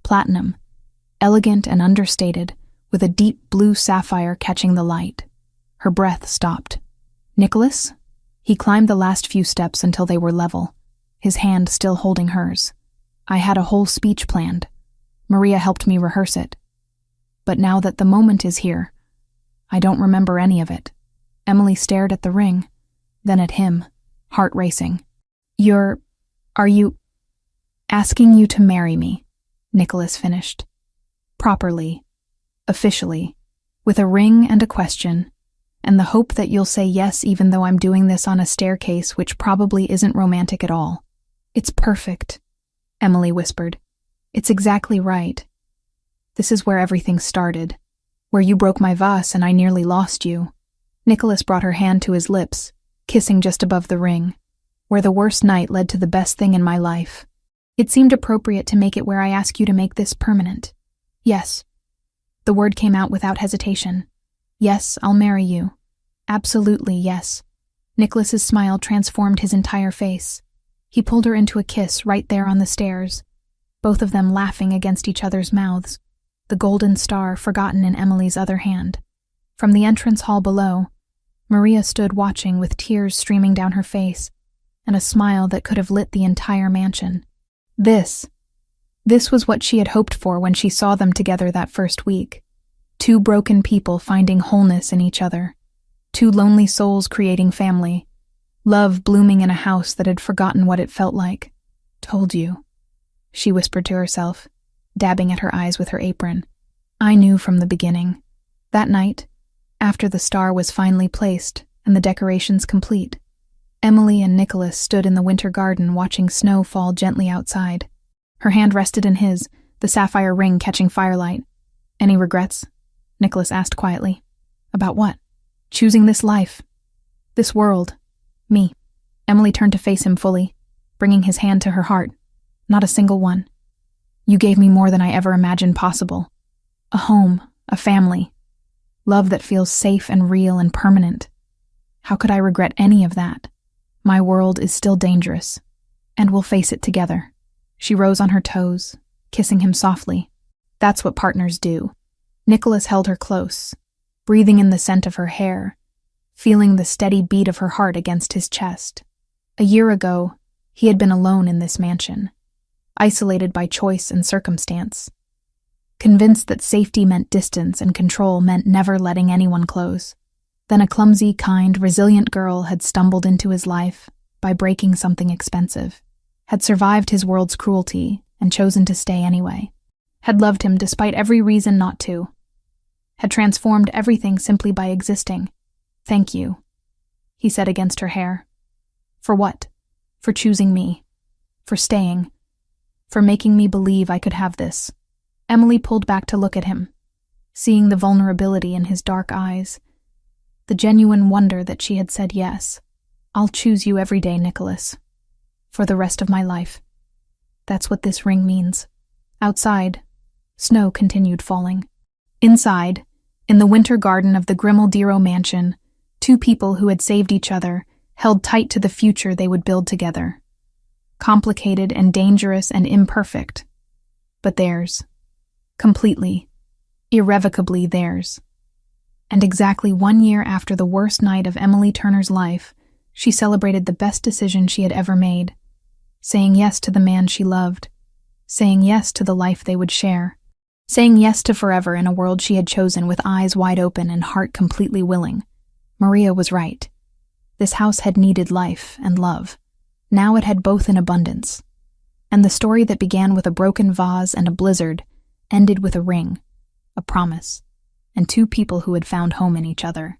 Platinum, elegant and understated, with a deep blue sapphire catching the light. Her breath stopped. "Nicholas?" He climbed the last few steps until they were level, his hand still holding hers. "I had a whole speech planned. Maria helped me rehearse it. But now that the moment is here, I don't remember any of it." Emily stared at the ring, then at him, heart racing. Are you asking you to marry me?" Nicholas finished. "Properly, officially, with a ring and a question, and the hope that you'll say yes even though I'm doing this on a staircase which probably isn't romantic at all." "It's perfect," Emily whispered. "It's exactly right. This is where everything started. Where you broke my vase and I nearly lost you. Nicholas brought her hand to his lips, kissing just above the ring. Where the worst night led to the best thing in my life. It seemed appropriate to make it where I ask you to make this permanent. Yes. The word came out without hesitation. Yes, I'll marry you. Absolutely, yes. Nicholas's smile transformed his entire face. He pulled her into a kiss right there on the stairs, both of them laughing against each other's mouths, the golden star forgotten in Emily's other hand. From the entrance hall below, Maria stood watching with tears streaming down her face and a smile that could have lit the entire mansion. This was what she had hoped for when she saw them together that first week. Two broken people finding wholeness in each other. Two lonely souls creating family. Love blooming in a house that had forgotten what it felt like. Told you, she whispered to herself, dabbing at her eyes with her apron. I knew from the beginning. That night, after the star was finally placed and the decorations complete, Emily and Nicholas stood in the winter garden watching snow fall gently outside. Her hand rested in his, the sapphire ring catching firelight. Any regrets? Nicholas asked quietly. About what? Choosing this life. This world. Me. Emily turned to face him fully, bringing his hand to her heart. Not a single one. You gave me more than I ever imagined possible. A home, a family. Love that feels safe and real and permanent. How could I regret any of that? My world is still dangerous, and we'll face it together. She rose on her toes, kissing him softly. That's what partners do. Nicholas held her close, breathing in the scent of her hair, feeling the steady beat of her heart against his chest. A year ago, he had been alone in this mansion, isolated by choice and circumstance, convinced that safety meant distance and control meant never letting anyone close. Then a clumsy, kind, resilient girl had stumbled into his life by breaking something expensive, had survived his world's cruelty and chosen to stay anyway, had loved him despite every reason not to, had transformed everything simply by existing. Thank you, he said against her hair. For what? For choosing me. For staying. For making me believe I could have this. Emily pulled back to look at him, seeing the vulnerability in his dark eyes, the genuine wonder that she had said yes. I'll choose you every day, Nicholas. For the rest of my life. That's what this ring means. Outside, snow continued falling. Inside, in the winter garden of the Grimaldiro mansion, two people who had saved each other held tight to the future they would build together. Complicated and dangerous and imperfect, but theirs. Completely, irrevocably theirs. And exactly 1 year after the worst night of Emily Turner's life, she celebrated the best decision she had ever made, saying yes to the man she loved, saying yes to the life they would share, saying yes to forever in a world she had chosen with eyes wide open and heart completely willing. Maria was right. This house had needed life and love. Now it had both in abundance. And the story that began with a broken vase and a blizzard ended with a ring, a promise, and two people who had found home in each other.